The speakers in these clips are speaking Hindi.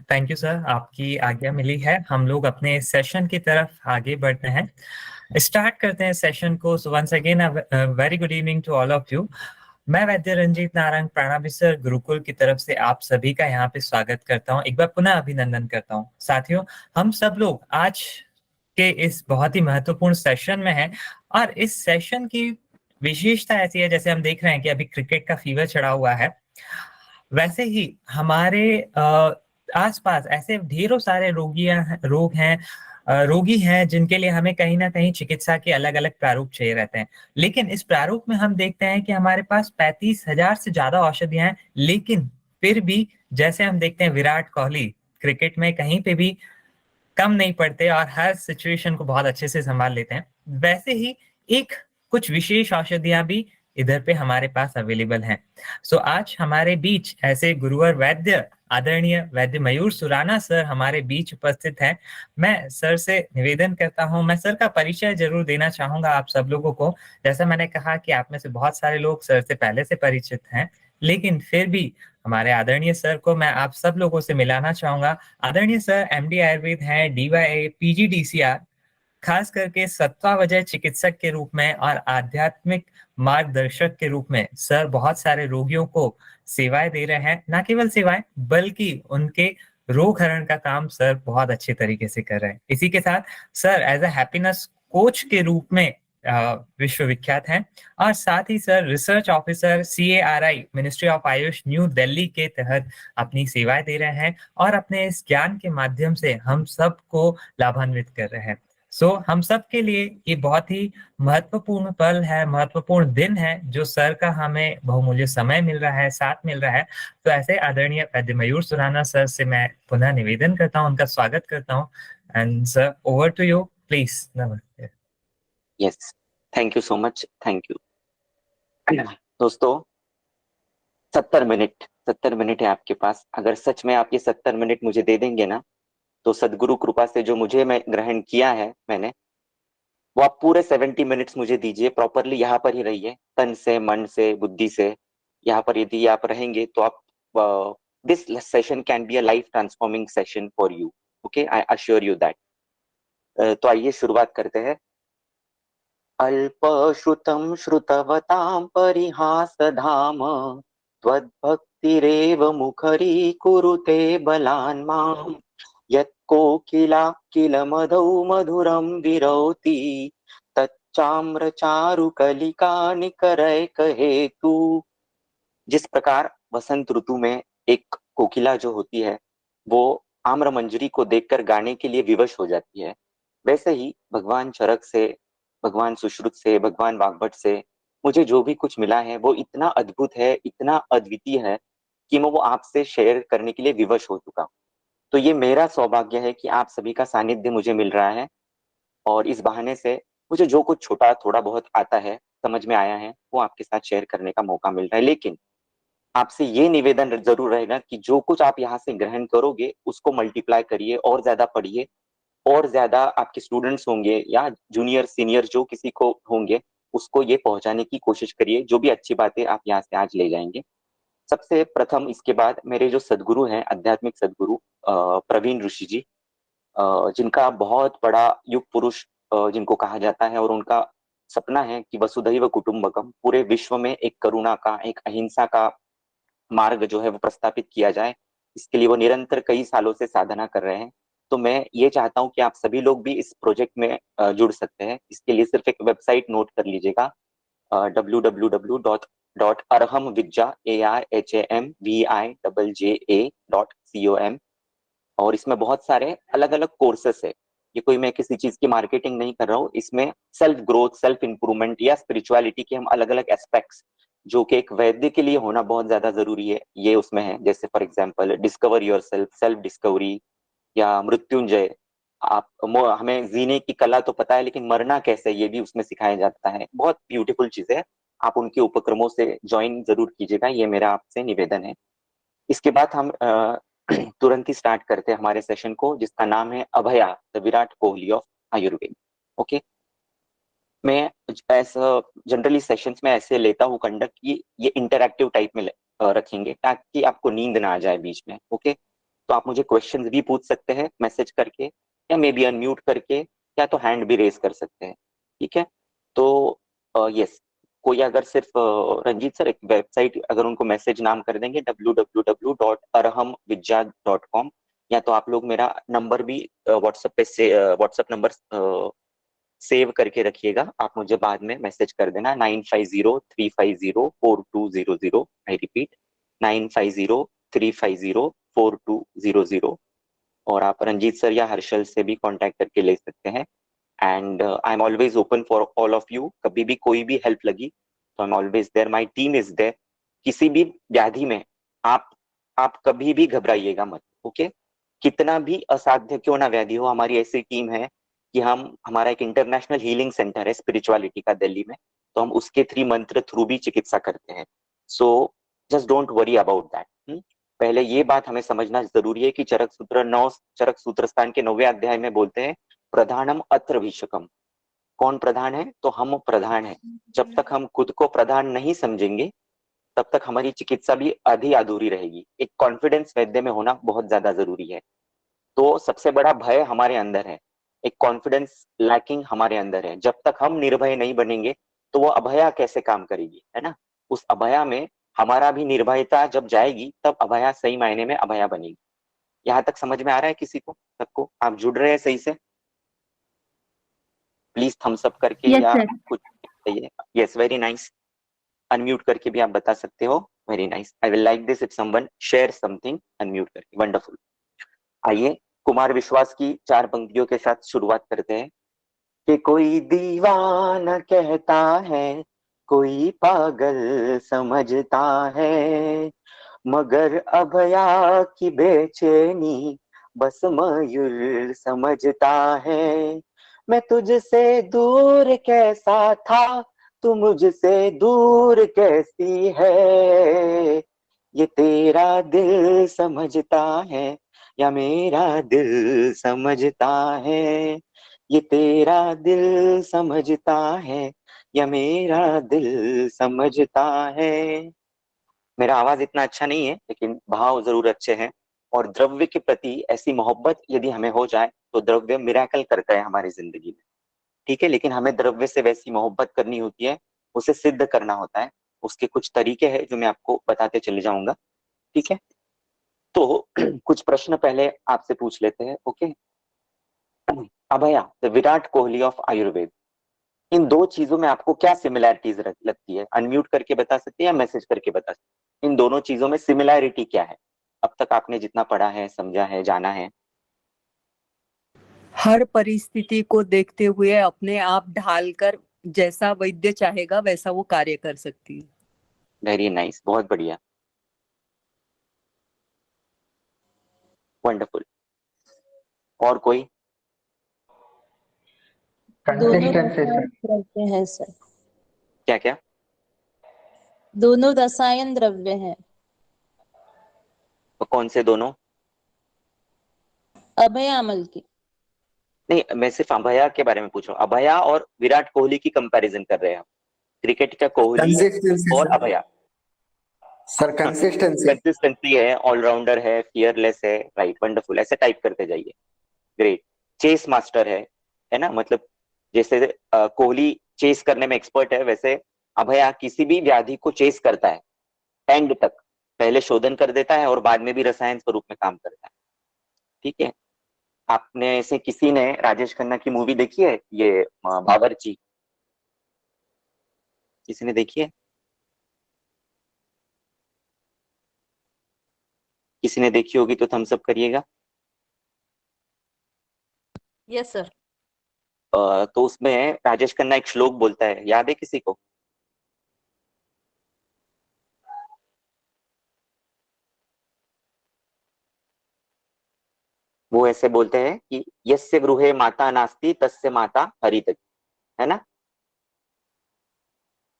थैंक यू सर, आपकी आज्ञा मिली है। हम लोग अपने सेशन की तरफ आगे बढ़ते हैं, स्टार्ट करते हैं सेशन को। So once again very good evening to all of you. मैं वैद्य रंजीत नारायण प्राणाभिसर गुरुकुल की तरफ से आप सभी का यहाँ पे स्वागत करता हूँ, एक बार पुनः अभिनंदन करता हूँ। साथियों, हम सब लोग आज के इस बहुत ही महत्वपूर्ण सेशन में हैं और इस सेशन की विशेषता ऐसी है, जैसे हम देख रहे हैं कि अभी क्रिकेट का फीवर चढ़ा हुआ है, वैसे ही हमारे आसपास ऐसे ढेरों सारे रोगी हैं जिनके लिए हमें कहीं ना कहीं चिकित्सा के अलग अलग प्रारूप चाहिए रहते हैं। लेकिन इस प्रारूप में हम देखते हैं कि हमारे पास 35,000 से ज्यादा औषधियां हैं, लेकिन फिर भी जैसे हम देखते हैं विराट कोहली क्रिकेट में कहीं पे भी कम नहीं पड़ते और हर सिचुएशन को बहुत अच्छे से संभाल लेते हैं, वैसे ही एक कुछ विशेष औषधियां भी इधर पे हमारे पास अवेलेबल हैं। सो आज हमारे बीच ऐसे गुरुवर वैद्य आदरणीय वैद्य मयूर सुराना सर हमारे बीच उपस्थित हैं। मैं सर से निवेदन करता हूं, मैं सर का परिचय जरूर देना चाहूंगा आप सब लोगों को। जैसा मैंने कहा कि आप में से बहुत सारे लोग सर से पहले से परिचित हैं, लेकिन फिर भी हमारे आदरणीय सर को मैं आप सब लोगों से मिलाना चाहूंगा। आदरणीय सर एमडी आयुर्वेद हैं, डीवाईए पीजीडीसीआर, खास करके सत्तावजय चिकित्सक के रूप में और आध्यात्मिक मार्गदर्शक के रूप में सर बहुत सारे रोगियों को सेवाएं दे रहे हैं। ना केवल सेवाएं बल्कि उनके रोग हरण का काम सर बहुत अच्छे तरीके से कर रहे हैं। इसी के साथ sir as a happiness coach के रूप में विश्वविख्यात हैं और साथ ही sir research officer CARI ministry of AYUSH new Delhi के तहत अपनी सेवाएं दे रहे हैं और अपने इस ज्ञान के माध्यम से हम सबको लाभान्वित कर रहे हैं। हम सब के लिए ये बहुत ही महत्वपूर्ण पल है, महत्वपूर्ण दिन है, जो सर का हमें बहुमूल्य समय मिल रहा है, साथ मिल रहा है। तो ऐसे आदरणीय वैद्य मयूर सुराना सर से मैं पुनः निवेदन करता हूँ, उनका स्वागत करता हूँ। And sir, over to you please. नमस्ते। Yes, thank you so much, thank you. दोस्तों, 70 मिनट है आपके पास। अगर सच में आप ये 70 मिनट मुझे दे देंगे ना, तो सदगुरु कृपा से जो मुझे मैं ग्रहण किया है मैंने, वो आप पूरे 70 मिनट्स मुझे दीजिए। प्रॉपरली यहाँ पर ही रहिए, तन से, मन से, बुद्धि से। यहाँ पर यदि आप रहेंगे तो आप this session can be a life transforming session for you. Okay, I assure you that. तो आइए शुरुआत करते हैं। अल्पश्रुतं श्रुतवतां परिहासधाम त्वद्भक्तिरेव मुखरीकुरुते बलान् माम्। यत्कोकिलाकिलमधौ मधुरं विरौति तच्चाम्रचारुकलिका निकरैकहेतु। जिस प्रकार वसंत ऋतु में एक कोकिला जो होती है वो आम्र मंजरी को देखकर गाने के लिए विवश हो जाती है, वैसे ही भगवान चरक से, भगवान सुश्रुत से, भगवान वाग्भट से मुझे जो भी कुछ मिला है वो इतना अद्भुत है, इतना अद्वितीय है कि मैं वो आपसे शेयर करने के लिए विवश हो चुका हूँ। तो ये मेरा सौभाग्य है कि आप सभी का सानिध्य मुझे मिल रहा है और इस बहाने से मुझे जो कुछ छोटा थोड़ा बहुत आता है, समझ में आया है, वो आपके साथ शेयर करने का मौका मिल रहा है। लेकिन आपसे ये निवेदन जरूर रहेगा कि जो कुछ आप यहाँ से ग्रहण करोगे उसको मल्टीप्लाई करिए और ज्यादा पढ़िए, और ज्यादा आपके स्टूडेंट्स होंगे या जूनियर सीनियर जो किसी को होंगे उसको ये पहुंचाने की कोशिश करिए, जो भी अच्छी बातें आप यहाँ से आज ले जाएंगे। सबसे प्रथम इसके बाद मेरे जो सदगुरु हैं, आध्यात्मिक सदगुरु प्रवीण ऋषि जी, जिनका बहुत बड़ा युग पुरुष जिनको कहा जाता है, और उनका सपना है कि वसुधैव कुटुंबकम, पूरे विश्व में एक करुणा का, एक अहिंसा का मार्ग जो है वो प्रस्तापित किया जाए। इसके लिए वो निरंतर कई सालों से साधना कर रहे हैं। तो मैं ये चाहता हूं कि आप सभी लोग भी इस प्रोजेक्ट में जुड़ सकते हैं। इसके लिए सिर्फ एक वेबसाइट नोट कर लीजिएगा, www.arhamvijja.com। और इसमें बहुत सारे अलग अलग कोर्सेस है। ये कोई मैं किसी चीज की मार्केटिंग नहीं कर रहा हूँ, इसमें सेल्फ ग्रोथ, सेल्फ इंप्रूवमेंट या स्पिरिचुअलिटी के हम अलग अलग एस्पेक्ट्स जो कि एक वैद्य के लिए होना बहुत ज्यादा जरूरी है, ये उसमें है। जैसे for example discover your self, self discovery, या मृत्युंजय। हमें जीने की कला तो पता है, लेकिन मरना कैसे ये भी उसमें सिखाया जाता है। बहुत ब्यूटीफुल चीज है, आप उनके उपक्रमों से ज्वाइन जरूर कीजिएगा, ये मेरा आपसे निवेदन है। इसके बाद हम तुरंत ही स्टार्ट करते हैं हमारे सेशन को, जिसका नाम है Abhaya the Virat Kohli of Ayurveda. Okay, मैं ऐसा जनरली सेशंस में ऐसे लेता हूँ कंडक्ट, ये इंटरैक्टिव टाइप में रखेंगे ताकि आपको नींद ना आ जाए बीच में। ओके, तो आप मुझे क्वेश्चंस भी पूछ सकते हैं मैसेज करके, या मे बी अनम्यूट करके, या तो हैंड भी रेज कर सकते हैं। ठीक है, तो यस, कोई अगर सिर्फ रंजीत सर एक वेबसाइट अगर उनको मैसेज नाम कर देंगे www.arhamvidya.com, या तो आप लोग मेरा नंबर भी व्हाट्सएप पे से व्हाट्सएप नंबर सेव करके रखिएगा, आप मुझे बाद में मैसेज कर देना 9503504200। I repeat 9503504200। और आप रंजीत सर या हर्षल से भी कांटेक्ट करके ले सकते हैं। And I am always open for all of you, कभी भी कोई भी हेल्प लगी तो I am always there, my team is there. किसी भी व्याधि में आप आप कभी भी घबराइएगा मत, ओके? कितना भी असाध्य क्यों ना व्याधि हो, हमारी ऐसी टीम है कि हमारा एक इंटरनेशनल हीलिंग सेंटर है स्पिरिचुअलिटी का दिल्ली में, तो हम उसके मंत्र थ्रू भी चिकित्सा करते हैं। So just don't worry about that. पहले ये बात हमें समझना जरूरी है कि चरक सूत्र स्थान के 9वें अध्याय में बोलते हैं प्रधानम अत्र भीषकम। कौन प्रधान है? तो हम प्रधान है। जब तक हम खुद को प्रधान नहीं समझेंगे तब तक हमारी चिकित्सा भी आधी अधूरी रहेगी। एक कॉन्फिडेंस वैद्य में होना बहुत ज्यादा जरूरी है। तो सबसे बड़ा भय हमारे अंदर है, एक कॉन्फिडेंस लैकिंग हमारे अंदर है। जब तक हम निर्भय नहीं बनेंगे तो वो अभया कैसे काम करेगी, है ना? उस अभया में हमारा भी निर्भयता जब जाएगी तब अभया सही मायने में अभया बनेगी। यहाँ तक समझ में आ रहा है किसी को? सबको? आप जुड़ रहे हैं सही से? प्लीज थम्स अप करके यस या सर। कुछ चाहिए? Yes, very nice. अनम्यूट करके भी आप बता सकते हो। Very nice, I will like this if someone share something unmute करके। वंडरफुल। आइए कुमार विश्वास की 4 पंक्तियों के साथ शुरुआत करते हैं कि कोई दीवाना कहता है, कोई पागल समझता है, मगर अभया की बेचैनी बस मयूर समझता है। मैं तुझसे दूर कैसा था, तू मुझसे दूर कैसी है, ये तेरा दिल समझता है या मेरा दिल समझता है, ये तेरा दिल समझता है या मेरा दिल समझता है। मेरा आवाज इतना अच्छा नहीं है लेकिन भाव जरूर अच्छे हैं। और द्रव्य के प्रति ऐसी मोहब्बत यदि हमें हो जाए तो द्रव्य मिरेकल करता है हमारी जिंदगी में। ठीक है, लेकिन हमें द्रव्य से वैसी मोहब्बत करनी होती है, उसे सिद्ध करना होता है। उसके कुछ तरीके हैं जो मैं आपको बताते चले जाऊंगा। ठीक है, तो कुछ प्रश्न पहले आपसे पूछ लेते हैं। Okay, Abhaya the Virat Kohli of Ayurveda, इन दो चीजों में आपको क्या सिमिलैरिटीज लगती है? अनम्यूट करके बता सकते हैं या मैसेज करके बता सकते हैं। इन दोनों चीजों में सिमिलैरिटी क्या है, अब तक आपने जितना पढ़ा है, समझा है, जाना है? हर परिस्थिति को देखते हुए अपने आप ढालकर जैसा वैद्य चाहेगा वैसा वो कार्य कर सकती है। वेरी नाइस, बहुत बढ़िया, वंडरफुल। और कोई? दोनों कंसिस्टेंसी रसायन सर। द्रव्य हैं सर। क्या क्या? दोनों रसायन द्रव्य हैं। तो कौन से दोनों? अभय अमल की। नहीं, मैं सिर्फ अभया के बारे में पूछ रहा हूँ। अभया और विराट कोहली की कंपैरिजन कर रहे हैं हम। क्रिकेट का कोहली कंसिस्टेंसी और sir. Abhaya. Sir consistency. Consistency है, ऑलराउंडर है, फियरलेस है, राइट, वंडरफुल, ऐसे टाइप करते जाइए। ग्रेट। चेस मास्टर है ना? मतलब जैसे कोहली चेस करने में एक्सपर्ट है, वैसे अभया किसी भी व्याधि को चेस करता है एंड तक। पहले शोधन कर देता है और बाद में भी रसायन स्वरूप में काम करता है। ठीक है, आपने ऐसे किसी ने राजेश खन्ना की मूवी देखी है ये बावर्ची? किसी ने देखी है? किसी ने देखी होगी तो थम्स अप करिएगा। Yes sir. तो उसमें राजेश खन्ना एक श्लोक बोलता है, याद है किसी को? वो ऐसे बोलते हैं कि यस्य गृहे माता नास्ति तस्य माता हरितकी, है ना?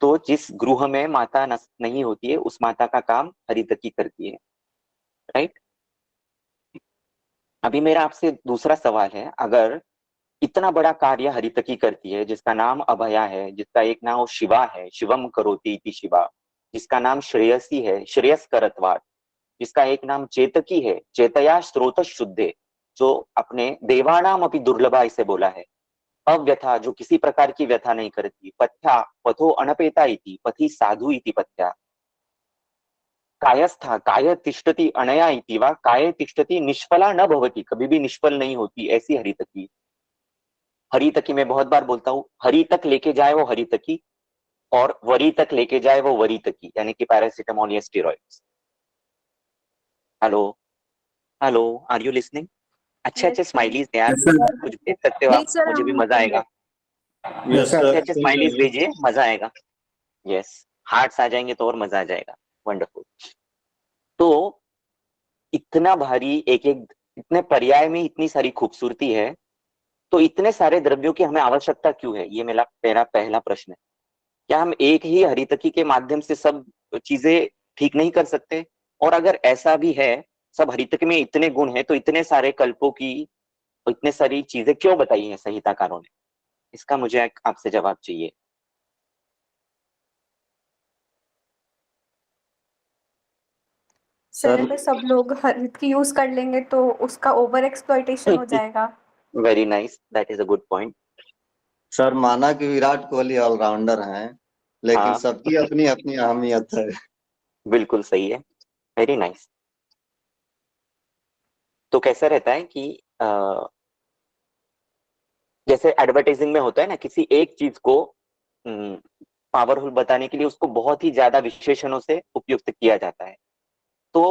तो जिस गृह में माता नहीं होती है उस माता का काम हरितकी करती है, राइट? अभी मेरा आपसे दूसरा सवाल है, अगर इतना बड़ा कार्य हरितकी करती है, जिसका नाम अभया है, जिसका एक नाम शिवा है, शिवम करोति इति शिवा, जिसका नाम श्रेयसी है, श्रेयस करत्वार, जिसका एक नाम चेतकी है, चेतया स्रोत शुद्धे, जो अपने देवानाम अपि दुर्लभा इसे बोला है। अव्यथा, जो किसी प्रकार की व्यथा नहीं करती। पथ्या, पथो अनपेता इति, पथि साधु इति पथ्या। कायस्था, काय तिष्ठति अनया इति वा, काय तिष्ठति निष्फला न भवति, कभी भी निष्फल नहीं होती, ऐसी हरितकी। हरितकी मैं बहुत बार बोलता हूँ, हरि तक लेके जाए वो हरितकी, और वरी तक लेके जाए वो वरीतकी, यानी कि पैरासिटामोल या steroids. Hello, hello, are you listening? अच्छे अच्छे स्माइलीज यार, Yes, sir. कुछ भेज सकते हो आप, मुझे भी मजा आएगा। Yes, sir. अच्छे अच्छे स्माइलीज भेजिए, मजा आएगा। यस, हार्ट्स आ जाएंगे तो और मजा आ जाएगा। वंडरफुल। तो इतना भारी, एक एक इतने पर्याय में इतनी सारी खूबसूरती है, तो इतने सारे द्रव्यों की हमें आवश्यकता क्यों है, ये मेरा पहला प्रश्न है। क्या हम एक ही हरितकी के माध्यम से सब चीजें ठीक नहीं कर सकते? और अगर ऐसा भी है, सब हरितकी में इतने गुण हैं, तो इतने सारे कल्पों की इतने सारी चीजें क्यों बताई हैं संहिताकारों ने? इसका मुझे आपसे जवाब चाहिए। सर अगर सब लोग हरित की यूज कर लेंगे तो उसका ओवर एक्सप्लॉइटेशन हो जाएगा। Very nice, that is a good point. Sir माना कि विराट कोहली ऑलराउंडर हैं, लेकिन हाँ, सबकी अपनी अपनी अहमियत है। बिल्कुल सही है, वेरी नाइस। तो कैसा रहता है कि जैसे एडवर्टाइजिंग में होता है ना, किसी एक चीज को पावरफुल बताने के लिए उसको बहुत ही ज्यादा विशेषणों से उपयुक्त किया जाता है। तो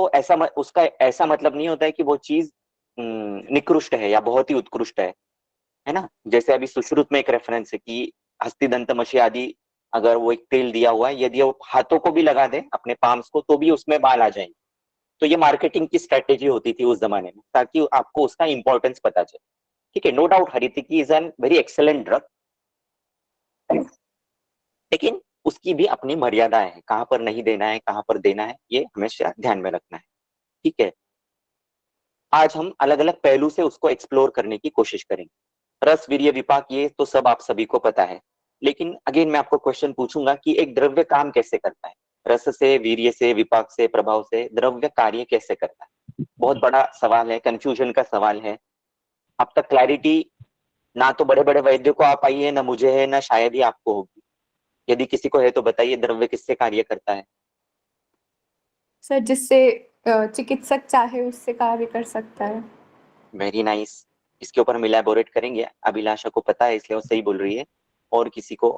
उसका ऐसा मतलब नहीं होता है कि वो चीज निकृष्ट है या बहुत ही उत्कृष्ट है ना। जैसे अभी सुश्रुत में एक रेफरेंस है कि हस्तिदंतमशि आदि, अगर वो एक तेल दिया हुआ है, यदि वो हाथों को भी लगा दे अपने पाम्स को, तो भी उसमें बाल आ जाएंगे। तो ये मार्केटिंग की स्ट्रेटेजी होती थी उस जमाने में, ताकि आपको उसका इंपॉर्टेंस पता चले। ठीक है, no doubt haritaki is an very excellent drug, लेकिन उसकी भी अपनी मर्यादाएं हैं, कहां पर नहीं देना है, कहां पर देना है, ये हमेशा ध्यान में रखना है। ठीक है, आज हम अलग अलग पहलू से उसको एक्सप्लोर करने की कोशिश करेंगे। रस, वीर्य, विपाक, ये तो सब आप सभी को पता है, लेकिन अगेन मैं आपको क्वेश्चन पूछूंगा कि एक द्रव्य काम कैसे करता है? रस से, वीर्य से, विपाक से, प्रभाव से द्रव्य कार्य कैसे करता है? बहुत बड़ा सवाल है, कंफ्यूजन का सवाल है। अब तक क्लैरिटी ना तो बड़े बड़े वैद्यों को आ पाई है, ना मुझे है, ना शायद ही आपको होगी। यदि किसी को है तो बताइए, द्रव्य किससे कार्य करता है? सर जिससे चिकित्सक चाहे उससे कार्य कर सकता है। Very nice. इसके ऊपर हम इलैबोरेट करेंगे। अभिलाषा को पता है, इसलिए वो सही बोल रही है। और किसी को,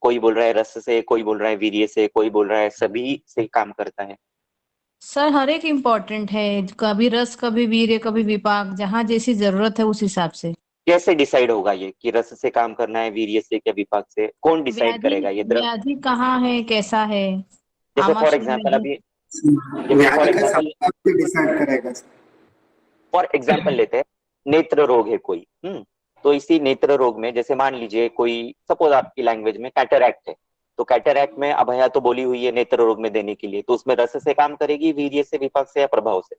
कोई बोल रहा है रस से, कोई बोल रहा है वीर्य से, कोई बोल रहा है सभी से काम करता है। सर हर एक इम्पोर्टेंट है, कभी रस, कभी वीर्य, कभी विपाक, जहाँ जैसी जरूरत है उस हिसाब से। कैसे डिसाइड होगा ये कि रस से काम करना है, वीर्य से या विपाक से? कौन डिसाइड व्याधि करेगा ये द्रव? व्याधि कहाँ है, कैसा है? जैसे फॉर आमाशय एग्जांपल, व्याधि। अभी जैसे फॉर व्याधि का एग्जांपल सबसे डिसाइड करेगा। फॉर एग्जांपल लेते हैं, नेत्र रोग है कोई, तो इसी नेत्र रोग में, जैसे मान लीजिए कोई, सपोज आपकी लैंग्वेज में कैटरैक्ट है, तो कैटरैक्ट में अभया तो बोली हुई है नेत्र रोग में देने के लिए, तो उसमें रस से काम करेगी, वीर्य से, विपाक से, या प्रभाव से?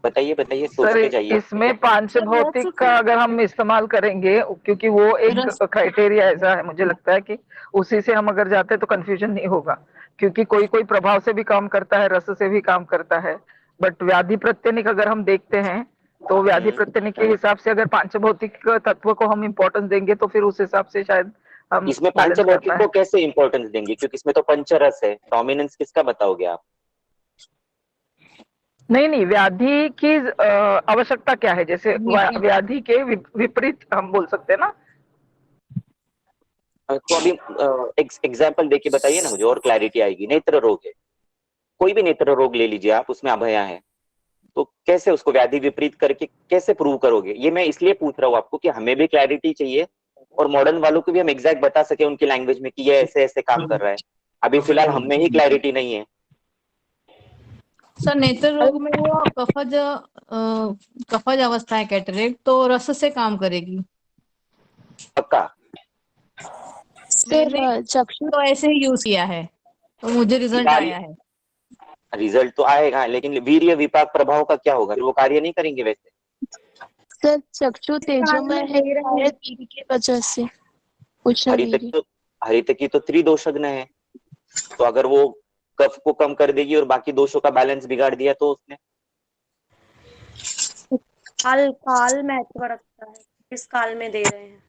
बताइए बताइए, सर सोचते जाइए। इसमें पांच भौतिक का अगर हम इस्तेमाल करेंगे, क्योंकि वो एक रस क्राइटेरिया ऐसा है, मुझे लगता है कि उसी से हम अगर जाते तो कंफ्यूजन नहीं होगा, क्योंकि कोई कोई प्रभाव से भी काम करता है, रस से भी काम करता है। बट व्याधि प्रत्यनिक अगर हम देखते हैं, तो व्याधि प्रत्यनिक के हिसाब से अगर पांच भौतिक तत्व को हम इम्पोर्टेंस देंगे तो फिर उस हिसाब से शायद हम इसमें बैलेंस कर पांचभौतिक पाए। को कैसे इंपॉर्टेंस देंगे, क्योंकि इसमें तो पंचरस है, डोमिनेंस किसका बताओगे आप? नहीं, व्याधि की आवश्यकता क्या है? जैसे विपरीत। व्याधि के विपरीत हम बोल सकते हैं ना। तो अभी एग्जाम्पल देके बताइए ना मुझे, और क्लैरिटी आएगी। नेत्र रोग है, कोई भी नेत्र रोग ले लीजिए आप, उसमें अभया है, तो कैसे उसको व्याधि विपरीत करके कैसे प्रूव करोगे? ये मैं इसलिए पूछ रहा हूँ आपको कि हमें भी क्लैरिटी चाहिए, और मॉडर्न वालों को भी हम एग्जैक्ट बता सके उनकी लैंग्वेज में कि ये ऐसे ऐसे काम कर रहा है। अभी फिलहाल हम में ही क्लैरिटी नहीं है। सर नेत्र रोग में वो कफज अवस्था है कैटरेक्ट, तो रस से काम करेगी। पक्का? मैंने सर चक्षु तो ऐसे ही यूज किया है, तो मुझे रिजल्ट आया है। रिजल्ट तो आएगा, लेकिन वीर्य, विपाक, प्रभाव का क्या होगा? वो कार्य नहीं करेंगे वैसे? सर चक्षु तेजोमय है शायद वीर्य की वजह से उष्ण वीर्य। हरितकी तो त्रिदोषज्ञ है, तो अगर वो कफ को कम कर देगी और बाकी दोषों का बैलेंस बिगाड़ दिया तो उसने काल काल महत्व रखता है, किस काल में दे रहे हैं।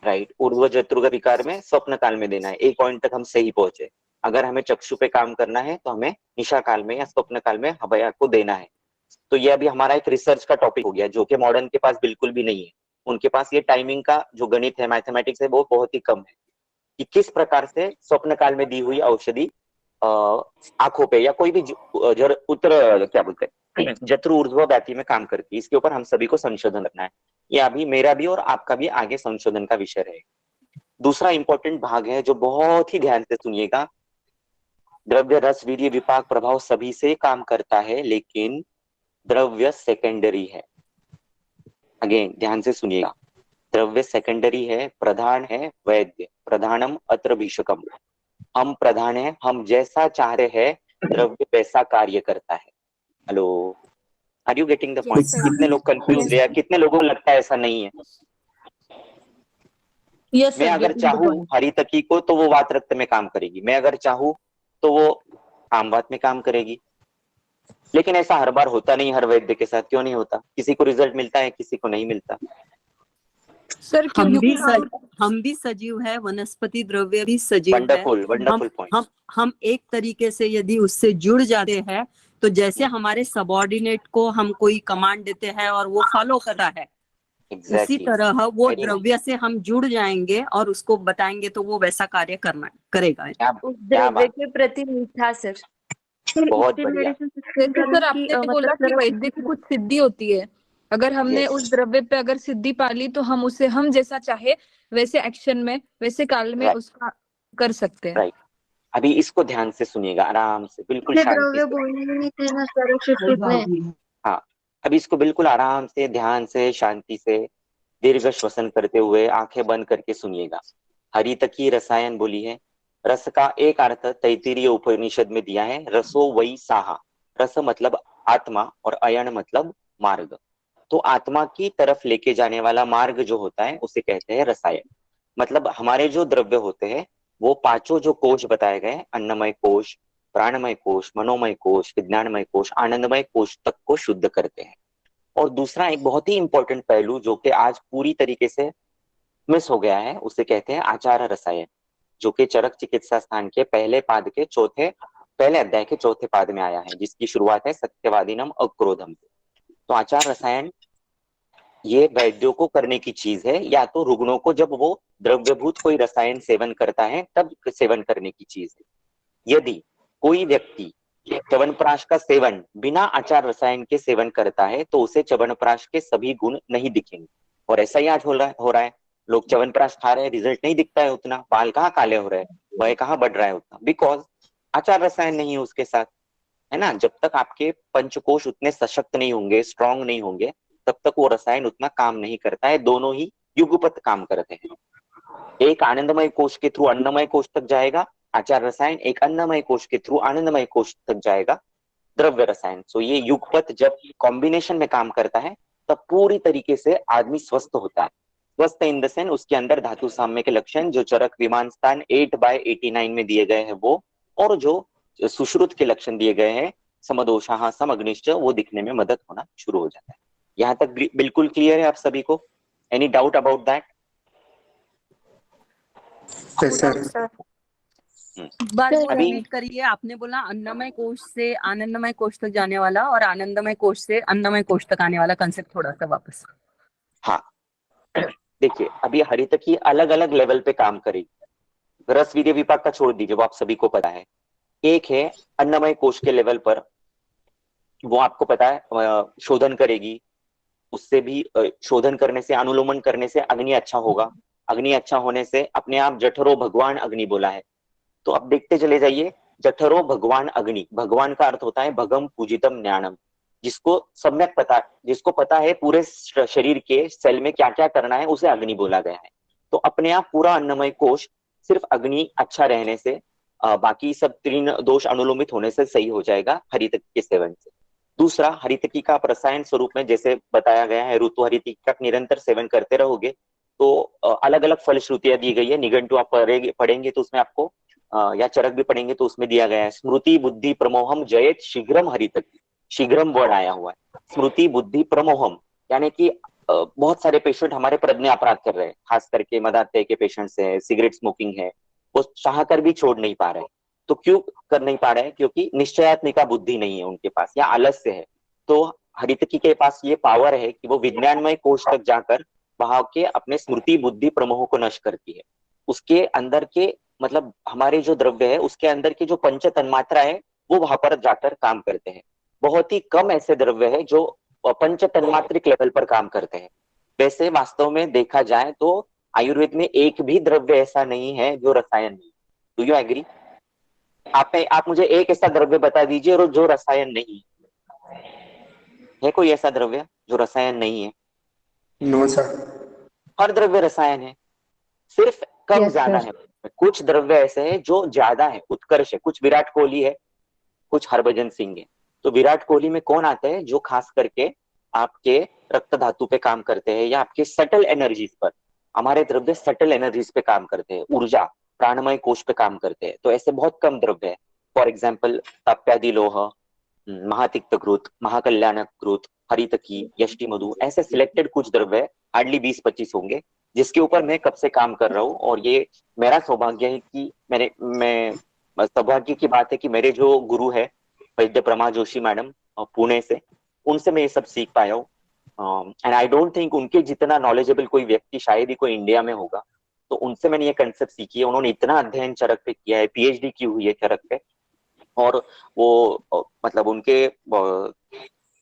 राइट, ऊर्ध्व जत्रुग विकार में स्वप्न काल में देना है। एक पॉइंट तक हम सही पहुंचे। अगर हमें चक्षु पे काम करना है तो हमें निशा काल में या स्वप्न काल में हवया को देना है। तो ये अभी हमारा एक रिसर्च का टॉपिक हो गया, जो कि मॉडर्न के पास बिल्कुल भी नहीं है। उनके पास ये टाइमिंग का जो गणित है, मैथमेटिक्स है, वो बहुत ही कम है कि किस प्रकार से स्वप्न काल में दी हुई औषधि आंखों पे या कोई भी उत्तर क्या बोलते हैं जत्रु ऊर्ध्व व्यापी में काम करती है। इसके ऊपर हम सभी को संशोधन करना है। ये अभी मेरा भी और आपका भी आगे संशोधन का विषय रहेगा। दूसरा इंपॉर्टेंट भाग है जो बहुत ही ध्यान से सुनिएगा, द्रव्य रस वीर्य विपाक प्रभाव सभी से काम करता है, लेकिन द्रव्य सेकेंडरी है। अगेन ध्यान से सुनिएगा, द्रव्य सेकेंडरी है, प्रधान है वैद्य। प्रधानम अत्र भीषकम। हम प्रधान है, हम जैसा चाह रहे हैं द्रव्य वैसा कार्य करता है। Hello, are you getting the point? कितने लोग कंफ्यूज है, कितने लोगों को लगता है ऐसा नहीं है? यस मैं सर, अगर चाहूं हरितकी को तो वो वात रक्त में काम करेगी, मैं अगर चाहूं तो वो आमवात में काम करेगी। लेकिन ऐसा हर बार होता नहीं, हर वैद्य के साथ क्यों नहीं होता? किसी को रिजल्ट मिलता है, किसी को नहीं मिलता। सर हम भी सजीव है, वनस्पति द्रव्य भी सजीव है। Wonderful point. हम एक तरीके से यदि उससे जुड़ जाते हैं तो जैसे हमारे सबऑर्डिनेट को हम कोई कमांड देते हैं और वो फॉलो करता है, उसी तरह वो द्रव्य से हम जुड़ जाएंगे और उसको बताएंगे तो वो वैसा कार्य करेगा। उस द्रव्य के प्रति मीठा सर। बहुत बढ़िया। सर आपने बोला कि वैद्य की कुछ सिद्धि होती है, अगर हमने उस द्रव्य पे अगर सिद्धि पा ली तो हम उसे हम जैसा चाहे वैसे एक्शन में वैसे काल में उसका कर सकते हैं। राइट, अभी इसको ध्यान से सुनिएगा, आराम से, बिल्कुल शांति से। हाँ, अभी इसको बिल्कुल आराम से, ध्यान से, शांति से, दीर्घ श्वसन करते हुए आंखें बंद करके सुनिएगा। हरितकी रसायन बोली है। रस का एक अर्थ तैत्तिरीय उपनिषद में दिया है, रसो वै साहा। रस मतलब आत्मा और अयन मतलब मार्ग। तो आत्मा की तरफ लेके जाने वाला मार्ग जो होता है उसे कहते हैं रसायन। मतलब हमारे जो द्रव्य होते हैं वो पांचों जो कोश बताए गए, अन्नमय कोश, प्राणमय कोश, मनोमय कोश, विज्ञानमय कोश, आनंदमय कोश तक को शुद्ध करते हैं। और दूसरा एक बहुत ही इंपॉर्टेंट पहलू जो कि आज पूरी तरीके से मिस हो गया है, उसे कहते हैं आचार रसायन, जो कि चरक चिकित्सा स्थान के पहले अध्याय के चौथे पाद में आया है, जिसकी शुरुआत है सत्यवादीनम अक्रोधम से। तो आचार रसायन ये वैद्यों को करने की चीज है, या तो रुग्णों को जब वो द्रव्यभूत कोई रसायन सेवन करता है तब सेवन करने की चीज है। यदि कोई व्यक्ति च्यवनप्राश का सेवन बिना आचार रसायन के सेवन करता है तो उसे च्यवनप्राश के सभी गुण नहीं दिखेंगे। और ऐसा ही आज हो रहा है, लोग च्यवनप्राश खा रहे हैं, रिजल्ट नहीं दिखता है उतना, बाल कहाँ काले हो रहे हैं, वह कहाँ बढ़ रहा है उतना, बिकॉज आचार रसायन नहीं है उसके साथ, है ना। जब तक आपके पंचकोश उतने सशक्त नहीं होंगे, स्ट्रांग नहीं होंगे, तब तक वो रसायन उतना काम नहीं करता है। दोनों ही युगपत काम करते हैं। एक आनंदमय कोश के थ्रू अन्नमय कोश तक जाएगा आचार रसायन, एक अन्नमय कोश के थ्रू आनंदमय कोश तक जाएगा द्रव्य रसायन। सो ये युगपत जब कॉम्बिनेशन में काम करता है तब पूरी तरीके से आदमी स्वस्थ होता है। स्वस्थ इन द सेंस उसके अंदर धातु साम्य के लक्षण जो चरक विमान स्थान 8/89 में दिए गए हैं वो, और जो सुश्रुत के लक्षण दिए गए हैं समदोषाः समअग्निश्च, वो दिखने में मदद होना शुरू हो जाता है। यहाँ तक बिल्कुल क्लियर है आप सभी को? Any doubt about that? Repeat करिए, आपने बोला अन्नमय कोश से आनंदमय कोश तक जाने वाला और आनंदमय कोश से अन्नमय कोश तक आने वाला कंसेप्ट थोड़ा सा वापस। हाँ, देखिए अभी हरितकी अलग अलग लेवल पे काम करेगी। रस वीर्य विपाक का छोड़ दीजिए, वो आप सभी को पता है। एक है अन्नमय कोश के लेवल पर, वो आपको पता है शोधन करेगी, उससे भी शोधन करने से, अनुलोमन करने से अग्नि अच्छा होगा। अग्नि अच्छा होने से अपने आप जठरो भगवान अग्नि बोला है। तो अब देखते चले जाइए, जठरो भगवान अग्नि, भगवान का अर्थ होता है भगम पूजितम ज्ञानम, जिसको सम्यक पता, जिसको पता है पूरे शरीर के सेल में क्या क्या करना है, उसे अग्नि बोला गया है। तो अपने आप पूरा अन्नमय कोश सिर्फ अग्नि अच्छा रहने से, बाकी सब तीन दोष अनुलोमित होने से सही हो जाएगा हरितकी के सेवन से। दूसरा, हरितकी का आप रसायन स्वरूप में जैसे बताया गया है, ऋतु हरितकी का निरंतर सेवन करते रहोगे तो अलग अलग फलश्रुतियां दी गई है। निघंटु आप पढ़ेंगे तो उसमें आपको या चरक भी पढ़ेंगे तो उसमें दिया गया है, स्मृति बुद्धि प्रमोहम जयेत शीघ्रम हरितकी। शीघ्रम वर्ड आया हुआ है, स्मृति बुद्धि प्रमोहम, यानी कि बहुत सारे पेशेंट हमारे प्रज्ञा अपराध कर रहे हैं, खास करके मदान्य के पेशेंट्स है, सिगरेट स्मोकिंग है, वो चाह कर भी छोड़ नहीं पा रहे। तो क्यों कर नहीं पा रहे? क्योंकि निश्चयात्मिका बुद्धि नहीं है उनके पास, या आलस्य है। तो हरितकी के पास ये पावर है कि वो विज्ञानमय कोश तक जाकर वहां के अपने स्मृति बुद्धि प्रमोह को नष्ट करती है। उसके अंदर के मतलब हमारे जो द्रव्य है उसके अंदर की जो पंच तन्मात्रा है वो वहां पर जाकर काम करते हैं। बहुत ही कम ऐसे द्रव्य है जो पंच तन्मात्रिक लेवल पर काम करते हैं। वैसे वास्तव में देखा जाए तो आयुर्वेद में एक भी द्रव्य ऐसा नहीं है जो रसायन नहीं। Do you agree? आप मुझे एक ऐसा द्रव्य बता दीजिए और जो रसायन नहीं है। कोई ऐसा द्रव्य जो रसायन नहीं है? No sir. हर द्रव्य रसायन है, सिर्फ कम Yes, ज्यादा sir. है। कुछ द्रव्य ऐसे हैं जो ज्यादा है, उत्कर्ष है। कुछ विराट कोहली है, कुछ हरभजन सिंह है। तो विराट कोहली में कौन आता है? जो खास करके आपके रक्त धातु पे काम करते हैं या आपके सटल एनर्जीज पर। हमारे द्रव्य सटल एनर्जीज पे काम करते हैं, ऊर्जा प्राणमय कोश पे काम करते हैं। तो ऐसे बहुत कम द्रव्य है। फॉर एग्जाम्पल ताप्यादि लोह, महातिक्तकृत, महाकल्याणकृत, हरितकी, यष्टि मधु, ऐसे सिलेक्टेड कुछ द्रव्य हार्डली 20-25 होंगे जिसके ऊपर मैं कब से काम कर रहा हूँ। और ये मेरा सौभाग्य है कि मैं सौभाग्य की बात है कि मेरे जो गुरु है वैद्य प्रमा जोशी मैडम पुणे से, उनसे मैं ये सब सीख पाया हूँ। एंड आई डोंट थिंक उनके जितना नॉलेजेबल कोई व्यक्ति शायद ही कोई इंडिया में होगा। तो उनसे मैंने ये कंसेप्ट सीखी है। उन्होंने इतना अध्ययन चरक पे किया है, पीएचडी की हुई है चरक पे, और वो मतलब उनके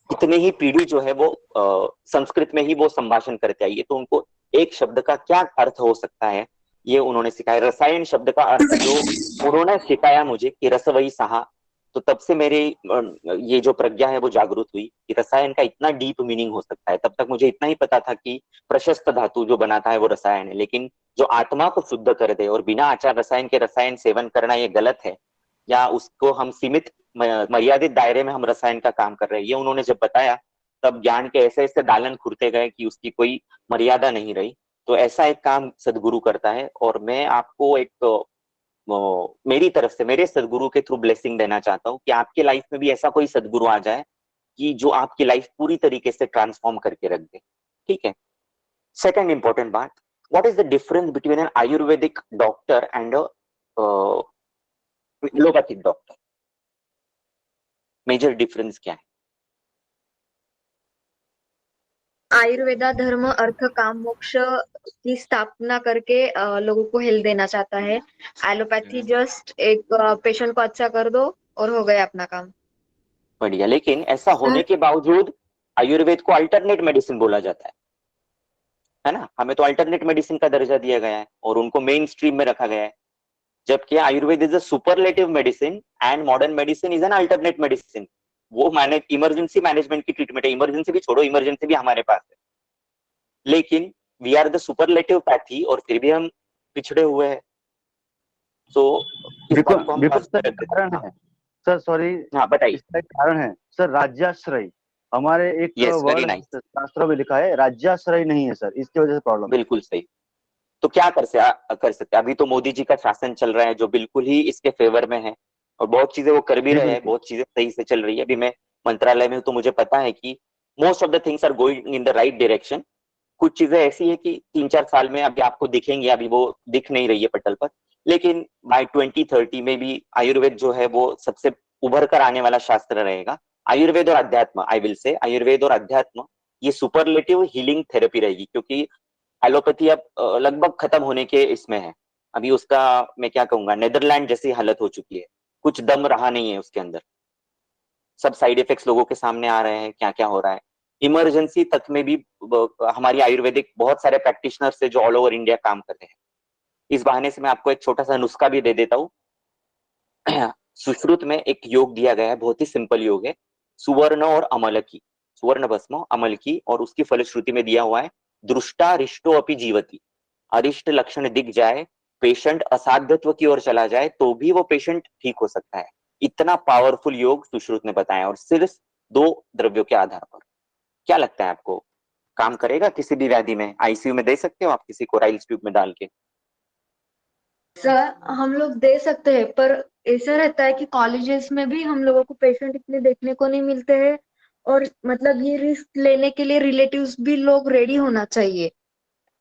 इतने ही पीढ़ी जो है वो संस्कृत में ही वो संभाषण करते आइए। तो उनको एक शब्द का क्या अर्थ हो सकता है ये उन्होंने सिखाया। रसायन शब्द का अर्थ जो उन्होंने सिखाया मुझे कि रसवई सहा, तो तब से मेरे ये जो प्रज्ञा है वो जागृत हुई कि रसायन का इतना डीप मीनिंग हो सकता है। तब तक मुझे इतना ही पता था कि प्रशस्त धातु जो बनाता है वो रसायन है, लेकिन जो आत्मा को शुद्ध कर दे और बिना आचार रसायन के रसायन सेवन करना ये गलत है, या उसको हम सीमित मर्यादित दायरे में हम रसायन का काम कर रहे हैं, ये उन्होंने जब बताया तब ज्ञान के ऐसे ऐसे दालन खुरते गए कि उसकी कोई मर्यादा नहीं रही। तो ऐसा एक काम सदगुरु करता है, और मैं आपको एक मेरी तरफ से मेरे सदगुरु के थ्रू ब्लेसिंग देना चाहता हूँ कि आपके लाइफ में भी ऐसा कोई सदगुरु आ जाए कि जो आपकी लाइफ पूरी तरीके से ट्रांसफॉर्म करके रख दे। ठीक है। सेकंड इंपॉर्टेंट बात, what is the difference between an Ayurvedic doctor and allopathic doctor? Major difference क्या है? आयुर्वेदा धर्म अर्थ काम मोक्ष की स्थापना करके लोगों को हेल्थ देना चाहता है। एलोपैथी जस्ट एक पेशेंट को अच्छा कर दो और हो गया अपना काम। बढ़िया। लेकिन ऐसा होने के बावजूद आयुर्वेद को अल्टरनेट मेडिसिन बोला जाता है ना? हमें तो अल्टरनेट मेडिसिन का दर्जा दिया गया है और उनको मेन स्ट्रीम में रखा गया है, जबकि Ayurveda is a superlative medicine and modern medicine is an alternate medicine. वो इमरजेंसी मैनेजमेंट की ट्रीटमेंट है। इमरजेंसी भी छोड़ो, इमरजेंसी भी हमारे पास है, लेकिन we are the superlative pathy और फिर भी हम पिछड़े हुए हैं। तो कारण है सर, सॉरी, हाँ बताइए। इसका एक कारण है सर, राज्याश्रय। हमारे एक वर्ड शास्त्रों में लिखा है राज्याश्रय नहीं है सर, इसकी वजह से प्रॉब्लम। बिल्कुल सही। तो क्या कर सकते? अभी तो मोदी जी का शासन चल रहा है जो बिल्कुल ही इसके फेवर में है, और बहुत चीजें वो कर भी रहे हैं, बहुत चीजें सही से चल रही है। अभी मैं मंत्रालय में हूँ तो मुझे पता है कि most of the things are going in the right direction. कुछ चीजें ऐसी है कि 3-4 साल में अभी आपको दिखेंगी, अभी वो दिख नहीं रही है पटल पर, लेकिन बाय 2030 में भी आयुर्वेद जो है वो सबसे उभर कर आने वाला शास्त्र रहेगा। आयुर्वेद और अध्यात्म, आई विल से आयुर्वेद और अध्यात्म ये सुपरलेटिव हीलिंग थेरेपी रहेगी, क्योंकि एलोपैथी अब लगभग खत्म होने के इसमें है। अभी उसका मैं क्या कहूंगा, नेदरलैंड जैसी हालत हो चुकी है, कुछ दम रहा नहीं है उसके अंदर। सब साइड इफेक्ट्स लोगों के सामने आ रहे हैं, क्या क्या हो रहा है। इमरजेंसी तक में भी हमारी आयुर्वेदिक बहुत सारे प्रैक्टिशनर से जो ऑल ओवर इंडिया काम कर रहे हैं। इस बहाने से मैं आपको एक छोटा सा नुस्खा भी दे देता हूँ। सुश्रुत में एक योग दिया गया है, बहुत ही सिंपल योग है, सुवर्ण और अमल की, सुवर्ण भस्म अमल की, और उसकी फलश्रुति में दिया हुआ है दृष्टा रिष्टो अपि जीवती। अरिष्ट लक्षण दिख जाए, पेशेंट असाध्यत्व की ओर चला जाए तो भी वो पेशेंट ठीक हो सकता है। इतना पावरफुल योग सुश्रुत ने बताया, और सिर्फ 2 द्रव्यों के आधार पर। क्या लगता है आपको, काम करेगा किसी भी व्याधि में? आईसीयू में दे सकते हो आप किसी को राइल्स ट्यूब में डाल के? सर हम लोग दे सकते हैं, पर ऐसा रहता है कि कॉलेजेस में भी हम लोगों को पेशेंट इतने देखने को नहीं मिलते हैं, और मतलब ये रिस्क लेने के लिए रिलेटिव्स भी लोग रेडी होना चाहिए।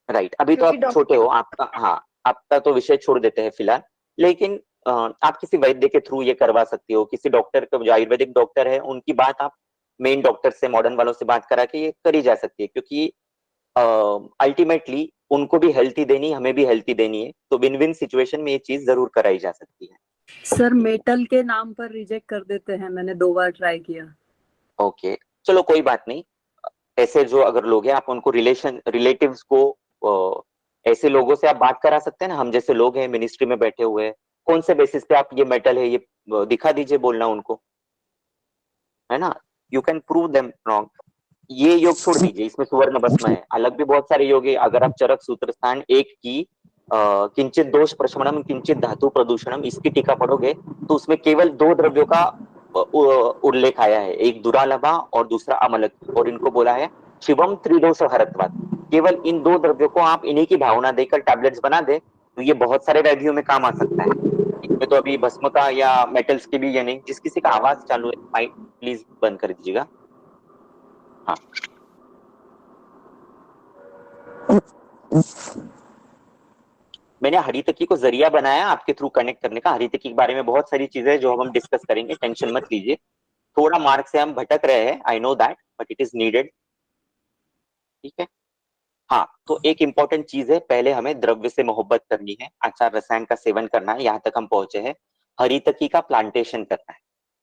राइट, अभी तो आप छोटे हो, आपका हाँ आपका तो विषय छोड़ देते हैं फिलहाल, लेकिन आप किसी वैद्य के थ्रू ये करवा सकती हो, किसी डॉक्टर का जो आयुर्वेदिक डॉक्टर है उनकी बात आप मेन डॉक्टर से, मॉडर्न वालों से बात करा के ये करी जा सकती है, क्योंकि अल्टीमेटली उनको भी हेल्थी देनी, हमें भी हेल्थी देनी है, तो विन विन सिचुएशन में ये चीज जरूर कराई जा सकती है। सर मेटल के नाम पर रिजेक्ट कर देते हैं, मैंने 2 बार ट्राई किया। ओके चलो कोई बात नहीं, ऐसे जो अगर लोग हैं आप उनको रिलेटिव्स को ऐसे लोगों से आप बात करा सकते हैं ना, हम जैसे लोग हैं मिनिस्ट्री में बैठे हुए हैं, कौन से बेसिस पे आप ये मेटल है ये दिखा दीजिए, बोलना उनको, है ना, you can prove them wrong. ये योग छोड़ दीजिए, इसमें सुवर्ण भस्म है, अलग भी बहुत सारे योग है। अगर आप चरक सूत्र स्थान 1 की किंचित दोष प्रशमनम किंचित धातु प्रदूषणम इसकी टीका पढ़ोगे तो उसमें केवल 2 द्रव्यों का उल्लेख आया है, एक दुरालभा और दूसरा अमलक, और इनको बोला है शिवम त्रिदोष हरत्वात्। केवल इन 2 द्रव्यों को आप इन्हीं की भावना देकर टैबलेट्स बना दे तो ये बहुत सारे व्याधियों में काम आ सकता है। इसमें तो अभी भस्म का या मेटल्स के भी ये नहीं। जिस किसी का आवाज चालू है माइक प्लीज बंद कर दीजिएगा। हाँ मैंने हरितकी को जरिया बनाया आपके थ्रू कनेक्ट करने का। हरितकी के बारे में बहुत सारी चीजें जो हम डिस्कस करेंगे, टेंशन मत लीजिए। थोड़ा मार्ग से हम भटक रहे हैं, I know that, but it is needed. ठीक है, हाँ तो एक इंपॉर्टेंट चीज है, पहले हमें द्रव्य से मोहब्बत करनी है, आचार रसायन का सेवन करना है, यहाँ तक हम पहुंचे हैं। हरितकी का प्लांटेशन करना है,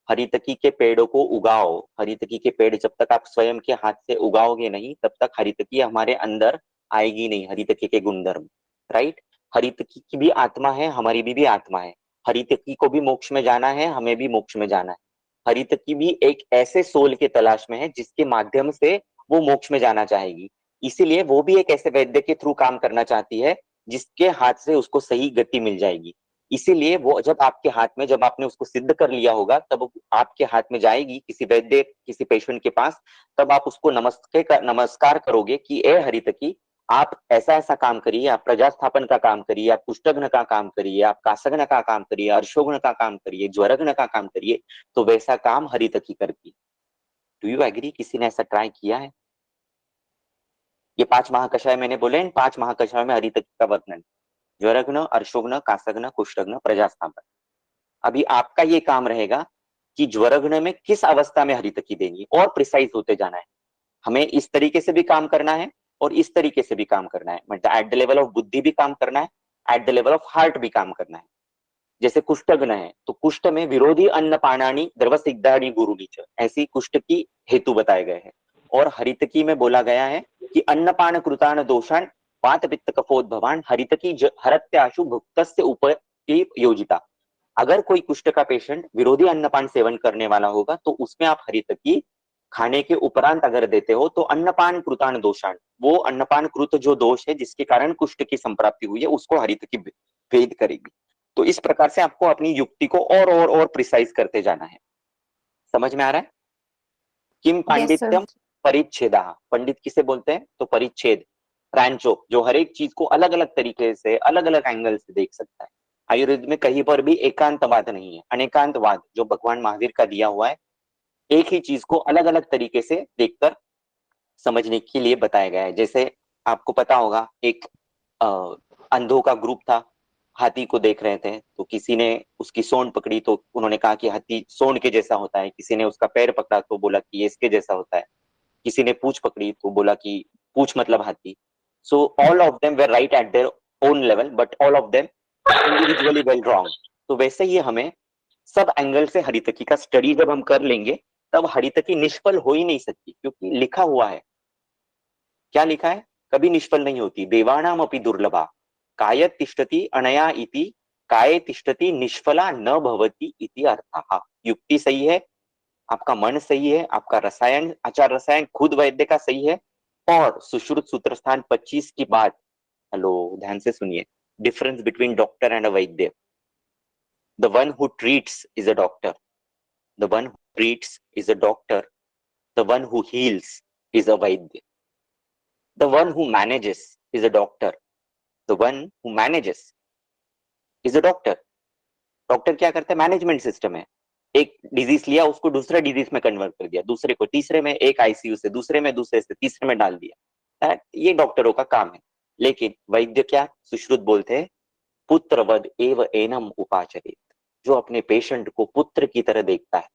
हरितकी के पेड़ों को उगाओ। हरितकी के पेड़ जब तक आप स्वयं के हाथ से उगाओगे नहीं तब तक हरितकी हमारे अंदर आएगी नहीं, हरितकी के गुणधर्म। राइट, हरितकी की भी आत्मा है, हमारी भी आत्मा है। हरितकी को भी मोक्ष में जाना है, हमें भी मोक्ष में जाना है। हरितकी भी एक ऐसे सोल के तलाश में है जिसके माध्यम से वो मोक्ष में जाना चाहेगी, इसीलिए वो भी एक ऐसे वैद्य के थ्रू काम करना चाहती है जिसके हाथ से उसको सही गति मिल जाएगी। इसीलिए वो जब आपके हाथ में, जब आपने उसको सिद्ध कर लिया होगा तब आपके हाथ में जाएगी किसी वैद्य किसी पेशेंट के पास, तब आप उसको नमस्कार करोगे कि ए हरितकी आप ऐसा ऐसा काम करिए, आप प्रजास्थापन का काम करिए, आप कुष्ठघ्न का काम करिए, आप कासघ्न का काम करिए, अर्शोघ्न का काम करिए, ज्वरघ्न का काम करिए, तो वैसा काम हरितकी करती है। Do you agree? किसी ने ऐसा ट्राई किया है? ये 5 महाकषाय मैंने बोले, इन 5 महाकषायों में हरितकी का वर्णन, ज्वरघ्न, अर्शोघ्न, कासघ्न, कुष्ठघ्न, प्रजास्थापन। अभी आपका ये काम रहेगा कि ज्वरघ्न में किस अवस्था में हरितकी देनी, और प्रिसाइज होते जाना है। हमें इस तरीके से भी काम करना है और इस तरीके से भी काम करना है, मतलब एट द लेवल ऑफ बुद्धि भी काम करना है, at the level of heart भी काम करना है। जैसे कुष्ठघ्न है तो कुष्ठ में विरोधी अन्नपानानि द्रवसिग्धानि गुरुनीच, ऐसी कुष्ठ की हेतु बताए गए हैं। और हरितकी में बोला गया है कि अन्नपान कृतान दोषान वात पित्त कफोद्भवान हरितकी हरत्याशु भुक्तस्य उपयोजिता। अगर कोई कुष्ठ का पेशेंट विरोधी अन्नपान सेवन करने वाला होगा तो उसमें आप हरितकी खाने के उपरांत अगर देते हो तो अन्नपान कृतान दोषान, वो अन्नपान कृत जो दोष है जिसके कारण कुष्ठ की संप्राप्ति हुई है उसको हरितकी भेद करेगी। तो इस प्रकार से आपको अपनी युक्ति को और प्रिसाइज करते जाना है। समझ में आ रहा है? किम पांडित्यम परिच्छेदा, पंडित किसे बोलते हैं? तो परिच्छेद, फ्रैंचो, जो हर एक चीज को अलग अलग तरीके से अलग अलग एंगल से देख सकता है। आयुर्वेद में कहीं पर भी एकांतवाद नहीं है, अनेकांतवाद जो भगवान महावीर का दिया हुआ है, एक ही चीज को अलग अलग तरीके से देखकर समझने के लिए बताया गया है। जैसे आपको पता होगा एक अंधों का ग्रुप था, हाथी को देख रहे थे, तो किसी ने उसकी सूंड पकड़ी तो उन्होंने कहा कि हाथी सूंड के जैसा होता है, किसी ने उसका पैर पकड़ा तो बोला कि ये इसके जैसा होता है, किसी ने पूंछ पकड़ी तो बोला कि पूंछ मतलब हाथी। So all of them were right eight their own level but all of them individually well wrong. तो वैसे ही हमें सब एंगल से हरितकी का स्टडी जब हम कर लेंगे तब हरितकी निष्फल हो ही नहीं सकती, क्योंकि लिखा हुआ है। क्या लिखा है? कभी निष्फल नहीं होती। देवानाम अपि दुर्लभा कायत तिष्ठति अनया इति काय तिष्ठति निष्फला न भवति इति अर्थः। युक्ति सही है, आपका मन सही है, आपका रसायन आचार रसायन खुद वैद्य का सही है, और सुश्रुत सूत्र स्थान 25 की बात, हेलो ध्यान से सुनिए, difference between doctor and a vaidya. The one who treats is a doctor, the one who treats is a doctor, The one who heals is a Vaidya. The one who manages is a doctor. The one who manages is a doctor. Doctor क्या करता है? मैनेजमेंट सिस्टम है। एक डिजीज लिया, उसको दूसरा डिजीज में कन्वर्ट कर दिया, दूसरे को तीसरे में, एक आईसीयू से दूसरे में, दूसरे से तीसरे में डाल दिया। ये डॉक्टरों का काम है। लेकिन वैद्य क्या सुश्रुत बोलते हैं? पुत्रवद एव एनम उपाचरेत, जो अपने पेशेंट को पुत्र की तरह देखता है।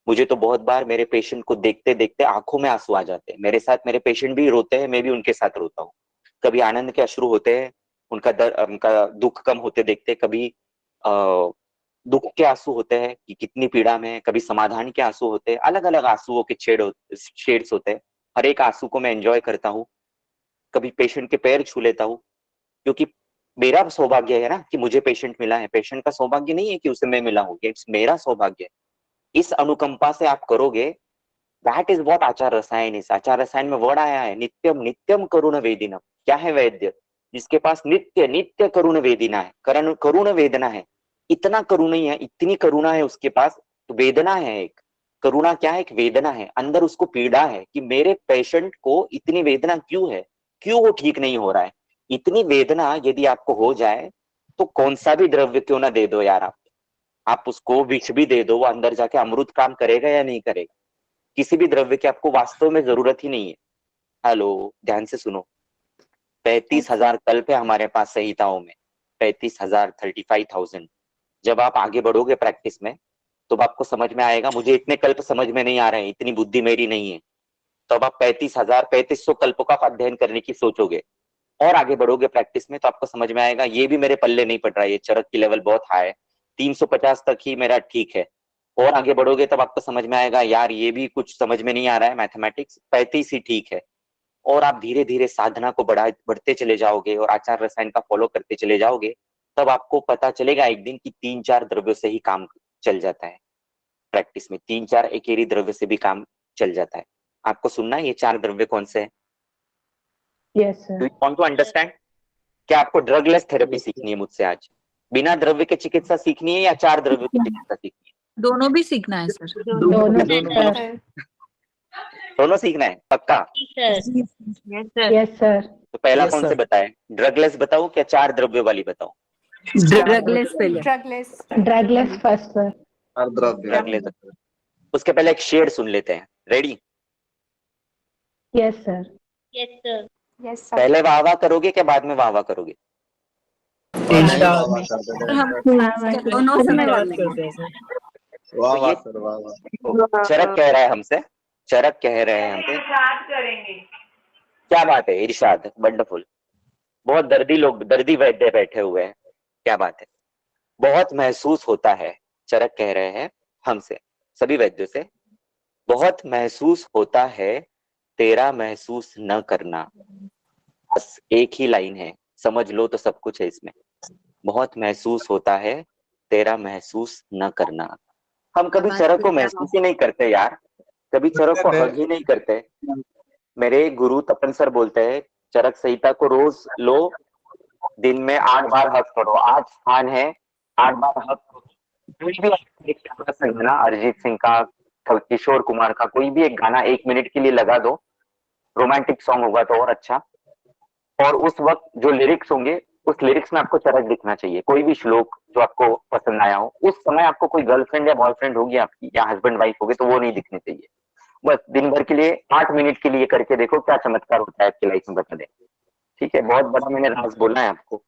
मुझे तो बहुत बार मेरे पेशेंट को देखते देखते आंखों में आंसू आ जाते हैं। मेरे साथ मेरे पेशेंट भी रोते हैं, मैं भी उनके साथ रोता हूँ। कभी आनंद के अश्रु होते हैं, उनका दुख कम होते देखते, कभी दुख के आंसू होते हैं कि कितनी पीड़ा में है, कभी समाधान के आंसू होते हैं। अलग अलग आंसुओं के शेड्स होते हैं। हर एक आंसू को मैं एंजॉय करता हूँ। कभी पेशेंट के पैर छू लेता हूँ, क्योंकि मेरा सौभाग्य है ना कि मुझे पेशेंट मिला है। पेशेंट का सौभाग्य नहीं है कि उसे मैं मिला हूँ, इट्स मेरा सौभाग्य है। इस अनुकंपा से आप करोगे, दैट इज व्हाट आचार रसायन इज। आचार रसायन में वर्ड आया है नित्यम नित्यम करुण वेदिनम। क्या है वैद्य? जिसके पास नित्य नित्य करुण वेदना है, करुण वेदना है। इतना करुणा है, इतनी करुणा है उसके पास। तो वेदना है एक, करुणा क्या है? एक वेदना है, अंदर उसको पीड़ा है कि मेरे पेशेंट को इतनी वेदना क्यों है, क्यों वो ठीक नहीं हो रहा है। इतनी वेदना यदि आपको हो जाए तो कौन सा भी द्रव्य क्यों ना दे दो यार, आप उसको विष भी दे दो, वो अंदर जाके अमृत काम करेगा या नहीं करेगा? किसी भी द्रव्य की आपको वास्तव में जरूरत ही नहीं है। हेलो, ध्यान से सुनो। 35,000 कल्प है हमारे पास संहिताओं में, 35,000, 35,000। जब आप आगे बढ़ोगे प्रैक्टिस में तो आपको समझ में आएगा मुझे इतने कल्प समझ में नहीं आ रहे हैं, इतनी बुद्धि मेरी नहीं है। तो अब आप 35,000, 3500 कल्पों का अध्ययन करने की सोचोगे और आगे बढ़ोगे प्रैक्टिस में तो आपको समझ में आएगा ये भी मेरे पल्ले नहीं पड़ रहा है, ये चरक की लेवल बहुत हाई है, 350 तक ही मेरा ठीक है। और आगे बढ़ोगे तब आपको समझ में आएगा यार ये भी कुछ समझ में नहीं आ रहा है, मैथमेटिक्स 35 ही ठीक है। और आप धीरे धीरे साधना को बढ़ते चले जाओगे और आचार रसायन का फॉलो करते चले जाओगे, तब आपको पता चलेगा एक दिन कि 3-4 द्रव्यों से ही काम चल जाता है। प्रैक्टिस में 3-4 एकेरी द्रव्य से भी काम चल जाता है। आपको सुनना है ये 4 द्रव्य कौन से हैं? Yes sir. Do you want to understand? क्या आपको ड्रगलेस थेरेपी सीखनी है मुझसे आज? बिना द्रव्य के चिकित्सा सीखनी है या 4 द्रव्यों की चिकित्सा सीखनी है? दोनों भी सीखना है सर। दोनों सीखना है पक्का? Yes sir. तो पहला कौन से बताए? ड्रगलेस बताऊं क्या 4 द्रव्यों वाली बताऊं? ड्रगलेस पहले। ड्रगलेस फर्स्ट सर। ड्रगलेस। उसके पहले एक शेर सुन लेते हैं। Ready? Yes sir. Yes sir. पहले वाह वाह करोगे क्या बाद में वाह वाह करोगे? दोनों समय चरक कह रहा है हमसे, चरक कह रहे हैं हमसे क्या बात है? इरशाद, वंडरफुल। बहुत दर्दी लोग, दर्दी वैद्य बैठे हुए हैं, क्या बात है। बहुत महसूस होता है, चरक कह रहे हैं हमसे, सभी वैद्यों से, बहुत महसूस होता है तेरा महसूस न करना। बस एक ही लाइन है, समझ लो तो सब कुछ है इसमें। बहुत महसूस होता है तेरा महसूस न करना। हम कभी चरक को महसूस ही नहीं करते यार, कभी चरक को हग ही नहीं करते। मेरे गुरु तपन सर बोलते हैं चरक संहिता को रोज लो, दिन में 8 बार हग करो। 8 स्थान है, 8 बार हग करो। कोई भी एक गाना, अरिजीत सिंह का, किशोर कुमार का, कोई भी एक गाना 1 मिनट के लिए लगा दो, रोमांटिक सॉन्ग होगा तो और अच्छा। और उस वक्त जो लिरिक्स होंगे उस लिरिक्स में आपको चरक दिखना चाहिए। कोई भी श्लोक जो आपको पसंद आया हो, उस समय आपको कोई गर्लफ्रेंड या बॉयफ्रेंड होगी आपकी, या हस्बैंड वाइफ होगी, तो वो नहीं दिखने चाहिए। बस दिन भर के लिए 8 मिनट के लिए करके देखो क्या चमत्कार होता है आपकी लाइफ में, बता दे। ठीक है, बहुत बड़ा मैंने राज बोलना है आपको।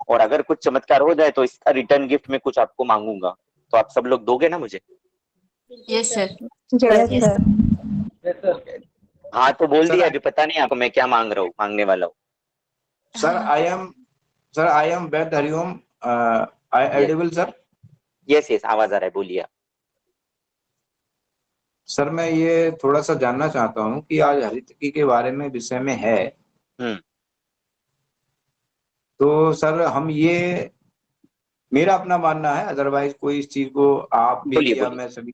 और अगर कुछ चमत्कार हो जाए तो इसका रिटर्न गिफ्ट में कुछ आपको मांगूंगा, तो आप सब लोग दोगे ना मुझे? Yes sir. हाँ तो बोल दिया, अभी पता नहीं आपको मैं क्या मांग रहा हूँ, मांगने वाला हूँ। Sir I am Vaidya Hariom, I edible sir? Yes yes, आवाज आ रहा है, बोलिए। सर मैं ये थोड़ा सा जानना चाहता हूँ कि आज हरितकी के बारे में विषय में है, तो सर हम ये, मेरा अपना मानना है, अदरवाइज कोई इस चीज को आप भी या मैं सभी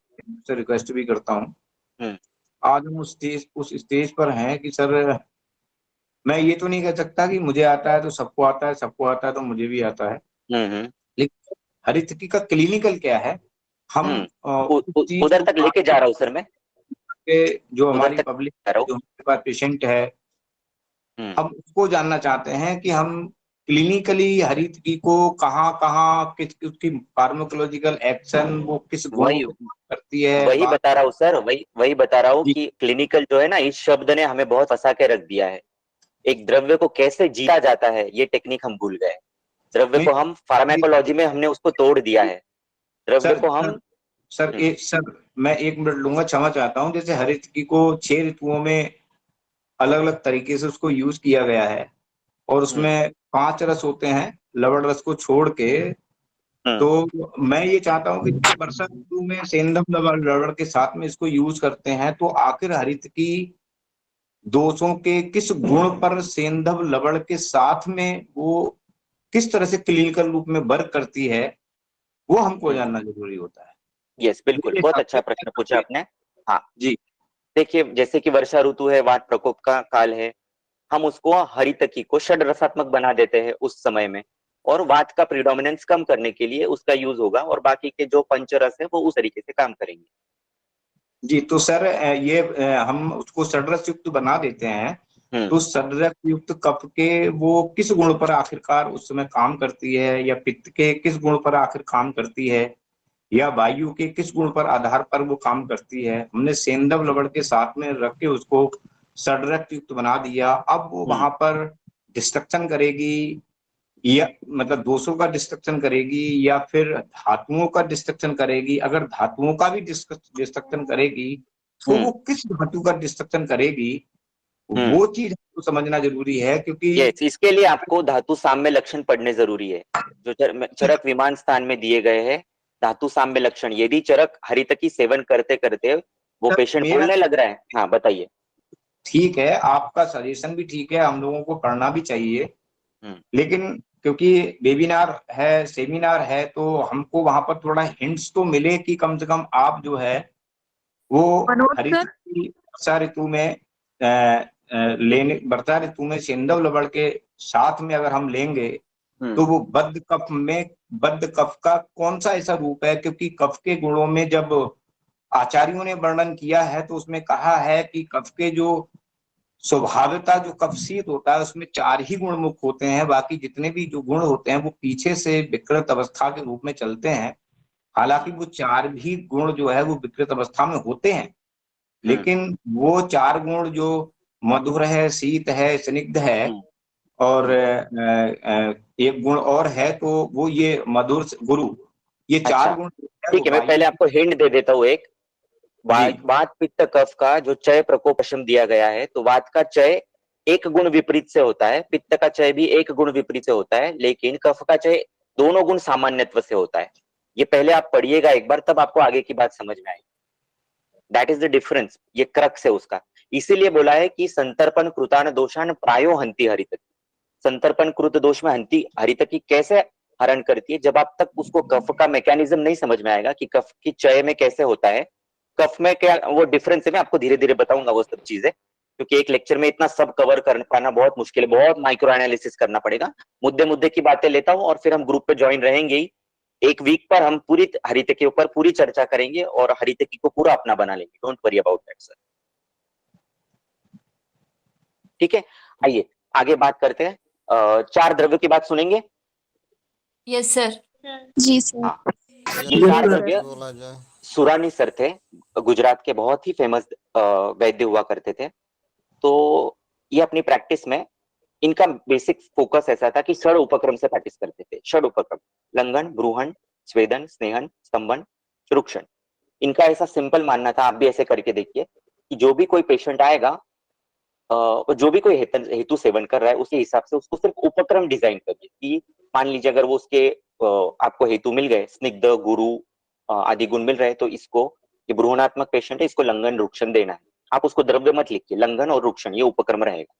से रिक्वेस्ट भी करता हूँ। आज हम उस स्टेज पर हैं कि सर मैं ये तो नहीं कह सकता कि मुझे आता है तो सबको आता है, सबको आता है तो मुझे भी आता है। लेकिन हरितकी का क्लिनिकल क्या है, हम उधर तक लेके जा रहा हूँ सर मैं। के जो हमारी पब्लिक जो हमारे पास पेशेंट है, हम उसको जानना चाहते हैं कि हम क्लिनिकली हरितकी को कहाँ कहाँ किस उसकी फार्माकोलॉजिकल एक्शन वो किस गुण करती है। वही बता रहा हूँ सर, वही बता रहा हूँ कि क्लिनिकल जो है ना, इस शब्द ने हमें बहुत फंसा के रख दिया है। एक द्रव्य को कैसे जीता जाता है ये टेक्निक हम भूल गए। द्रव्य को हम फार्माकोलॉजी में हमने उसको तोड़ दिया है। द्रव्य को हम सर मैं 1 मिनट लूंगा, क्षमा चाहता हूँ। जैसे हरितकी को 6 ऋतुओं में अलग अलग तरीके से उसको यूज किया गया है और उसमें 5 रस होते हैं लवण रस को छोड़ के। तो मैं ये चाहता हूँ कि वर्षा ऋतु में सेंधव लवण के साथ में इसको यूज करते हैं, तो आखिर हरितकी दोषों के किस गुण पर सेंधव लवण के साथ में वो किस तरह से क्लिनिकल रूप में वर्क करती है, वो हमको जानना जरूरी होता है। यस, बिल्कुल, बहुत अच्छा प्रश्न पूछा आपने। हाँ जी, देखिए जैसे कि वर्षा ऋतु है, वात प्रकोप का काल है, हम उसको हरितकी को षड रसात्मक बना देते हैं उस समय में, और वात का प्रीडोमिनेंस कम करने के लिए उसका यूज होगा, और बाकी के जो पंचरस है वो उस तरीके से काम करेंगे। जी, तो सर ये हम उसको षडरस युक्त बना देते हैं, तो षडरस युक्त कफ के वो किस गुण पर आखिरकार उस समय काम करती है, या पित्त के किस गुण पर आखिर काम करती है, या वायु के किस गुण पर आधार पर वो काम करती है। हमने सेंधव लवण के साथ में रख के उसको षडरस युक्त बना दिया। अब वो वहां पर डिस्ट्रक्शन करेगी, या मतलब दोषों का डिस्ट्रक्शन करेगी, या फिर धातुओं का डिस्ट्रक्शन करेगी। अगर धातुओं का भी डिस्ट्रक्शन करेगी तो वो किस धातु का डिस्ट्रक्शन करेगी, वो चीज आपको समझना जरूरी है। क्योंकि इसके लिए आपको धातु साम्य लक्षण पढ़ने जरूरी है, जो चरक विमान स्थान में दिए गए हैं। धातु साम्य लक्षण, यदि चरक हरितकी सेवन करते करते वो पेशेंट बोलने लग रहा है। हाँ बताइए। ठीक है, आपका सजेशन भी ठीक है, हम लोगों को पढ़ना भी चाहिए, लेकिन क्योंकि वेबिनार है, सेमिनार है, तो हमको वहां पर थोड़ा हिंट्स तो मिले कि कम से कम आप जो है वो हरितकी वर्षा ऋतु में वर्षा ऋतु में सेंधव लवण के साथ में अगर हम लेंगे तो वो बद्ध कफ का कौन सा ऐसा रूप है। क्योंकि कफ के गुणों में जब आचार्यों ने वर्णन किया है तो उसमें कहा है कि कफ के जो स्वभावता जो कफशीत होता है उसमें 4 ही गुण मुख्य होते हैं, बाकी जितने भी जो गुण होते हैं वो पीछे से विकृत अवस्था के रूप में चलते हैं। हालांकि वो 4 भी गुण जो है वो विकृत अवस्था में होते हैं, लेकिन वो 4 गुण जो मधुर है, शीत है, स्निग्ध है, और एक गुण और है, तो वो ये मधुर गुरु, ये 4 गुण। ठीक है, मैं पहले आपको हिंट दे देता हूँ एक। वात पित्त कफ का जो चय प्रकोप दिया गया है, तो वात का चय 1 गुण विपरीत से होता है, पित्त का चय भी 1 गुण विपरीत से होता है, लेकिन कफ का चय 2 गुण सामान्यत्व से होता है। ये पहले आप पढ़िएगा एक बार, तब आपको आगे की बात समझ में आएगी। दैट इज द डिफरेंस, ये क्रक्स है उसका। इसीलिए बोला है कि संतर्पण कृतान दोषान प्रायो हंति हरितकी। संतर्पण कृत दोष में हरितकी कैसे हरण करती है, जब आप तक उसको कफ का मैकेनिज्म नहीं समझ में आएगा कि कफ की चय में कैसे होता है, कफ में क्या वो डिफरेंस है, मैं आपको धीरे धीरे बताऊंगा वो सब चीजें, क्योंकि एक लेक्चर में इतना सब कवर कर पाना बहुत मुश्किल है, बहुत माइक्रो एनालिसिस करना पड़ेगा। मुद्दे की बातें लेता हूँ और फिर हम ग्रुप पे ज्वाइन रहेंगे ही। 1 वीक पर हम पूरी हरितकी के ऊपर पूरी चर्चा करेंगे और हरितकी को पूरा अपना बना लेंगे। Don't worry about that sir. ठीक है, आइए आगे बात करते हैं। 4 द्रव्य की बात सुनेंगे। Yes sir. जी सर। ये 4 द्रव्य सुरानी सर थे, गुजरात के बहुत ही फेमस वैद्य हुआ करते थे। तो ये अपनी प्रैक्टिस में इनका बेसिक फोकस ऐसा था कि षड उपक्रम से प्रैक्टिस करते थे। षड उपक्रम, लंघन, ब्रूहण, स्वेदन, स्नेहन, स्तंभन, रुक्षण। इनका ऐसा सिंपल मानना था, आप भी ऐसे करके देखिए कि जो भी कोई पेशेंट आएगा, जो भी कोई हेतु सेवन कर रहा है, उसी हिसाब से उसको सिर्फ उपक्रम डिजाइन करिए कि मान लीजिए अगर वो उसके आपको हेतु मिल गए, स्निग्ध, गुरु आदि गुण मिल रहे, तो इसको, ये ब्रूहणात्मक पेशेंट है, इसको लंघन रुक्षण देना है। आप उसको द्रव्य मत लिखिए, लंघन और रुक्षण ये उपक्रम रहेगा।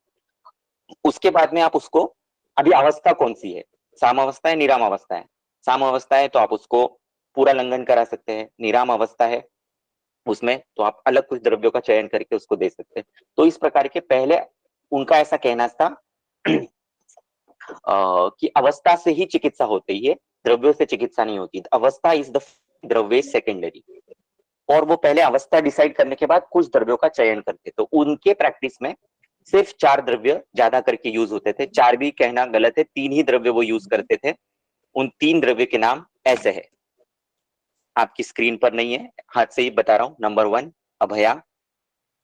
उसके बाद में आप उसको, अभी अवस्था कौन सी है, साम अवस्था है, निराम अवस्था है। साम अवस्था है तो आप उसको पूरा लंघन करा सकते हैं। निराम अवस्था है उसमें तो आप अलग कुछ द्रव्यों का चयन करके उसको दे सकते हैं। तो इस प्रकार के पहले उनका ऐसा कहना था कि अवस्था से ही चिकित्सा होती है, द्रव्यों से चिकित्सा नहीं होती। अवस्था इज द द्रव्य सेकेंडरी। और वो पहले अवस्था डिसाइड करने के बाद कुछ द्रव्यों का चयन करते। तो उनके प्रैक्टिस में सिर्फ 4 द्रव्य ज्यादा करके यूज होते थे। 4 भी कहना गलत है, 3 ही द्रव्य वो यूज करते थे। उन 3 द्रव्य के नाम ऐसे है, आपकी स्क्रीन पर नहीं है, हाथ से ही बता रहा हूं। नंबर 1 अभया,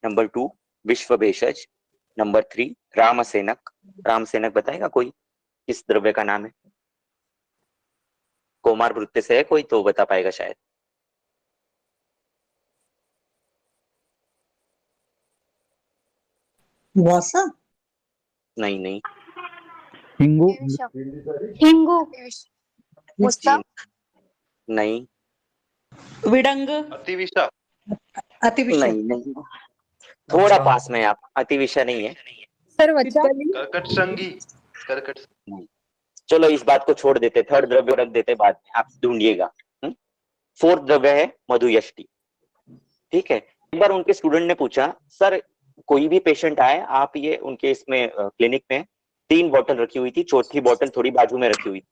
नंबर 2 विश्व भेषज, नंबर 3 रामसेनक। रामसेनक बताएगा कोई किस द्रव्य का नाम है? कोमार वृत्ति से है कोई तो बता पाएगा शायद। वासा? नहीं नहीं। हिंगू? हिंगू? नहीं। विडंग? अतिविषा? अतिविषा? नहीं नहीं, थोड़ा पास में आप। अतिविषा नहीं है सर वचा? कर्कट संगी? कर्कट नहीं। चलो इस बात को छोड़ देते, थर्ड द्रव्य रख देते बाद में, आप ढूंढिएगा। 4th द्रव्य है मधुयष्टि। ठीक है, एक बार उनके स्टूडेंट ने पूछा, सर कोई भी पेशेंट आए, आप ये उनके इसमें क्लिनिक में 3 बॉटल रखी हुई थी, चौथी बॉटल थोड़ी बाजू में रखी हुई थी,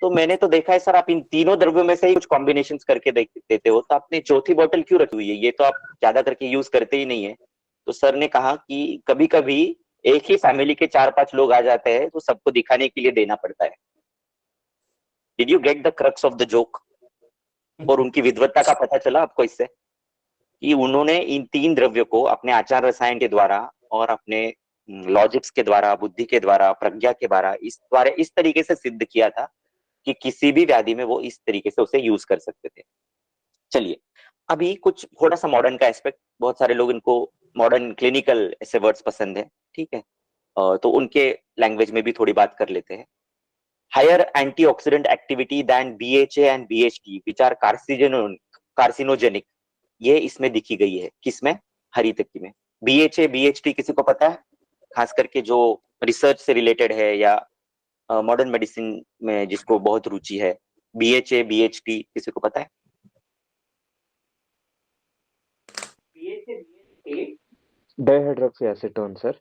तो मैंने तो देखा है सर आप इन तीनों द्रव्यों में से ही कुछ कॉम्बिनेशंस करके देते हो, तो आपने चौथी बॉटल क्यों रखी हुई है? ये तो आप ज्यादा करके यूज करते ही नहीं है। तो सर ने कहा कि कभी कभी एक ही फैमिली के 4-5 लोग आ जाते हैं तो सबको दिखाने के लिए देना पड़ता है। Did you get the crux of the joke? और उनकी विद्वत्ता का पता चला आपको इससे कि उन्होंने इन 3 द्रव्यों को अपने आचार रसायन के द्वारा और अपने लॉजिक्स के द्वारा, बुद्धि के द्वारा, प्रज्ञा के द्वारा इस तरीके से सिद्ध किया था कि किसी भी व्याधि में वो इस तरीके से उसे यूज कर सकते थे। चलिए अभी कुछ थोड़ा सा मॉडर्न का एस्पेक्ट, बहुत सारे लोग इनको मॉडर्न क्लिनिकल ऐसे वर्ड्स पसंद है, ठीक है, तो उनके लैंग्वेज में भी थोड़ी बात कर लेते हैं। Higher antioxidant activity than BHA and BHT which are carcinogenic, ये इसमें दिखी गई है। किसमें? हरितकी में। BHA BHT किसी को पता है? खास करके जो रिसर्च से रिलेटेड है या मॉडर्न मेडिसिन में जिसको बहुत रुचि है, BHA BHT किसी को पता है? डाइहाइड्रोक्सीएसीटोन सर।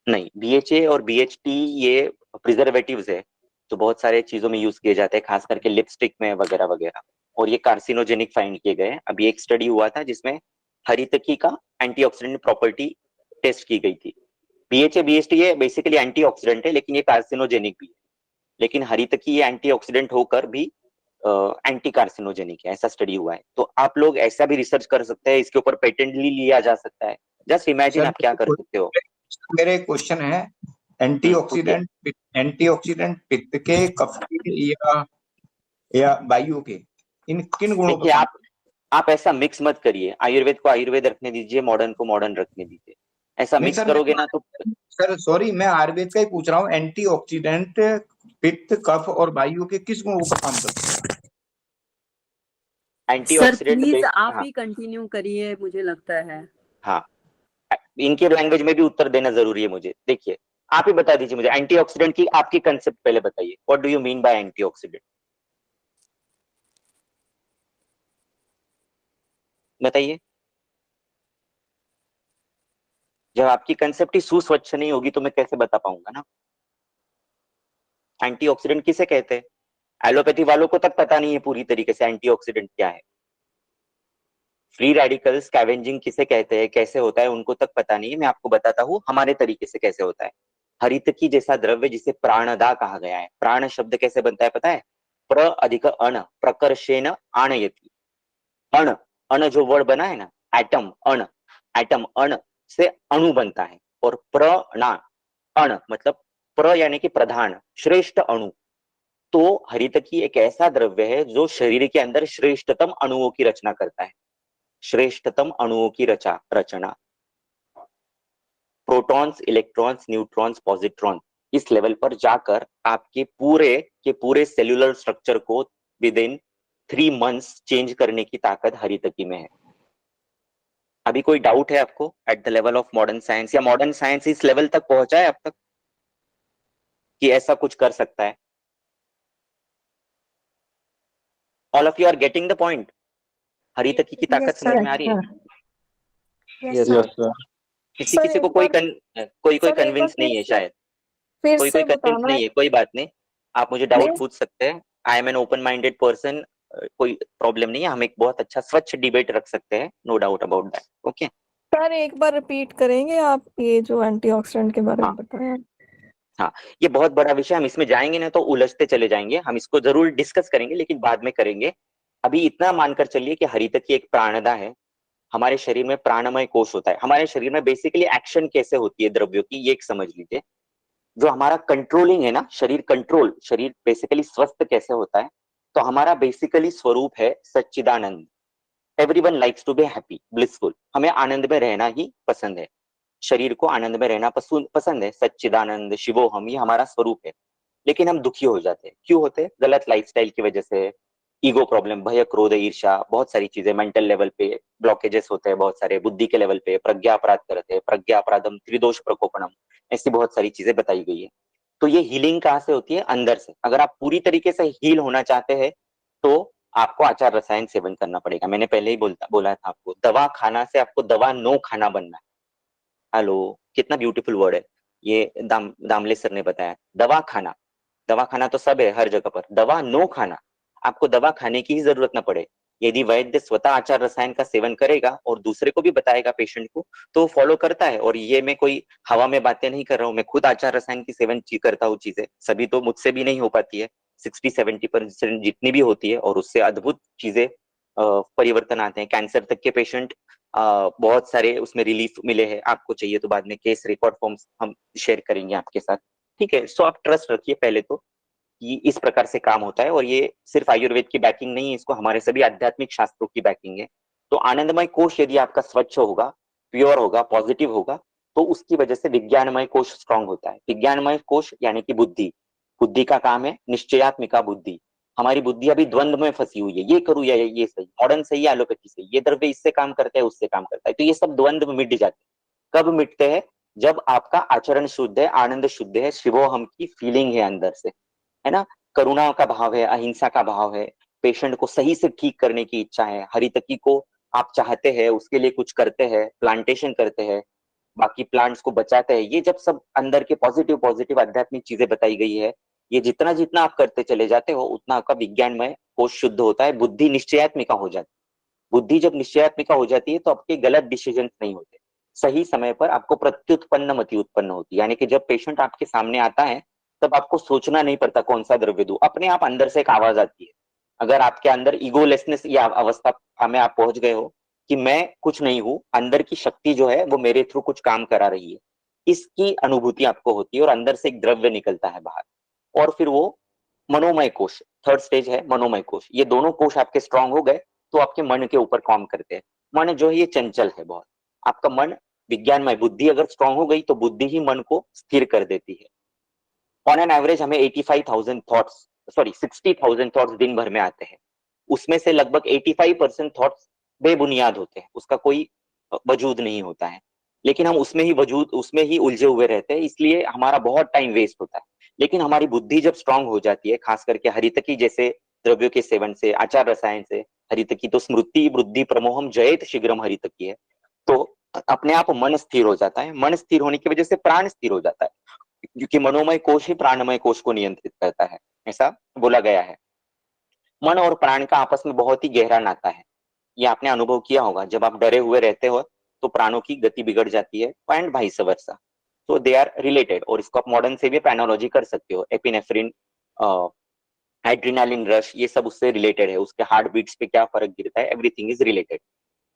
नहीं, BHA और BHT ये प्रिजर्वेटिव्स है जो बहुत सारे चीजों में यूज किए जाते हैं, खास करके लिपस्टिक में वगैरह वगैरह, और ये कार्सिनोजेनिक फाइंड किए गए हैं। अभी एक स्टडी हुआ था जिसमें हरितकी का एंटीऑक्सीडेंट प्रॉपर्टी टेस्ट की गई थी। BHA BHT ये बेसिकली एंटीऑक्सीडेंट है लेकिन ये कार्सिनोजेनिक भी है, लेकिन हरितकी ये एंटीऑक्सीडेंट होकर भी एंटी कार्सिनोजेनिक है, ऐसा स्टडी हुआ है। तो आप लोग ऐसा भी रिसर्च कर सकते हैं, इसके ऊपर पेटेंटली लिया जा सकता है। जस्ट इमेजिन आप क्या कर सकते हो। मेरे क्वेश्चन है, एंटीऑक्सीडेंट पित्त के, कफ के या वायु के, इन किन गुणों को? आप ऐसा मिक्स मत करिए, आयुर्वेद को आयुर्वेद रखने दीजिए, मॉडर्न को मॉडर्न रखने दीजिए। ऐसा मिक्स करोगे ना तो सर सॉरी, मैं आयुर्वेद का ही पूछ रहा हूँ। एंटीऑक्सीडेंट पित्त, कफ और वायु के किस गुणों को काम करते हैं? एंटीऑक्सीडेंट प्लीज आप ही कंटिन्यू करिए, मुझे लगता है। हाँ, इनके लैंग्वेज में भी उत्तर देना जरूरी है मुझे। देखिए आप ही बता दीजिए मुझे, एंटीऑक्सीडेंट की आपकी कंसेप्ट पहले बताइए। What do you mean by antioxidant? बताइए। जब आपकी कंसेप्ट ही सुस्वच्छ नहीं होगी तो मैं कैसे बता पाऊंगा ना। एंटीऑक्सीडेंट किसे कहते हैं? एलोपैथी वालों को तक पता नहीं है पूरी तरीके से एंटीऑक्सीडेंट क्या है। फ्री रेडिकल स्कैवेंजिंग किसे कहते हैं, कैसे होता है, उनको तक पता नहीं है। मैं आपको बताता हूँ हमारे तरीके से कैसे होता है। हरितकी जैसा द्रव्य जिसे प्राणदा कहा गया है, प्राण शब्द कैसे बनता है पता है? प्र अधिक अण प्रकर्षेण आणयति। अण जो वर्ड बना है ना, एटम, एटम अण से अणु बनता है, और प्रणा अण मतलब प्र यानी कि प्रधान, श्रेष्ठ अणु। तो हरितकी एक ऐसा द्रव्य है जो शरीर के अंदर श्रेष्ठतम अणुओं की रचना करता है। श्रेष्ठतम अणुओं की रचना, प्रोटॉन्स, इलेक्ट्रॉन्स, न्यूट्रॉन्स, पॉजिट्रॉन, इस लेवल पर जाकर आपके पूरे सेल्यूलर स्ट्रक्चर को विद इन 3 months चेंज करने की ताकत हरितकी में है। अभी कोई डाउट है आपको at the level of modern science, या मॉडर्न साइंस इस लेवल तक पहुंचा है अब तक कि ऐसा कुछ कर सकता है? All of you are getting the point? हरितकी की ताकत समझ में आ रही है? Yes sir. किसी को कोई कन्विंस नहीं है शायद, कोई कन्विंस नहीं है। कोई बात नहीं, आप मुझे डाउट पूछ सकते हैं। I am an open minded person, कोई प्रॉब्लम नहीं है, हम एक बहुत अच्छा स्वच्छ डिबेट रख सकते हैं, no doubt about that. Okay sir एक बार रिपीट करेंगे आप ये जो एंटीऑक्सीडेंट के बारे में बताया? हाँ, ये बहुत बड़ा विषय, हम इसमें जाएंगे ना तो उलझते चले जाएंगे, हम इसको जरूर डिस्कस करेंगे लेकिन बाद में करेंगे। अभी इतना मानकर चलिए कि हरितकी एक प्राणदा है, हमारे शरीर में प्राणमय कोश होता है। हमारे शरीर में बेसिकली एक्शन कैसे होती है द्रव्यों की, ये एक समझ लीजिए। जो हमारा कंट्रोलिंग है ना, शरीर कंट्रोल, शरीर बेसिकली स्वस्थ कैसे होता है, तो हमारा बेसिकली स्वरूप है सच्चिदानंद। Everyone likes to be happy, blissful, हमें आनंद में रहना ही पसंद है, शरीर को आनंद में रहना पसंद है। सच्चिदानंद शिवोहम, ये हमारा स्वरूप है। लेकिन हम दुखी हो जाते हैं, क्यों होते हैं? गलत लाइफस्टाइल की वजह से, ईगो प्रॉब्लम, भय क्रोध ईर्ष्या, बहुत सारी चीजें, मेंटल लेवल पे ब्लॉकेजेस होते हैं बहुत सारे, बुद्धि के लेवल पे प्रज्ञा अपराध करते हैं, प्रज्ञा अपराधम त्रिदोष प्रकोपणम, ऐसी बहुत सारी चीजें बताई गई है। तो ये हीलिंग कहाँ से होती है? अंदर से। अगर आप पूरी तरीके से हील होना चाहते हैं तो आपको आचार रसायन सेवन करना पड़ेगा। मैंने पहले ही बोला था आपको, दवा खाना से आपको दवा नो खाना बनना है। हेलो, कितना ब्यूटीफुल वर्ड है ये, दामले सर ने बताया। दवा खाना, दवा खाना तो सब है हर जगह पर, दवा नो खाना, आपको दवा खाने की ही जरूरत ना पड़े। यदि वैद्य स्वतः आचार रसायन का सेवन करेगा और दूसरे को भी बताएगा पेशेंट को, तो फॉलो करता है। और ये मैं कोई हवा में बातें नहीं कर रहा हूँ, मैं खुद आचार रसायन की सेवन करता हूँ चीजें, सभी तो मुझसे भी नहीं हो पाती है, 60-70% जितनी भी होती है, और उससे अद्भुत चीजें परिवर्तन आते हैं। कैंसर तक के पेशेंट बहुत सारे उसमें रिलीफ मिले हैं। आपको चाहिए तो बाद में केस रिकॉर्ड फॉर्म्स हम शेयर करेंगे आपके साथ, ठीक है? सो आप ट्रस्ट रखिए पहले तो कि इस प्रकार से काम होता है, और ये सिर्फ आयुर्वेद की बैकिंग नहीं है, इसको हमारे सभी आध्यात्मिक शास्त्रों की बैकिंग है। तो आनंदमय कोश यदि आपका स्वच्छ होगा, प्योर होगा, पॉजिटिव होगा, तो उसकी वजह से विज्ञानमय कोश स्ट्रांग होता है। विज्ञानमय कोश यानी कि बुद्धि, बुद्धि का काम है निश्चयात्मिका बुद्धि। हमारी बुद्धि अभी द्वंद्व में फंसी हुई है, ये करूँ या ये सही, मॉडर्न सही या एलोपैथी सही, ये द्रव्य इससे काम करता है उससे काम करता है, तो ये सब द्वंद्व मिट जाते हैं। कब मिटते हैं? जब आपका आचरण शुद्ध है, आनंद शुद्ध है, शिवोहम की फीलिंग है अंदर से, है ना, करुणा का भाव है, अहिंसा का भाव है, पेशेंट को सही से ठीक करने की इच्छा है, हरितकी को आप चाहते हैं, उसके लिए कुछ करते हैं, प्लांटेशन करते हैं, बाकी प्लांट्स को बचाते हैं। ये जब सब अंदर के पॉजिटिव पॉजिटिव आध्यात्मिक चीजें बताई गई है, ये जितना जितना आप करते चले जाते हो उतना आपका विज्ञानमय कोश शुद्ध होता है, बुद्धि निश्चयात्मिका हो जाती है। बुद्धि जब निश्चयात्मिका हो जाती है तो आपके गलत डिसीजन नहीं होते, सही समय पर आपको प्रत्युत्पन्न मति उत्पन्न होती है। यानी कि जब पेशेंट आपके सामने आता है तब आपको सोचना नहीं पड़ता कौन सा द्रव्य दूं, अपने आप अंदर से एक आवाज आती है। अगर आपके अंदर ईगोलेसनेस या अवस्था में आप पहुंच गए हो कि मैं कुछ नहीं हूं, अंदर की शक्ति जो है वो मेरे थ्रू कुछ काम करा रही है, इसकी अनुभूति आपको होती है, और अंदर से एक द्रव्य निकलता है बाहर, और फिर वो मनोमय कोश, थर्ड स्टेज है मनोमय कोश। ये दोनों कोश आपके स्ट्रांग हो गए तो आपके मन के ऊपर काम करते हैं। मन जो है ये चंचल है बहुत, आपका मन विज्ञानमय, बुद्धि अगर स्ट्रांग हो गई तो बुद्धि ही मन को स्थिर कर देती है। ऑन एन एवरेज हमें 60,000 थॉट्स दिन भर में आते हैं, उसमें से लगभग 85% थॉट्स बेबुनियाद होते हैं, उसका कोई वजूद नहीं होता है, लेकिन हम उसमें ही उलझे हुए रहते हैं, इसलिए हमारा बहुत टाइम वेस्ट होता है। लेकिन हमारी बुद्धि जब स्ट्रांग हो जाती है, खास करके हरितकी जैसे द्रव्यों के सेवन से, आचार रसायन से, हरितकी तो स्मृति बुद्धि प्रमोहम जयेत शीघ्रम हरितकी है, तो अपने आप मन स्थिर हो जाता है। मन स्थिर होने की वजह से प्राण स्थिर हो जाता है, क्योंकि मनोमय कोश ही प्राणमय कोश को नियंत्रित करता है, ऐसा बोला गया है। मन और प्राण का आपस में बहुत ही गहरा नाता है, ये आपने अनुभव किया होगा। जब आप डरे हुए रहते हो तो प्राणों की गति बिगड़ जाती है, एंड वाइस वर्सा, तो दे आर रिलेटेड। और इसको आप मॉडर्न से भी एनालॉजी कर सकते हो, एपिनेफ्रिन, एड्रेनालिन रश, ये सब उससे रिलेटेड है, उसके हार्ट बीट्स पे क्या फर्क गिरता है, एवरीथिंग इज रिलेटेड।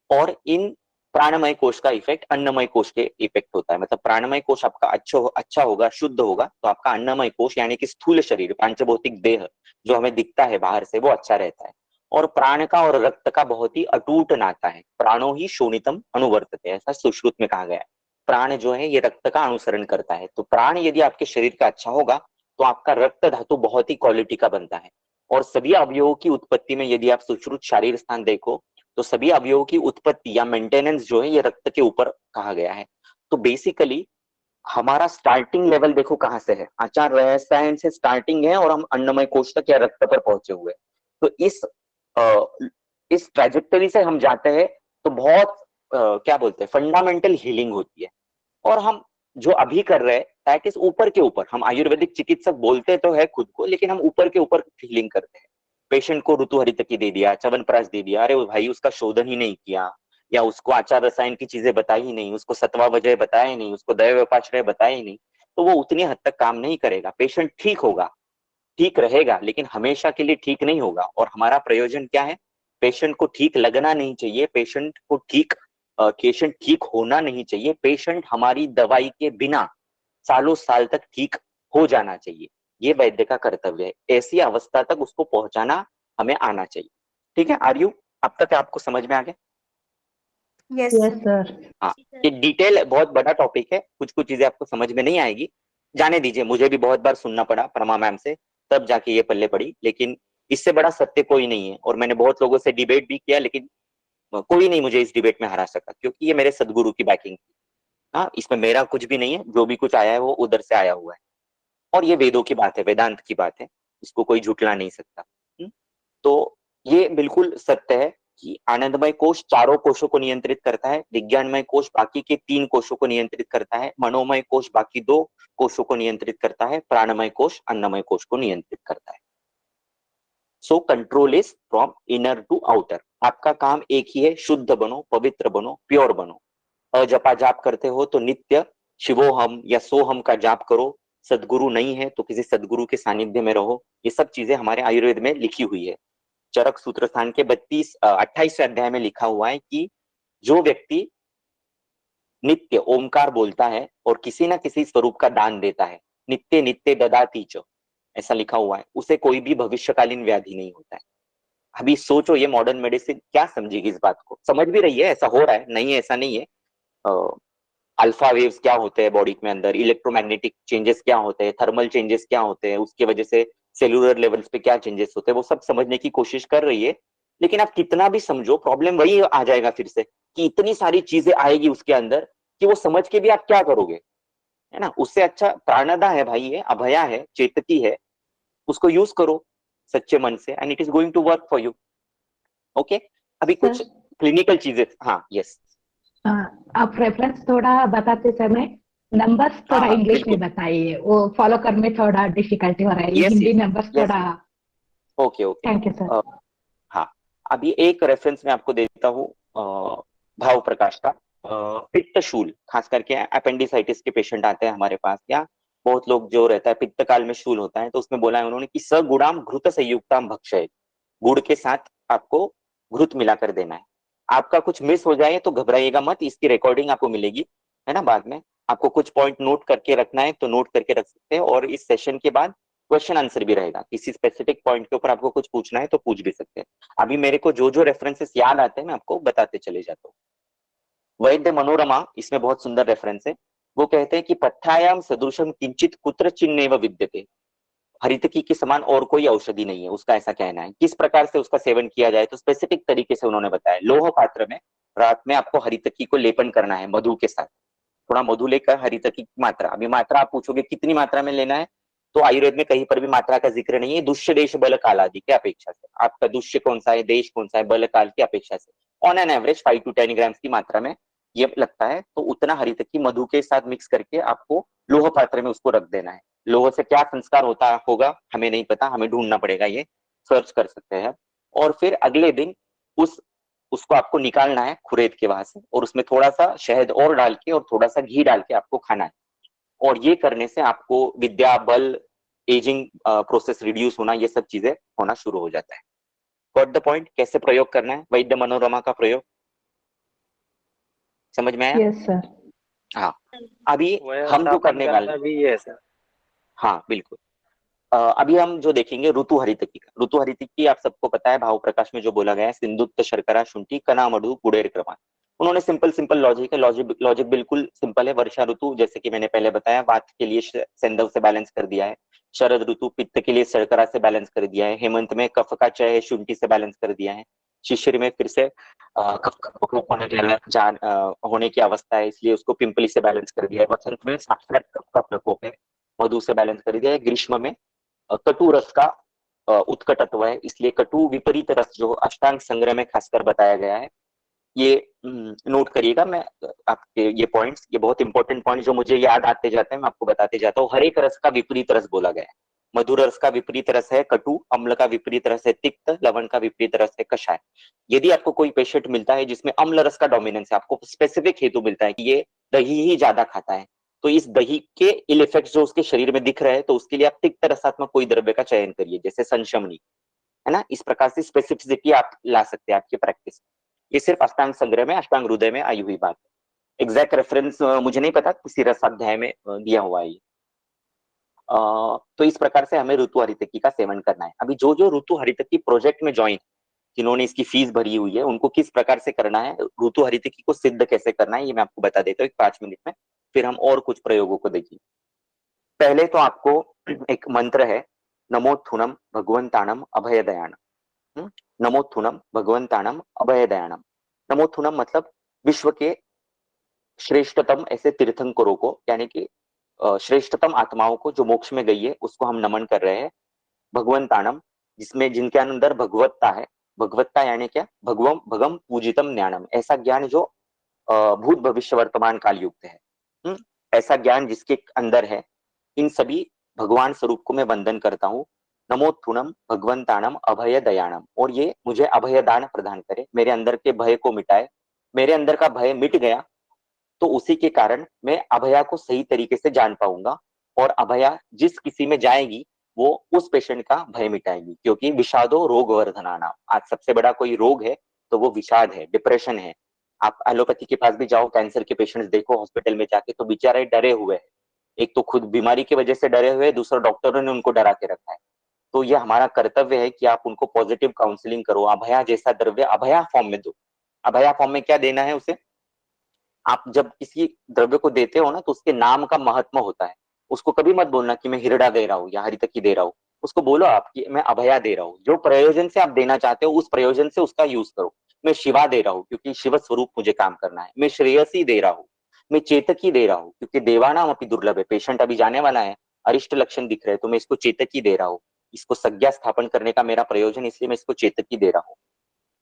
और इन प्राणमय कोश का इफेक्ट अन्नमय कोश के इफेक्ट होता है, मतलब प्राणमय कोश आपका अच्छा होगा, शुद्ध होगा, तो आपका अन्नमय कोश यानी कि स्थूल शरीर, पांचभौतिक देह जो हमें दिखता है बाहर से, वो अच्छा रहता है। और प्राण का और रक्त का बहुत ही अटूट नाता है, प्राणो ही शोणितम अनुवर्तते, ऐसा सुश्रुत में कहा गया है। प्राण जो है ये रक्त का अनुसरण करता है, तो प्राण यदि आपके शरीर का अच्छा होगा तो आपका रक्त धातु बहुत ही क्वालिटी का बनता है। और सभी अवयवों की उत्पत्ति में यदि आप सुश्रुत शारीर स्थान देखो तो सभी अवयवों की उत्पत्ति या मेंटेनेंस जो है ये रक्त के ऊपर कहा गया है। तो बेसिकली हमारा स्टार्टिंग लेवल देखो कहां से है, आचार रसायन से स्टार्टिंग है और हम अन्नमय कोश तक या रक्त पर पहुंचे हुए। तो इस ट्रैजेक्टरी से हम जाते हैं तो बहुत क्या बोलते हैं, फंडामेंटल हीलिंग होती है। और हम जो अभी कर रहे हैं दैट इज ऊपर के ऊपर, हम आयुर्वेदिक चिकित्सक बोलते तो है खुद को, लेकिन हम ऊपर के ऊपर हीलिंग करते हैं। पेशेंट को ऋतु हरितकी दे दिया, च्यवनप्राश दे दिया, अरे भाई उसका शोधन ही नहीं किया, या उसको आचार रसायन की चीजें बताई ही नहीं, उसको सत्वावजय बताया ही नहीं, उसको दैवोपाश्रय बताया ही नहीं, तो वो उतनी हद तक काम नहीं करेगा। पेशेंट ठीक होगा, ठीक रहेगा, लेकिन हमेशा के लिए ठीक नहीं होगा। और हमारा प्रयोजन क्या है? पेशेंट को ठीक लगना नहीं चाहिए, पेशेंट ठीक होना नहीं चाहिए, पेशेंट हमारी दवाई के बिना सालों साल तक ठीक हो जाना चाहिए। ये वैद्य का कर्तव्य है। ऐसी अवस्था तक उसको पहुंचाना हमें आना चाहिए। ठीक है, आर यू? अब तक आपको समझ में आ गया? Yes sir. हाँ, ये डिटेल बहुत बड़ा टॉपिक है, कुछ कुछ चीजें आपको समझ में नहीं आएगी, जाने दीजिए। मुझे भी बहुत बार सुनना पड़ा परमा मैम से, तब जाके ये पल्ले पड़ी, लेकिन इससे बड़ा सत्य कोई नहीं है। और मैंने बहुत लोगों से डिबेट भी किया, लेकिन कोई नहीं मुझे इस डिबेट में हरा सका, क्योंकि ये मेरे सदगुरु की बैकिंग थी। हाँ, इसमें मेरा कुछ भी नहीं है, जो भी कुछ आया है वो उधर से आया हुआ है, और ये वेदों की बात है, वेदांत की बात है, इसको कोई झुटला नहीं सकता। तो ये बिल्कुल सत्य है कि आनंदमय कोश चारों कोशों को नियंत्रित करता है, विज्ञानमय कोश बाकी के 3 कोशों को नियंत्रित करता है, मनोमय कोश बाकी 2 कोशों को नियंत्रित करता है, प्राणमय कोश अन्नमय कोश को नियंत्रित करता है। So control is from inner to outer. आपका काम एक ही है, शुद्ध बनो, पवित्र बनो, प्योर बनो। अजपा जाप करते हो तो नित्य शिवोहम या सोहम का जाप करो। सदगुरु नहीं है तो किसी सदगुरु के सानिध्य में रहो। ये सब चीजें हमारे आयुर्वेद में लिखी हुई है। चरक सूत्र स्थान के 28वें अध्याय में लिखा हुआ है कि जो व्यक्ति नित्य ओमकार बोलता है और किसी ना किसी स्वरूप का दान देता है, नित्य नित्य ददाति च, ऐसा लिखा हुआ है, उसे कोई भी भविष्यकालीन व्याधि नहीं होता है। अभी सोचो, ये मॉडर्न मेडिसिन क्या समझेगी इस बात को? समझ भी रही है ऐसा हो रहा है, नहीं है ऐसा नहीं है। अल्फा वेव्स क्या होते हैं बॉडी में अंदर, इलेक्ट्रोमैग्नेटिक चेंजेस क्या होते हैं, थर्मल चेंजेस क्या होते हैं, उसकी वजह से सेलुलर लेवल्स पे क्या चेंजेस होते हैं, वो सब समझने की कोशिश कर रही है। लेकिन आप कितना भी समझो, प्रॉब्लम वही आ जाएगा फिर से कि इतनी सारी चीजें आएगी उसके अंदर कि वो समझ के भी आप क्या करोगे, है ना? उससे अच्छा प्राणदा है भाई, है अभया है, चेतकी है, उसको यूज करो सच्चे मन से, and it is going to work for you. Okay, अभी कुछ क्लिनिकल चीजें। हाँ, यस। आप रेफरेंस थोड़ा बताते समय नंबर्स थोड़ा इंग्लिश में बताइए, वो फॉलो करने में थोड़ा डिफिकल्टी हो रहा है। हिंदी नंबर्स थोड़ा। Okay okay, thank you sir. हाँ, अभी एक रेफरेंस मैं आपको देता हूँ भाव प्रकाश का। पित्त शूल, खास करके अपेंडिसाइटिस के पेशेंट आते हैं हमारे पास, या बहुत लोग जो रहता है पित्त काल में शूल होता है, तो उसमें बोला है उन्होंने कि सगुणाम घृत संयुक्ताम भक्षय, गुड़ के साथ आपको घृत मिलाकर देना है। आपका कुछ मिस हो जाए तो घबराइएगा मत, इसकी रिकॉर्डिंग आपको मिलेगी, है ना? बाद में आपको कुछ पॉइंट नोट करके रखना है तो नोट करके रख सकते हैं, और इस सेशन के बाद क्वेश्चन आंसर भी रहेगा। किसी स्पेसिफिक पॉइंट के ऊपर आपको कुछ पूछना है तो पूछ भी सकते हैं। अभी मेरे को जो जो रेफरेंसेस याद आते हैं मैं आपको बताते चले जाता हूँ। वैद्य मनोरमा, इसमें बहुत सुंदर रेफरेंस है। वो कहते हैं कि पथ्यायाम सदृशम किंचित कुत्र चिन्ह विद्यते, हरितकी के समान और कोई औषधि नहीं है, उसका ऐसा कहना है। किस प्रकार से उसका सेवन किया जाए, तो स्पेसिफिक तरीके से उन्होंने बताया। लोह पात्र में रात में आपको हरितकी को लेपन करना है मधु के साथ, थोड़ा मधु लेकर हरितकी की मात्रा, अभी मात्रा आप पूछोगे कितनी मात्रा में लेना है, तो आयुर्वेद में कहीं पर भी मात्रा का जिक्र नहीं है। दुष्य देश बल काल आदि की अपेक्षा से, आपका दुष्य कौन सा है, देश कौन सा है, बल काल की अपेक्षा से ऑन एन एवरेज 5 to 10 ग्राम की मात्रा में ये लगता है, तो उतना हरितकी मधु के साथ मिक्स करके आपको लोह पात्र में उसको रख देना है। लोह से क्या संस्कार होता होगा हमें नहीं पता, हमें ढूंढना पड़ेगा, ये सर्च कर सकते हैं। और फिर अगले दिन उसको आपको निकालना है खुरेद के वहां से, और उसमें थोड़ा सा शहद और डाल के और थोड़ा सा घी डाल के आपको खाना है। और ये करने से आपको विद्या, बल, एजिंग प्रोसेस रिड्यूस होना, ये सब चीजें होना शुरू हो जाता है। Got the point? कैसे प्रयोग करना है वैद्य मनोरमा का प्रयोग समझ में आया? Yes sir. हाँ, अभी हम जो करने वाले भी है सर। हाँ बिल्कुल। अभी हम जो देखेंगे ऋतु हरितकी का। ऋतु हरितकी आप सबको पता है, भाव प्रकाश में जो बोला गया है, सिंधुत्त शर्करा शुंठी कना मधु गुड़ेर क्रमान। उन्होंने सिंपल लॉजिक है, लॉजिक बिल्कुल सिंपल है। वर्षा ऋतु जैसे कि मैंने पहले बताया, वात के लिए सेंधव से बैलेंस कर दिया है। शरद ऋतु पित्त के लिए शर्करा से बैलेंस कर दिया है। हेमंत में कफ का चय शुंठी से बैलेंस कर दिया है। शिशिर में फिर से कफ का प्रकोप होने की अवस्था है, इसलिए उसको पिंपली से बैलेंस कर दिया है। वसंत में साक्षात कफ का प्रकोप है, मधु से बैलेंस कर दिया है। ग्रीष्म में कटु रस का उत्कटत्व है, इसलिए कटु विपरीत रस जो अष्टांग संग्रह में खासकर बताया गया है। ये नोट करिएगा, मैं आपके ये पॉइंट्स, ये बहुत इंपॉर्टेंट पॉइंट जो मुझे याद आते जाते हैं मैं आपको बताते जाता हूँ। हर एक रस का विपरीत रस बोला गया है, मधुर रस का विपरीत रस है कटु, अम्ल का विपरीत रस है तिक्त, लवण का विपरीत रस है कषाय। यदि आपको कोई पेशेंट मिलता है जिसमें अम्ल रस का डोमिनेंस है, आपको स्पेसिफिक हेतु मिलता है कि ये दही ही ज्यादा खाता है, तो इस दही के इल इफेक्ट जो उसके शरीर में दिख रहे हैं, तो उसके लिए आप तिक्त रसात्मक कोई द्रव्य का चयन करिए, जैसे संशमनी, है ना। इस प्रकार से स्पेसिफिसिटी आप ला सकते हैं आपकी प्रैक्टिस। ये सिर्फ अष्टांग संग्रह में, अष्टांग हृदय में आई हुई बात है। एग्जैक्ट रेफरेंस मुझे नहीं पता, किसी रसाध्याय में दिया हुआ है। तो इस प्रकार से हमें ऋतु हरितकी का सेवन करना है। अभी जो जो ऋतु हरितकी प्रोजेक्ट में ज्वाइन, जिन्होंने इसकी फीस भरी हुई है, उनको किस प्रकार से करना है, ऋतु हरितकी को सिद्ध कैसे करना है, ये मैं आपको बता देता हूँ 5 मिनट में, फिर हम और कुछ प्रयोगों को देखेंगे। पहले तो आपको एक मंत्र है, नमोत्थुनम भगवंताणम अभयदयाणम। नमोत्थुनम भगवंताणम अभयदयाणम। नमोत्थुनम मतलब विश्व के श्रेष्ठतम ऐसे तीर्थंकरों को, यानी कि श्रेष्ठतम आत्माओं को जो मोक्ष में गई है, उसको हम नमन कर रहे हैं। भगवंताणम, जिसमें जिनके अंदर भगवत्ता है। भगवत्ता यानी क्या, भगवम भगम पूजितम ज्ञानम, ऐसा ज्ञान जो भूत भविष्य वर्तमान काल युक्त है, ऐसा ज्ञान जिसके अंदर है। इन सभी भगवान स्वरूप को मैं वंदन करता हूँ। नमोत्थुनम भगवंताणम अभय दयाणम, और ये मुझे अभय दान प्रदान करे, मेरे अंदर के भय को मिटाए। मेरे अंदर का भय मिट गया तो उसी के कारण मैं अभया को सही तरीके से जान पाऊंगा, और अभया जिस किसी में जाएगी वो उस पेशेंट का भय मिटाएगी, क्योंकि विषादो रोग वर्धनाना, आज सबसे बड़ा कोई रोग है तो वो विषाद है, डिप्रेशन है। आप एलोपैथी के पास भी जाओ, कैंसर के पेशेंट्स देखो हॉस्पिटल में जाके, तो बेचारे डरे हुए हैं। एक तो खुद बीमारी की वजह से डरे हुए, दूसरा डॉक्टरों ने उनको डरा के रखा है। तो ये हमारा कर्तव्य है कि आप उनको पॉजिटिव काउंसलिंग करो, अभया जैसा द्रव्य अभया फॉर्म में दो। अभया फॉर्म में क्या देना है उसे, आप जब किसी द्रव्य को देते हो ना, तो उसके नाम का महत्व होता है। उसको कभी मत बोलना कि मैं हिरडा दे रहा हूँ या हरितकी दे रहा हूँ, उसको बोलो आप कि मैं अभया दे रहा हूँ। जो प्रयोजन से आप देना चाहते हो उस प्रयोजन से उसका यूज करो। मैं शिवा दे रहा हूँ क्योंकि शिव स्वरूप मुझे काम करना है। मैं श्रेयसी दे रहा हूँ, मैं चेतकी दे रहा हूँ क्योंकि देवानाम अपनी दुर्लभ है, पेशेंट अभी जाने वाला है, अरिष्ट लक्षण दिख रहे हैं, तो मैं इसको चेतकी दे रहा हूँ। इसको संज्ञा स्थापन करने का मेरा प्रयोजन, इसलिए मैं इसको चेतकी दे रहा हूँ।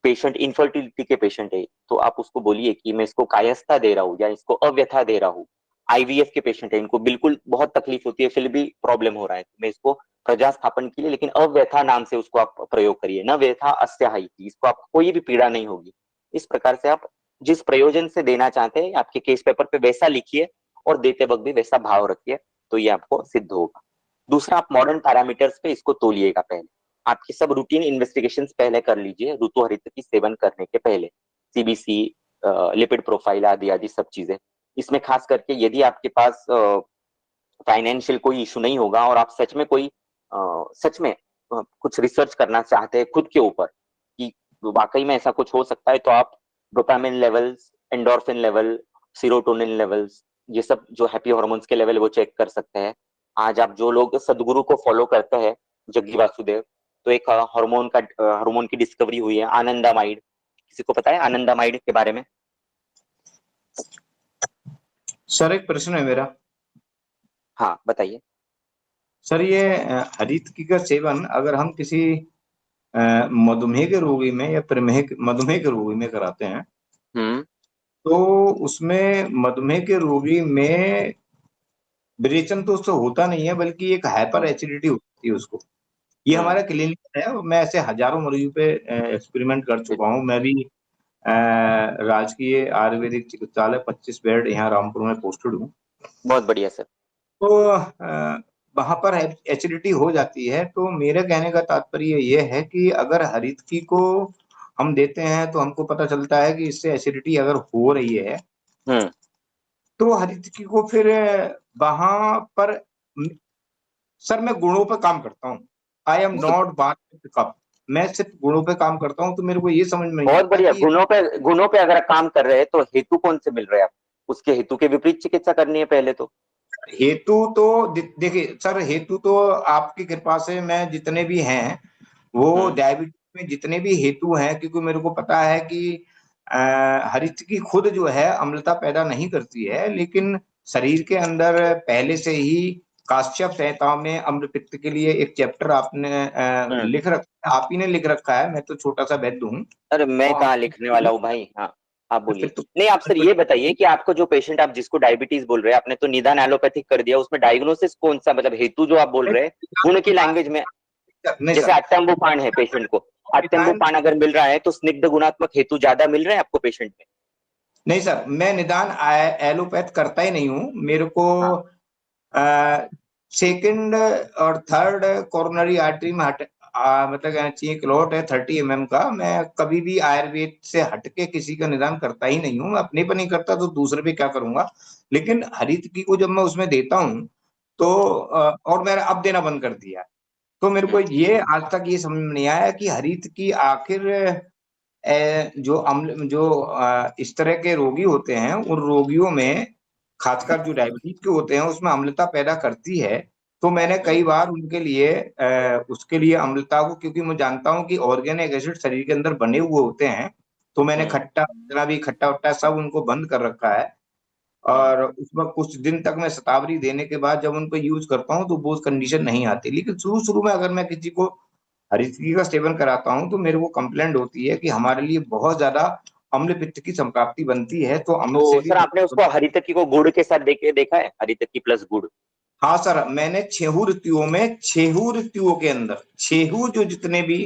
पेशेंट इनफर्टिलिटी के पेशेंट है तो आप उसको बोलिए कि मैं इसको कायस्था दे रहा हूँ या इसको अव्यथा दे रहा हूँ। आईवीएफ के पेशेंट है, इनको बिल्कुल बहुत तकलीफ होती है, फिर भी प्रॉब्लम हो रहा है, मैं इसको प्रजा स्थापन के लिए, लेकिन अव्यथा नाम से उसको आप प्रयोग करिए। न व्यथा अस्याहि, इसको आप कोई भी पीड़ा नहीं होगी। इस प्रकार से आप जिस प्रयोजन से देना चाहते हैं आपके केस पेपर पे वैसा लिखिए और देते वक्त भी वैसा भाव रखिए, तो ये आपको सिद्ध होगा। दूसरा, आप मॉडर्न पैरामीटर्स पे इसको तोलिएगा। पहले आपकी सब रूटीन इन्वेस्टिगेशंस पहले कर लीजिए ऋतु हरितकी सेवन करने के पहले, सीबीसी, लिपिड प्रोफाइल आदि आदि सब चीजें। इसमें खास करके यदि आपके पास फाइनेंशियल कोई इशू नहीं होगा और आप सच में कोई सच में कुछ रिसर्च करना चाहते हैं खुद के ऊपर कि वाकई में ऐसा कुछ हो सकता है, तो आप dopamine levels, endorphin level, serotonin levels, ये सब जो हैप्पी हार्मोन्स के लेवल वो चेक कर सकते हैं। आज आप जो लोग सदगुरु को फॉलो करते हैं, जग्गी वासुदेव, तो एक हार्मोन की डिस्कवरी हुई है, आनंदामाइड। किसी को पता है आनंदामाइड के बारे में? सर एक प्रश्न है मेरा। हाँ बताइए सर। ये हरितकी का सेवन अगर हम किसी मधुमेह के रोगी में या मधुमेह के रोगी में कराते हैं, तो उसमें मधुमेह के रोगी में विरेचन तो उससे होता नहीं है, बल्कि एक हाइपर एसिडिटी होती है उसको। ये हमारा क्लिनिक है, मैं ऐसे हजारों मरीजों पे एक्सपेरिमेंट कर चुका हूँ। मैं भी राजकीय आयुर्वेदिक चिकित्सालय 25 बेड यहाँ रामपुर में पोस्टेड हूँ। बहुत बढ़िया सर। तो वहां पर एसिडिटी हो जाती है। तो मेरे कहने का तात्पर्य ये है कि अगर हरितकी को हम देते हैं तो हमको पता चलता है कि इससे एसिडिटी अगर हो रही है, तो हरितकी को फिर वहां पर, सर मैं गुणों पर काम करता हूँ। आई एम नॉट बात, मैं सिर्फ गुणों पे काम करता हूँ। तो मेरे को ये समझ में बहुत बढ़िया, गुणों पे अगर काम कर रहे हैं तो हेतु कौन से मिल रहे हैं आप, उसके हेतु के विपरीत चिकित्सा करनी है पहले तो। हेतु तो देखिए सर, हेतु तो आपकी कृपा से मैं जितने भी हैं वो डायबिटीज में जितने भी हेतु हैं, क्योंकि मेरे को पता है कि हरितकी खुद जो है अम्लता पैदा नहीं करती है, लेकिन शरीर के अंदर पहले से ही काश्यप संहिता में अम्ल पित्त के लिए एक चैप्टर आपने लिख रखा है, आप ही ने लिख रखा है, मैं तो छोटा सा वैद्य हूँ। अरे मैं कहाँ लिखने वाला हूँ भाई। हाँ आप बोलिए। नहीं, आप सर ये बताइए कि आपको जो पेशेंट, आप जिसको डायबिटीज बोल रहे हैं, आपने तो निदान एलोपैथिक कर दिया, उसमें डायग्नोसिस कौन सा, मतलब हेतु जो आप बोल रहे हैं गुण की लैंग्वेज में, जैसे अत्यंबुपान है पेशेंट को, अत्यंबुपान अगर मिल रहा है तो स्निग्ध गुणात्मक हेतु ज्यादा मिल रहे हैं आपको पेशेंट में? नहीं सर, मैं निदान एलोपैथ करता ही नहीं हूँ। मेरे को सेकंड और थर्ड कोरोनरी आर्टरी में मतलब चाहिए क्लॉट है 30 mm का। मैं कभी भी आयुर्वेद से हटके किसी का निदान करता ही नहीं हूँ। मैं अपने पर नहीं करता तो दूसरे पे क्या करूंगा। लेकिन हरितकी को जब मैं उसमें देता हूँ तो और मैंने अब देना बंद कर दिया, तो मेरे को ये आज तक ये समझ में नहीं आया कि हरितकी आखिर जो इस तरह के रोगी होते हैं, उन रोगियों में खासकर जो डायबिटीज के होते हैं उसमें अम्लता पैदा करती है। तो मैंने कई बार उनके लिए उसके लिए अम्लता को, क्योंकि मैं जानता हूं कि ऑर्गेनिक एसिड शरीर के अंदर बने हुए होते हैं, तो मैंने खट्टा जितना भी खट्टा वट्टा सब उनको बंद कर रखा है। और उसमें कुछ दिन तक मैं शतावरी देने के बाद जब उनको यूज करता हूँ तो वो कंडीशन नहीं आती। लेकिन शुरू में अगर मैं किसी को हरितकी का सेवन कराता हूँ तो मेरे को कंप्लेंट होती है कि हमारे लिए बहुत ज्यादा अम्ल पित्त की संप्राप्ति बनती है। तो अम्ल तो से सर आपने उसको हरितकी को गुड़ के साथ देखा है, हरितकी प्लस गुड़? हाँ सर, मैंने 6 ऋतुओं में 6 ऋतुओं के अंदर 6 जो जितने भी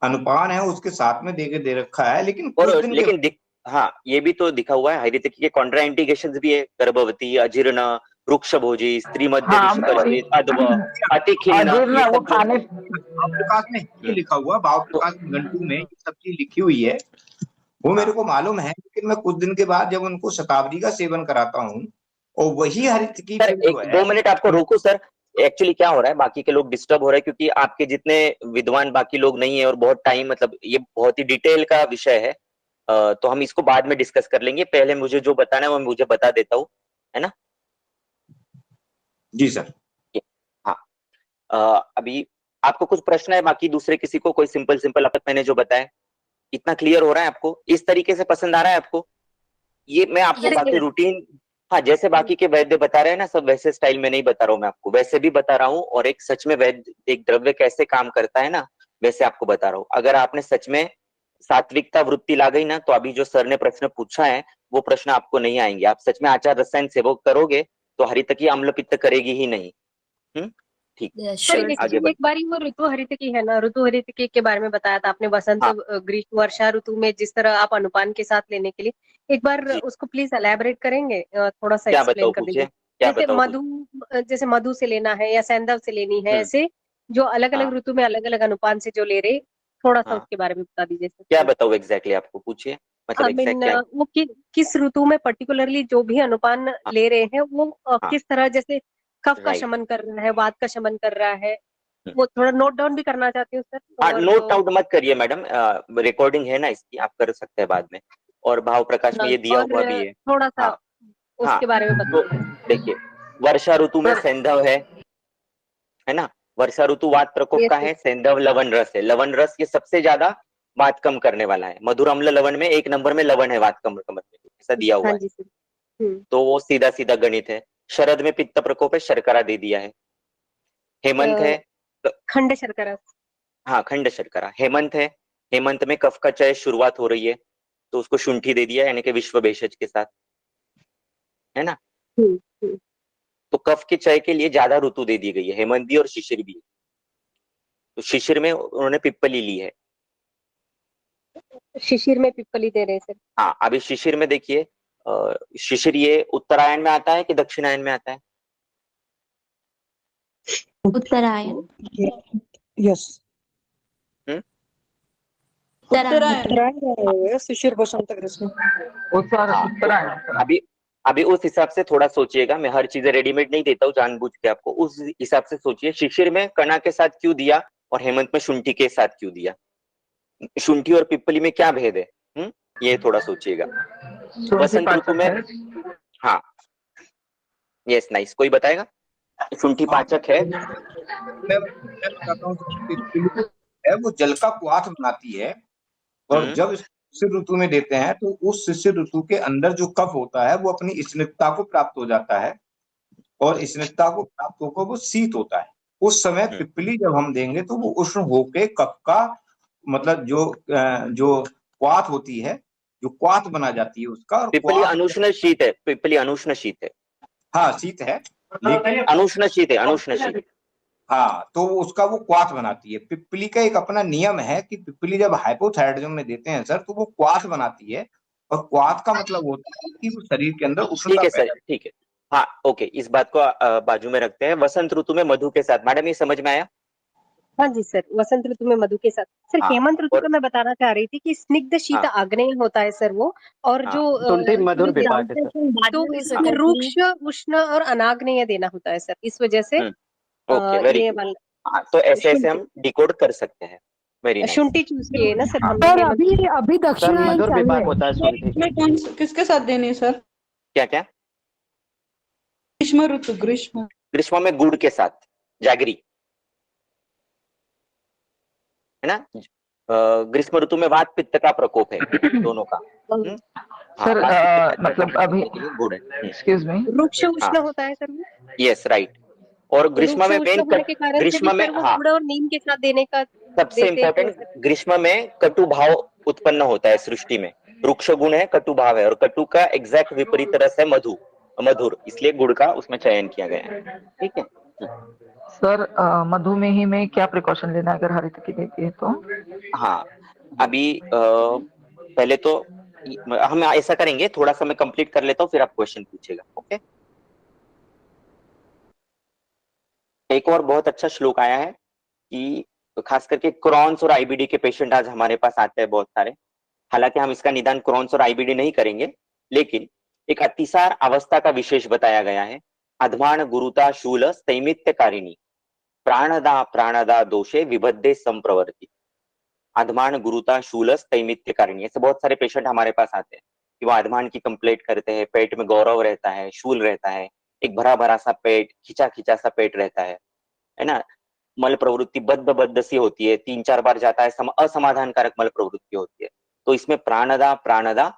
अनुपान है उसके साथ में दे रखा है। लेकिन कुछ दिन लेकिन हाँ, ये भी तो दिखा हुआ है हरितकी के कॉन्ट्रा इंडिकेशंस भी है, गर्भवती, अजीर्ण, रुक्ष भोजी, स्त्री मध्य निष्कर्षित, अद्व, अति खिन्न, ये सब भाव प्रकाश में ये लिखा हुआ, भाव प्रकाश घंटू में ये सब चीज लिखी हुई है, वो मेरे को मालूम है। लेकिन मैं कुछ दिन के बाद जब उनको शताब्दी का सेवन कराता हूँ और वही हरितकी सर 1-2 मिनट आपको रोकू सर। एक्चुअली क्या हो रहा है, बाकी के लोग डिस्टर्ब हो रहे हैं क्योंकि आपके जितने विद्वान बाकी लोग नहीं है और बहुत टाइम, मतलब ये बहुत ही डिटेल का विषय है, तो हम इसको बाद में डिस्कस कर लेंगे। पहले मुझे जो बताना है वो मुझे बता देता हूँ, है ना? जी सर। हाँ, अभी आपको कुछ प्रश्न है बाकी दूसरे किसी को? कोई सिंपल अब तक मैंने जो बताया इतना क्लियर हो रहा है आपको? इस तरीके से पसंद आ रहा है आपको? ये मैं आपको बाकी रूटीन, हाँ जैसे बाकी के वैद्य बता रहे हैं ना सब, वैसे स्टाइल में नहीं बता रहा हूँ मैं आपको, वैसे भी बता रहा हूँ। और एक सच में वैद्य, एक द्रव्य कैसे काम करता है ना, वैसे आपको बता रहा हूँ। अगर आपने सच में सात्विकता वृत्ति ला गई ना, तो अभी जो सर ने प्रश्न पूछा है वो प्रश्न आपको नहीं आएंगे। आप सच में आचार रसायन सेवक करोगे तो हरितकी अम्ल पित्त करेगी ही नहीं। ठीक, एक बारी वो ऋतु हरितकी है ना, ऋतु हरितकी के बारे में बताया था आपने, वसंत ग्रीष्म वर्षा ऋतु में जिस तरह आप अनुपान के साथ लेने के लिए, एक बार उसको प्लीज एलैबोरेट करेंगे, थोड़ा सा एक्सप्लेन कर दीजिए। जैसे मधु से लेना है या सैंधव से लेनी है, ऐसे जो अलग अलग ऋतु में अलग अलग अनुपान से जो ले रहे, थोड़ा सा उसके बारे में बता दीजिए। क्या बताऊं एग्जैक्टली आपको, पूछिए। मतलब वो किस ऋतु में पर्टिकुलरली जो भी अनुपान ले रहे हैं वो किस तरह, जैसे कफ का शमन कर रहा है, वात का शमन कर रहा है, वो थोड़ा नोट डाउन भी करना चाहती हूँ सर। नोट आउट मत करिए मैडम, रिकॉर्डिंग है ना इसकी, आप कर सकते हैं बाद में। और भाव प्रकाश में ये दिया हुआ भी है, थोड़ा सा उसके बारे में बताइए। देखिए, वर्षा ऋतु में सैंधव है ना, वर्षा ऋतु वात प्रकोप का है, सैंधव लवण रस है। लवण रस ये सबसे ज्यादा वात कम करने वाला है। मधुर अम्ल लवण में 1 नंबर में लवण है वात कम करने में, ऐसा दिया हुआ है। तो वो सीधा सीधा गणित है। शरद में पित्त प्रकोप है, शर्करा दे दिया है। हेमंत है, खंड शर्करा, हाँ खंड शर्करा। हेमंत है, हेमंत में कफ का चय शुरुआत हो रही है, तो उसको शुंठी दे दिया, यानी कि विश्व भेषज के साथ, है ना। तो कफ के चय के लिए ज्यादा ऋतु दे दी गई है, हेमंत भी और शिशिर भी। तो शिशिर में उन्होंने पिप्पली ली है, शिशिर में पिप्पली दे रहे सर। हाँ, अभी शिशिर में देखिए, शिशिर ये उत्तरायण में आता है कि दक्षिणायन में आता है? उत्तरायण। यस, उत्तरायण शिशिर बसंत ग्रीष्म उत्तरायण। अभी उस हिसाब से थोड़ा सोचिएगा, मैं हर चीजें रेडीमेड नहीं देता हूँ जानबूझ के आपको, उस हिसाब से सोचिए। शिशिर में कणा के साथ क्यों दिया और हेमंत में शुंठी के साथ क्यों दिया? शुंठी और पिप्पली में क्या भेद है? ये थोड़ा सोचिएगा। वसंत ऋतु में, हाँ यस नाइस, कोई बताएगा? शुंठी पाचक है, मैं बताता हूँ, वो जल का क्वाथ बनाती है, और जब शिशिर ऋतु में देते हैं तो उस शिशिर ऋतु के अंदर जो कफ होता है वो अपनी स्निग्धता को प्राप्त हो जाता है, और स्निग्धता को प्राप्त होकर वो शीत होता है। उस समय पिप्पली जब हम देंगे तो वो उष्ण होके कफ का, मतलब जो क्वाथ होती है जो क्वाथ बना जाती है उसका। और पिपली अनुष्ण शीत है, पिपली अनुष्ण शीत है। हाँ शीत है, लेकिन अनुष्ण शीत है, अनुष्ण शीत। हाँ, तो उसका वो क्वाथ बनाती है। पिपली का एक अपना नियम है कि पिपली जब हाइपोथायराइडिज्म में देते हैं सर, तो वो क्वाथ बनाती है, और क्वाथ का मतलब होता है कि वो शरीर के अंदर उष्णता। ठीक है सर, ठीक है, हाँ ओके, इस बात को बाजू में रखते हैं। वसंत ऋतु में मधु के साथ, मैडम ये समझ में आया? हाँ जी सर, वसंत ऋतु में मधु के साथ। सर हाँ, हेमंत ऋतु और का मैं बताना चाह रही थी कि स्निग्ध शीत हाँ, आग्नेय होता है सर वो, और हाँ, जो मधुर विपाक है सर। तो इसमें रूक्ष, उष्ण और अनाग्नेय देना होता है सर, इस वजह से ओके, वेरी ये गुड। वाला हाँ, तो ऐसे ऐसे हम डिकोड कर सकते हैं। Very nice. शुंठी चूज किए ना सर हाँ। हमने। सर अभी अभी सर दक्षिणायन मधुर चालू विपाक है। होता है शुंठी। इसमें किसके साथ देनी है सर? क्या क्या? ग्रीष्म ऋतु, ग्रीष्म ग्रीष्म में गुड़ के साथ, जागरी है ना। ग्रीष्म ऋतु में वात पित्त का प्रकोप है दोनों का। सर मतलब अभी गुड़ है। एक्सक्यूज मी, रूक्ष उष्ण होता है सर वो। Yes right. और ग्रीष्म रूक्ष में उष्ण होने के कारण से भी ग्रीष्म में, सर वो हाँ, गुड़ और नीम के साथ देने का सबसे देते हैं इंपॉर्टेंट, तो ग्रीष्म में कटु भाव उत्पन्न होता है सृष्टि में। रुक्ष गुण है, कटु भाव है, और कटु का एग्जैक्ट विपरीत रस है मधु, मधुर, इसलिए गुड़ का उसमें चयन किया गया है। ठीक है सर मधुमेही में क्या प्रिकॉशन लेना है अगर हरितकी देती है तो? हाँ, अभी पहले तो हम ऐसा करेंगे, थोड़ा सा मैं कंप्लीट कर लेता हूँ, फिर आप क्वेश्चन पूछेगा। ओके, एक और बहुत अच्छा श्लोक आया है कि खास करके क्रॉन्स और आईबीडी के पेशेंट आज हमारे पास आते हैं बहुत सारे। हालांकि हम इसका निदान क्रॉन्स और आईबीडी नहीं करेंगे, लेकिन एक अतिसार अवस्था का विशेष बताया गया है। अधमान गुरुता शूल स्थैमित्यकारिणी प्राणदा प्राणदा दोषे विबद्धे संप्रवर्ती। अधमान गुरुता शूल स्थैमित्यकारिणी, ऐसे बहुत सारे पेशेंट हमारे पास आते हैं कि वो अधमान की कंप्लेंट करते हैं, पेट में गौरव रहता है, शूल रहता है, एक भरा भरा सा पेट, खिंचा खिंचा सा पेट रहता है ना। मल प्रवृत्ति बद्ध बद्ध सी होती है, 3-4 बार जाता है, असमाधानकारक मल प्रवृत्ति होती है। तो इसमें प्राणदा प्राणदा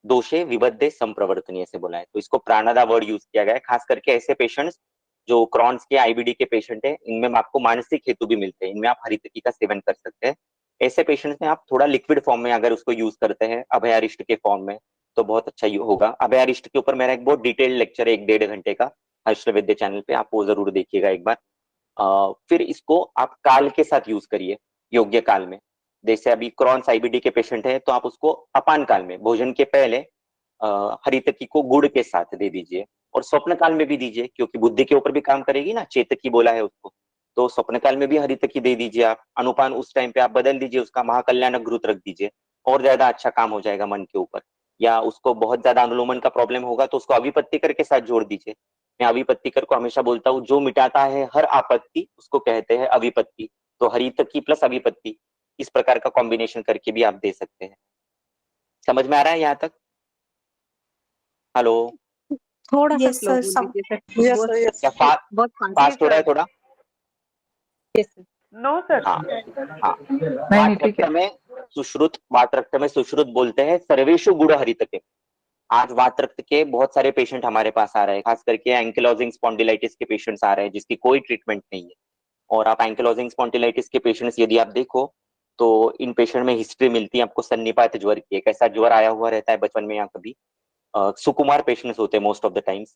दोषे विबद्धे संप्रवर्तनीय से बोला है, तो इसको प्राणदा वर्ड यूज किया गया है। खास करके ऐसे पेशेंट्स जो क्रॉन्स के आईबीडी के पेशेंट है, इनमें आपको मानसिक हेतु भी मिलते हैं, इनमें आप हरितकी का सेवन कर सकते हैं। ऐसे पेशेंट्स में आप थोड़ा लिक्विड फॉर्म में अगर उसको यूज करते हैं अभयारिष्ट के फॉर्म में, तो बहुत अच्छा होगा। अभयारिष्ट के ऊपर मेरा एक बहुत डिटेल्ड लेक्चर है 1-1.5 घंटे का, हर्षवैद्य चैनल पे, आप वो जरूर देखिएगा एक बार। फिर इसको आप काल के साथ यूज करिए, योग्य काल में। जैसे अभी क्रॉन्स आईबीडी के पेशेंट है, तो आप उसको अपान काल में, भोजन के पहले हरितकी को गुड़ के साथ दे दीजिए, और स्वप्न काल में भी दीजिए, क्योंकि बुद्धि के ऊपर भी काम करेगी ना, चेतकी बोला है उसको, तो स्वप्न काल में भी हरितकी दे दीजिए आप। अनुपान उस टाइम पे आप बदल दीजिए, उसका महाकल्याणक घृत रख दीजिए, और ज्यादा अच्छा काम हो जाएगा मन के ऊपर। या उसको बहुत ज्यादा अनुलोमन का प्रॉब्लम होगा तो उसको अविपत्तिकर के साथ जोड़ दीजिए। मैं अविपत्तिकर को हमेशा बोलता हूँ, जो मिटाता है हर आपत्ति उसको कहते हैं अविपत्ति। तो हरितकी प्लस अविपत्ति, इस प्रकार का कॉम्बिनेशन करके भी आप दे सकते हैं। समझ में आ रहा है यहाँ तक? हेलो, थोड़ा सा स्लो बोल दीजिए सर। क्या फास्ट हो रहा है थोड़ा? No sir. हाँ, वात में सुश्रुत, वात रक्त में सुश्रुत बोलते हैं सर्वेशु गुण हरितके। आज वात रक्त के बहुत सारे पेशेंट हमारे पास आ रहे हैं, खास करके एंकिलोजिंग स्पॉन्डिलाइटिस के पेशेंट्स आ रहे हैं जिसकी कोई ट्रीटमेंट नहीं है। और आप एंकिलोजिंग स्पॉन्डिलाइटिस के पेशेंट्स यदि आप देखो तो इन पेशेंट में हिस्ट्री मिलती है आपको सन्निपात ज्वर की। एक ऐसा ज्वर आया हुआ रहता है बचपन में या कभी, सुकुमार पेशेंट्स होते हैं मोस्ट ऑफ द टाइम्स,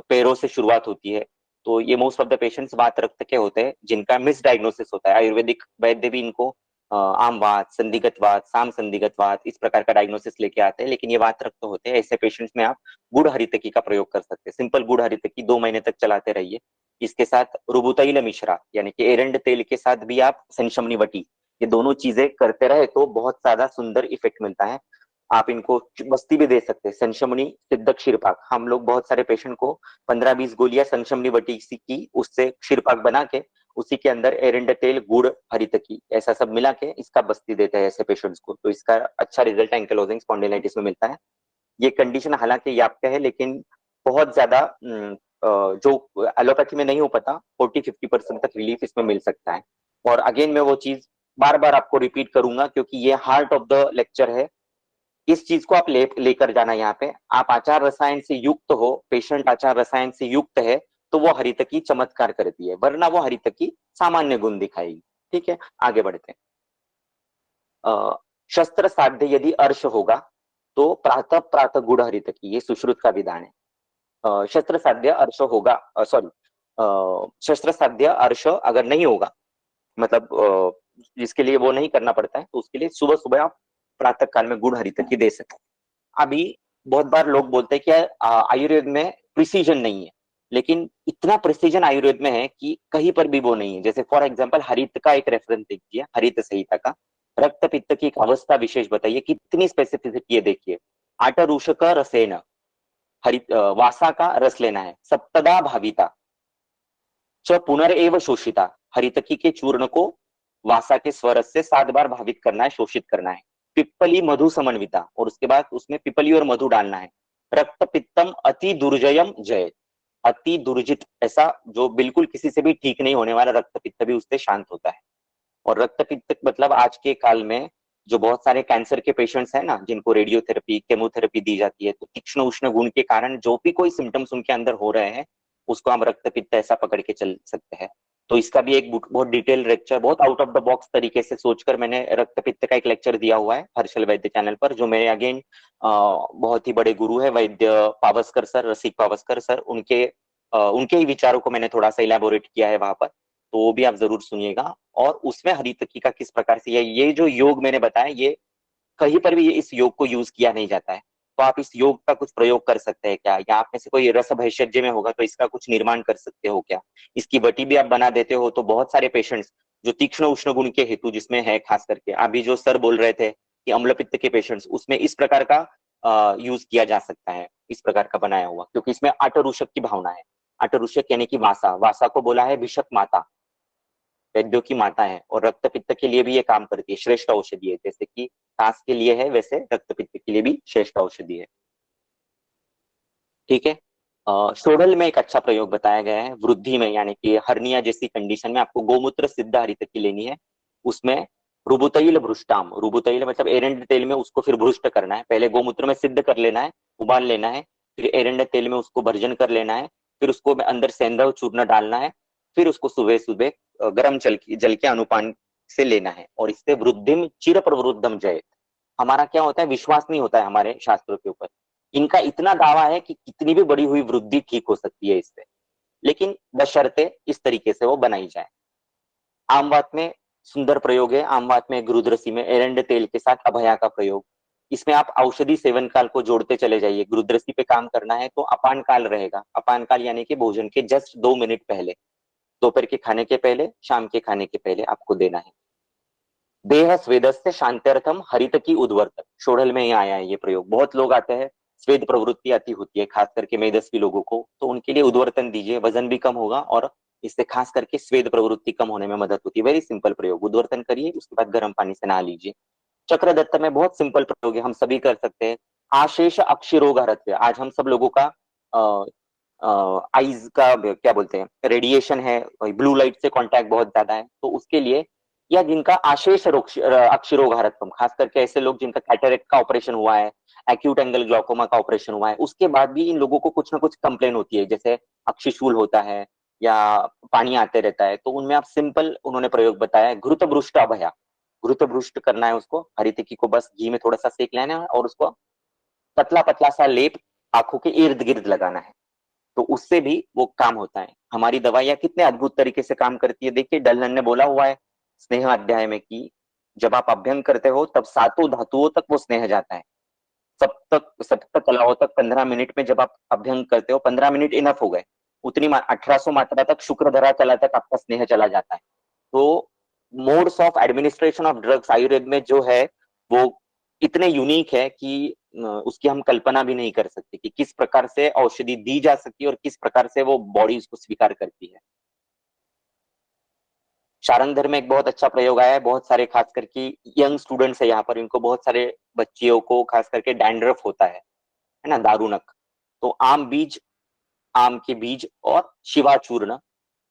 पैरों से शुरुआत होती है। तो ये मोस्ट ऑफ द पेशेंट्स वात रक्त के होते हैं जिनका मिस डायग्नोसिस होता है। आयुर्वेदिक वैद्य भी इनको आम वात, संदिग्ध वात, साम संदिग्ध वात, इस प्रकार का डायग्नोसिस लेके आते हैं, लेकिन ये वात रक्त होते हैं। ऐसे पेशेंट्स में आप गुड़ हरितकी का प्रयोग कर सकते हैं। सिंपल गुड़ हरितकी 2 महीने तक चलाते रहिए। इसके साथ रुबुतैल मिश्रा यानी कि एरंड तेल के साथ भी आप संशमनी वटी, ये दोनों चीजें करते रहे तो बहुत ज्यादा सुंदर इफेक्ट मिलता है। आप इनको बस्ती भी दे सकते हैं, संशमनी सिद्धक क्षीरपाक। हम लोग बहुत सारे पेशेंट को 15-20 गोलियां संशमनी वटी की, उससे क्षीरपाक बना के उसी के अंदर एरंड तेल, गुड़, हरितकी ऐसा सब मिला के इसका बस्ती देते हैं ऐसे पेशेंट्स को। तो इसका अच्छा रिजल्ट एंकिलोजिंग स्पॉन्डिलाइटिस में मिलता है। ये कंडीशन हालांकि व्याप्त है, लेकिन बहुत ज्यादा जो एलोपैथी में नहीं हो पाता, 40-50% तक रिलीफ इसमें मिल सकता है। और अगेन मैं वो चीज बार बार आपको रिपीट करूंगा क्योंकि ये हार्ट ऑफ द लेक्चर है। इस चीज को आप लेकर जाना यहाँ पे। आप आचार रसायन से युक्त हो, पेशेंट आचार रसायन से युक्त है, तो वो हरितकी चमत्कार करती है, वरना वो हरितकी सामान्य गुण दिखाएगी। ठीक है, आगे बढ़ते हैं। शस्त्र साध्य यदि अर्श होगा तो प्रातः प्रातः गुड़ हरितकी, ये सुश्रुत का विधान है। शस्त्र साध्य अर्श होगा, सॉरी, शस्त्र साध्य अर्श अगर नहीं होगा, मतलब जिसके लिए वो नहीं करना पड़ता है, तो उसके लिए सुबह सुबह आप प्रातः काल में गुड़ हरितकी दे सकते हैं। अभी बहुत बार लोग बोलते हैं कि आयुर्वेद में प्रिसीजन नहीं है, लेकिन इतना प्रिसीजन आयुर्वेद में है कि कहीं पर भी वो नहीं है। जैसे फॉर एग्जांपल हरित का एक रेफरेंस देखिए, हरित संहिता का, रक्त पित्त की एक अवस्था विशेष बताइए, कितनी स्पेसिफिसिटी है देखिए। आटरूषक रसेन, हरित वासा का रस लेना है। सप्तदा भाविता च पुनरेव शोषिता, हरितकी के चूर्ण को वासा के स्वरस से 7 बार भावित करना है, शोषित करना है। पिप्पली मधु समन्विता, और उसके बाद उसमें पिपली और मधु डालना है। रक्त पित्तम अति दुर्जयम जय, अति दुर्जित, ऐसा जो बिल्कुल किसी से भी ठीक नहीं होने वाला रक्त पित्त भी उससे शांत होता है। और रक्त पित्त मतलब आज के काल में जो बहुत सारे कैंसर के पेशेंट्स हैं ना, जिनको रेडियोथेरेपी केमोथेरेपी दी जाती है, तो तीक्ष्ण उष्ण गुण के कारण जो भी कोई सिम्टम्स उनके अंदर हो रहे हैं, उसको हम रक्त पित्त ऐसा पकड़ के चल सकते हैं। तो इसका भी एक बहुत डिटेल लेक्चर, बहुत आउट ऑफ द बॉक्स तरीके से सोचकर मैंने रक्त पित्त का एक लेक्चर दिया हुआ है हर्षल वैद्य चैनल पर, जो मेरे अगेन बहुत ही बड़े गुरु है वैद्य पावस्कर सर, रसिक पावस्कर सर, उनके ही विचारों को मैंने थोड़ा सा इलेबोरेट किया है वहां पर, तो वो भी आप जरूर सुनिएगा। और उसमें हरितकी का किस प्रकार से ये जो योग मैंने बताया, ये कहीं पर भी इस योग को यूज किया नहीं जाता है, तो आप इस योग का कुछ प्रयोग कर सकते हैं क्या, या आप में से कोई रस भैषज्य में होगा तो इसका कुछ निर्माण कर सकते हो क्या, इसकी बटी भी आप बना देते हो, तो बहुत सारे पेशेंट्स जो तीक्ष्ण उष्ण गुण के हेतु जिसमें है, खास करके अभी जो सर बोल रहे थे कि अम्ल पित्त के पेशेंट्स, उसमें इस प्रकार का यूज किया जा सकता है, इस प्रकार का बनाया हुआ, क्योंकि इसमें आटरूषक की भावना है। आटरूषक यानी कि वासा, वासा को बोला है भिषक माता, वैद्यों की माता है, और रक्त पित्त के लिए भी ये काम करती है, श्रेष्ठ औषधि है। जैसे कि सांस के लिए है, वैसे रक्त पित्त के लिए भी श्रेष्ठ औषधि है। ठीक है। शोडल में एक अच्छा प्रयोग बताया गया है वृद्धि में, यानी कि हर्निया जैसी कंडीशन में आपको गोमूत्र सिद्ध हरितकी लेनी है। उसमें रुबुतैल भ्रुष्टाम, रुबुतैल मतलब एरंड तेल में उसको फिर भ्रुष्ट करना है, पहले गोमूत्र में सिद्ध कर लेना है, उबाल लेना है, फिर एरंड तेल में उसको भर्जन कर लेना है, फिर उसको अंदर सेंधव चूर्ण डालना है, फिर उसको सुबह सुबह गर्म जल के अनुपान से लेना है। और इससे वृद्धिम चिर प्रवृद्धम जयत, हमारा क्या होता है, विश्वास नहीं होता है हमारे शास्त्रों के ऊपर, इनका इतना दावा है कि कितनी भी बड़ी हुई वृद्धि ठीक हो सकती है इससे, लेकिन बशर्ते इस तरीके से वो बनाई जाए। आमवात में सुंदर प्रयोग है, आमवात में गुरुद्रसी में एरंड तेल के साथ अभया का प्रयोग, इसमें आप औषधि सेवन काल को जोड़ते चले जाइए। गुरुद्रसी पे काम करना है तो अपान काल रहेगा, अपान काल यानी कि भोजन के जस्ट 2 मिनट पहले, दोपहर के खाने के पहले, शाम के खाने के पहले आपको देना है। देह स्वेदस्य शांत्यर्थम हरितकी उद्वर्तन, शोढल में ही आया है ये प्रयोग। बहुत लोग आते हैं, स्वेद प्रवृत्ति आती होती है खास करके मेदस्वी लोगों को, तो उनके लिए उद्वर्तन दीजिए, वजन भी कम होगा और इससे खास करके स्वेद प्रवृत्ति कम होने में मदद होती है। वेरी सिंपल प्रयोग, उद्वर्तन करिए, उसके बाद गर्म पानी से नहा लीजिए। चक्रदत्त में बहुत सिंपल प्रयोग है, हम सभी कर सकते हैं। आशेष अक्षिरोग हरत्व, आज हम सब लोगों का आईज का क्या बोलते हैं, रेडिएशन है, ब्लू लाइट से कांटेक्ट बहुत ज्यादा है, तो उसके लिए, या जिनका आशेष अक्षिरोग हरत्व, खास करके ऐसे लोग जिनका कैटरेक्ट का ऑपरेशन हुआ है, एक्यूट एंगल ग्लाइकोमा का ऑपरेशन हुआ है, उसके बाद भी इन लोगों को कुछ ना कुछ कंप्लेन होती है, जैसे अक्षिशूल होता है या पानी आते रहता है, तो उनमें आप सिंपल उन्होंने प्रयोग बताया है, घृत भ्रुष्ट अभया, घृत भ्रुष्ट करना है उसको, हरितकी को बस घी में थोड़ा सा सेक लेना है और उसको पतला पतला सा लेप आंखों के इर्द गिर्द लगाना है, तो उससे भी वो काम होता है। हमारी दवाइयां कितने अद्भुत तरीके से काम करती है, देखिए डल्हन ने बोला हुआ है स्नेह अध्याय में कि जब आप अभ्यंग करते हो तब 7 धातुओं तक वो स्नेह जाता है, सप्त कलाओं तक 15 मिनट में जब आप अभ्यंग करते हो, 15 मिनट इनफ हो गए, उतनी 1800 मात्रा तक शुक्रधरा कला तक आपका स्नेह चला जाता है। तो modes of administration of drugs Ayurveda में जो है वो इतने यूनिक है कि उसकी हम कल्पना भी नहीं कर सकते कि किस प्रकार से औषधि दी जा सकती है और किस प्रकार से वो बॉडी उसको स्वीकार करती है। शारंगधर में एक बहुत अच्छा प्रयोग आया है, बहुत सारे खास करके यंग स्टूडेंट्स है यहाँ पर, इनको बहुत सारे बच्चियों को खास करके डैंड्रफ होता है ना, दारुनक, तो आम के बीज और शिवा चूर्ण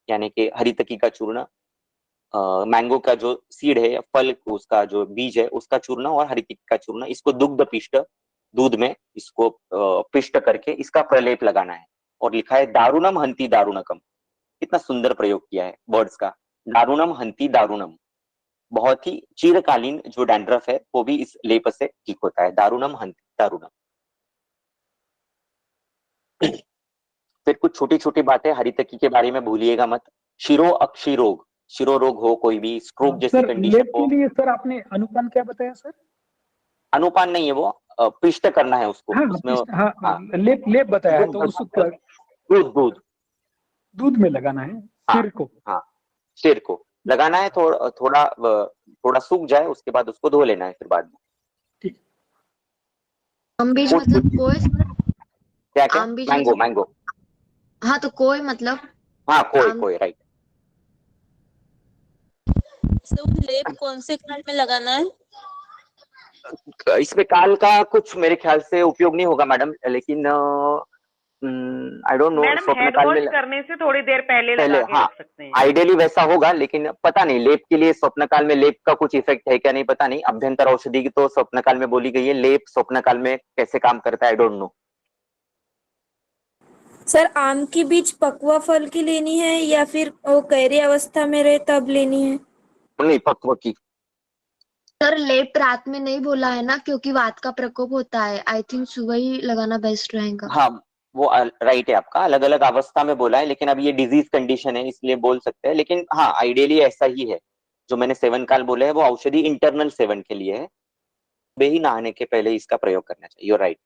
यानी कि हरितकी का चूर्ण, मैंगो का जो सीड है, फल उसका जो बीज है उसका चूर्ण और हरितकी का चूर्ण, इसको दुग्ध पिष्ट, दूध में इसको पिष्ट करके इसका प्रलेप लगाना है, और लिखा है दारुणम हंति दारुणकम। कितना सुंदर प्रयोग किया है वर्ड्स का, दारुणम हंति दारुणम, बहुत ही चिरकालीन जो डैंड्रफ है वो भी इस लेप से ठीक होता है। दारुणम हंति दारुणम। फिर कुछ छोटी छोटी बातें हरितकी के बारे में भूलिएगा मत। शिरो अक्षी रोग, शिरो रोग हो, कोई भी स्ट्रोक जैसी कंडीशन लेप हो। के लिए सर आपने अनुपान क्या बताया सर? अनुपान नहीं है वो, पिष्ट करना है उसको। हाँ, उसमें लेप बताया है, तो उसको दूध में लगाना है सिर को। हाँ, सिर को लगाना है, थोड़ा सूख जाए, उसके बाद उसको धो लेना है फिर बाद में। आम बीज मतलब कोय? क्या क्या? आम बीज मैंगो मतलब? मैंगो। हाँ तो कोय मतलब? हाँ कोय राइट। लेप कौन से काल में लगाना है? इसमें काल का कुछ मेरे ख्याल से उपयोग नहीं होगा मैडम, लेकिन आई डोंट नो। स्वप्न काल में करने से थोड़ी देर पहले लगा के रख सकते हैं। आइडियली वैसा होगा, लेकिन पता नहीं लेप के लिए स्वप्न काल में लेप का कुछ इफेक्ट है क्या नहीं पता नहीं। अभ्यंतर औषधि की तो स्वप्न काल में बोली गई है, लेप स्वप्न काल में कैसे काम करता है आई डोंट नो। सर आम की बीज पकवा फल की लेनी है या फिर वो कैरी अवस्था में रहे तब लेनी है? नहीं, पक्व की। सर लेप रात में नहीं बोला है ना, क्योंकि वात का प्रकोप होता है। आई थिंक सुबह ही लगाना बेस्ट रहेगा। हाँ वो राइट है आपका, अलग अलग अवस्था में बोला है, लेकिन अब ये डिजीज कंडीशन है इसलिए बोल सकते हैं। लेकिन हाँ आइडियली ऐसा ही है। जो मैंने सेवन काल बोले है वो औषधि इंटरनल सेवन के लिए है। सुबह ही नहाने के पहले इसका प्रयोग करना चाहिए। You right.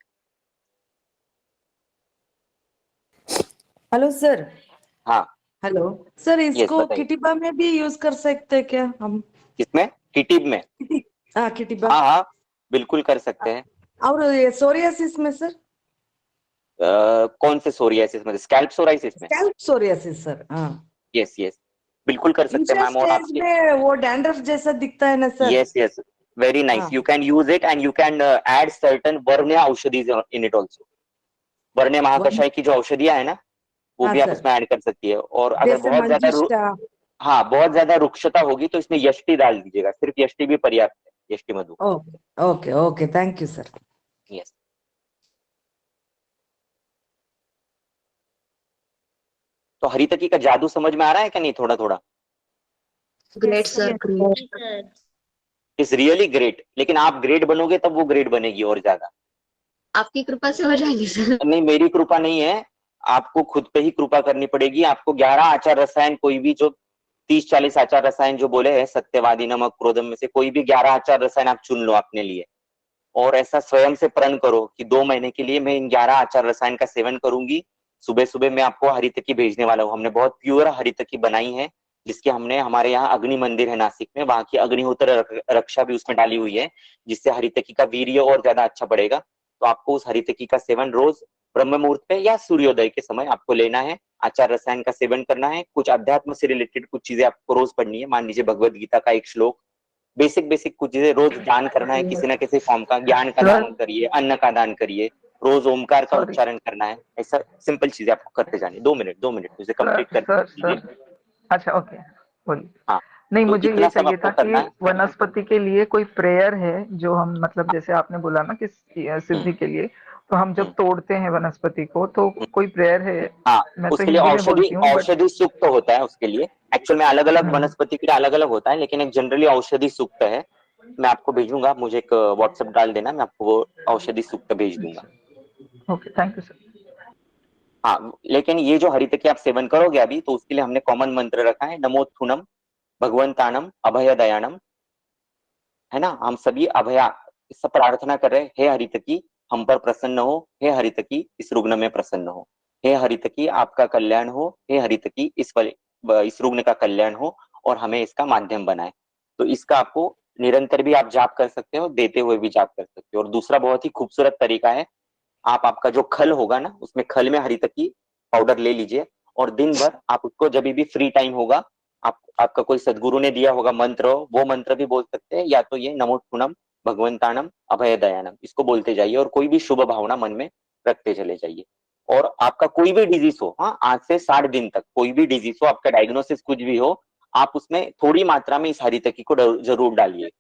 Hello sir. हाँ हेलो सर, इसको बताइए। किटिबा में भी यूज कर सकते हैं क्या हम? किसमें? किटिब में? हाँ किटिबा। हाँ बिल्कुल कर सकते हैं। और ये सोरियासिस में सर? कौन से सोरियासिस में? स्कैल्प सोराइसिस में? Scalp psoriasis sir. हाँ यस बिल्कुल कर सकते हैं मैम। और आपके वो डैंड्रफ जैसा दिखता है ना sir? Yes very nice. You can use it and you can add certain varnya aushadhi in it also. वर्ण्य महाकषाय की जो औषधियां है ना वो भी आप उसमें ऐड कर सकती है। और अगर बहुत ज्यादा रुक्षता होगी तो इसमें यष्टि डाल दीजिएगा। सिर्फ यष्टि भी पर्याप्त है, यष्टि मधु। Okay thank you sir. Yes. तो हरितकी का जादू समझ में आ रहा है क्या नहीं? थोड़ा थोड़ा। Great sir, great. It's really great. लेकिन आप ग्रेट बनोगे तब वो ग्रेट बनेगी और ज्यादा। आपकी कृपा से हो जाएगी सर। नहीं, मेरी कृपा नहीं है, आपको खुद पे ही कृपा करनी पड़ेगी। आपको 11 आचार रसायन, कोई भी जो 30-40 आचार रसायन जो बोले हैं, सत्यवादी, नमक, क्रोधम में से कोई भी 11 आचार रसायन आप चुन लो अपने लिए। और ऐसा स्वयं से प्रण करो कि 2 महीने के लिए मैं इन 11 आचार रसायन का सेवन करूंगी। सुबह सुबह मैं आपको हरितकी भेजने वाला हूँ। हमने बहुत प्योर हरितकी बनाई है, जिसके हमने हमारे यहाँ अग्नि मंदिर है नासिक में, वहां की अग्निहोत्र रक्षा भी उसमें डाली हुई है, जिससे हरितकी का वीर्य और ज्यादा अच्छा बढ़ेगा। तो आपको उस हरितकी का सेवन रोज ब्रह्म मुहूर्त पे या सूर्योदय के समय आपको लेना है। आचार रसायन का सेवन करना है। कुछ अध्यात्म से रिलेटेड कुछ चीजें आपको रोज पढ़नी है। मान लीजिए भगवत गीता का एक श्लोक, बेसिक कुछ चीजें रोज दान करना है, किसी न किसी फॉर्म का। ज्ञान का दान करिए, अन्न का दान करिए, रोज ओमकार का उच्चारण करना है। ऐसा सिंपल चीजें आपको करते जानी। 2 मिनट उसे कंप्लीट कर। अच्छा ओके बोलिए। हाँ नहीं, मुझे ये चाहिए था कि वनस्पति के लिए कोई प्रेयर है जो हम, मतलब जैसे आपने बोला ना कि सिद्धि के लिए, तो हम जब तोड़ते हैं वनस्पति को तो कोई प्रेयर है? हाँ, मैं उसके लिए औषधि सूक्त होता है। उसके लिए एक्चुअल में अलग अलग वनस्पति के लिए अलग अलग होता है, लेकिन एक जनरली औषधि सूक्त है। मैं आपको भेजूंगा, मुझे एक व्हाट्सएप डाल देना, मैं आपको वो औषधि सूक्त भेज दूंगा। Okay thank you sir. हाँ, लेकिन ये जो हरितकी आप सेवन करोगे अभी, तो उसके लिए हमने कॉमन मंत्र रखा है, नमोत्थुनम भगवंतानम अभय दयानम, है ना। हम सभी अभया इस प्रार्थना कर रहे हैं, हे हरितकी हम पर प्रसन्न हो, हे हरितकी इस रुग्ण में प्रसन्न हो, हे हरितकी आपका कल्याण हो, हे हरितकी इस रुग्ण का कल्याण हो और हमें इसका माध्यम बनाए। तो इसका आपको निरंतर भी आप जाप कर सकते हो, देते हुए भी जाप कर सकते हो। और दूसरा बहुत ही खूबसूरत तरीका है, आप आपका जो खल होगा ना, उसमें खल में हरितकी पाउडर ले लीजिए और दिन भर आप उसको जब भी फ्री टाइम होगा, आपका कोई सदगुरु ने दिया होगा मंत्र, वो मंत्र भी बोल सकते हैं, या तो ये नमोत्थुनम भगवंतानम अभय दयानम, इसको बोलते जाइए और कोई भी शुभ भावना मन में रखते चले जाइए। और आपका कोई भी डिजीज हो, हाँ, आज से 60 दिन तक कोई भी डिजीज हो, आपका डायग्नोसिस कुछ भी हो, आप उसमें थोड़ी मात्रा में इस हरितकी को जरूर डालिए।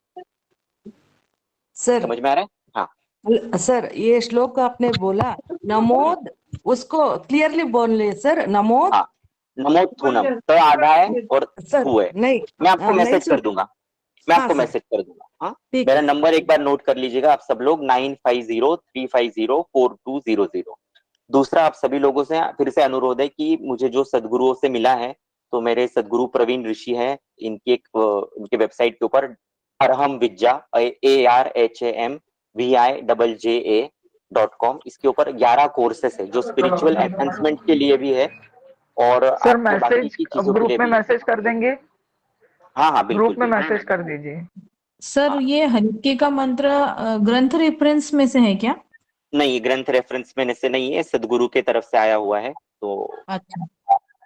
सर समझ में आ रहा है? हाँ सर, ये श्लोक आपने बोला नमोद, उसको क्लियरली बोलिए सर। नमोद, हाँ, नमोत्थुनम तो आधा है और सर है। नहीं, मैं आपको मैसेज कर दूंगा। मैं आपको मैसेज कर दूंगा। हाँ, मेरा नंबर एक बार नोट कर लीजिएगा आप सब लोग, 9503504200। दूसरा, आप सभी लोगों से फिर से अनुरोध है कि मुझे जो सदगुरुओं से मिला है, तो मेरे सदगुरु प्रवीण ऋषि है, इनके वेबसाइट के ऊपर अरहम विद्या ARHAMVIJJA.com, इसके ऊपर 11 कोर्सेस है जो स्पिरिचुअल एनहांसमेंट के लिए भी है और सर बाकी मैसेज की चीजों के ग्रुप लिए में भी। मैसेज कर देंगे। हाँ हाँ बिल्कुल ग्रुप में मैसेज कर दीजिए। सर ये हल्के का मंत्र ग्रंथ रेफरेंस में से है क्या? नहीं, ग्रंथ रेफरेंस में से नहीं है, सदगुरु के तरफ से आया हुआ है। तो अच्छा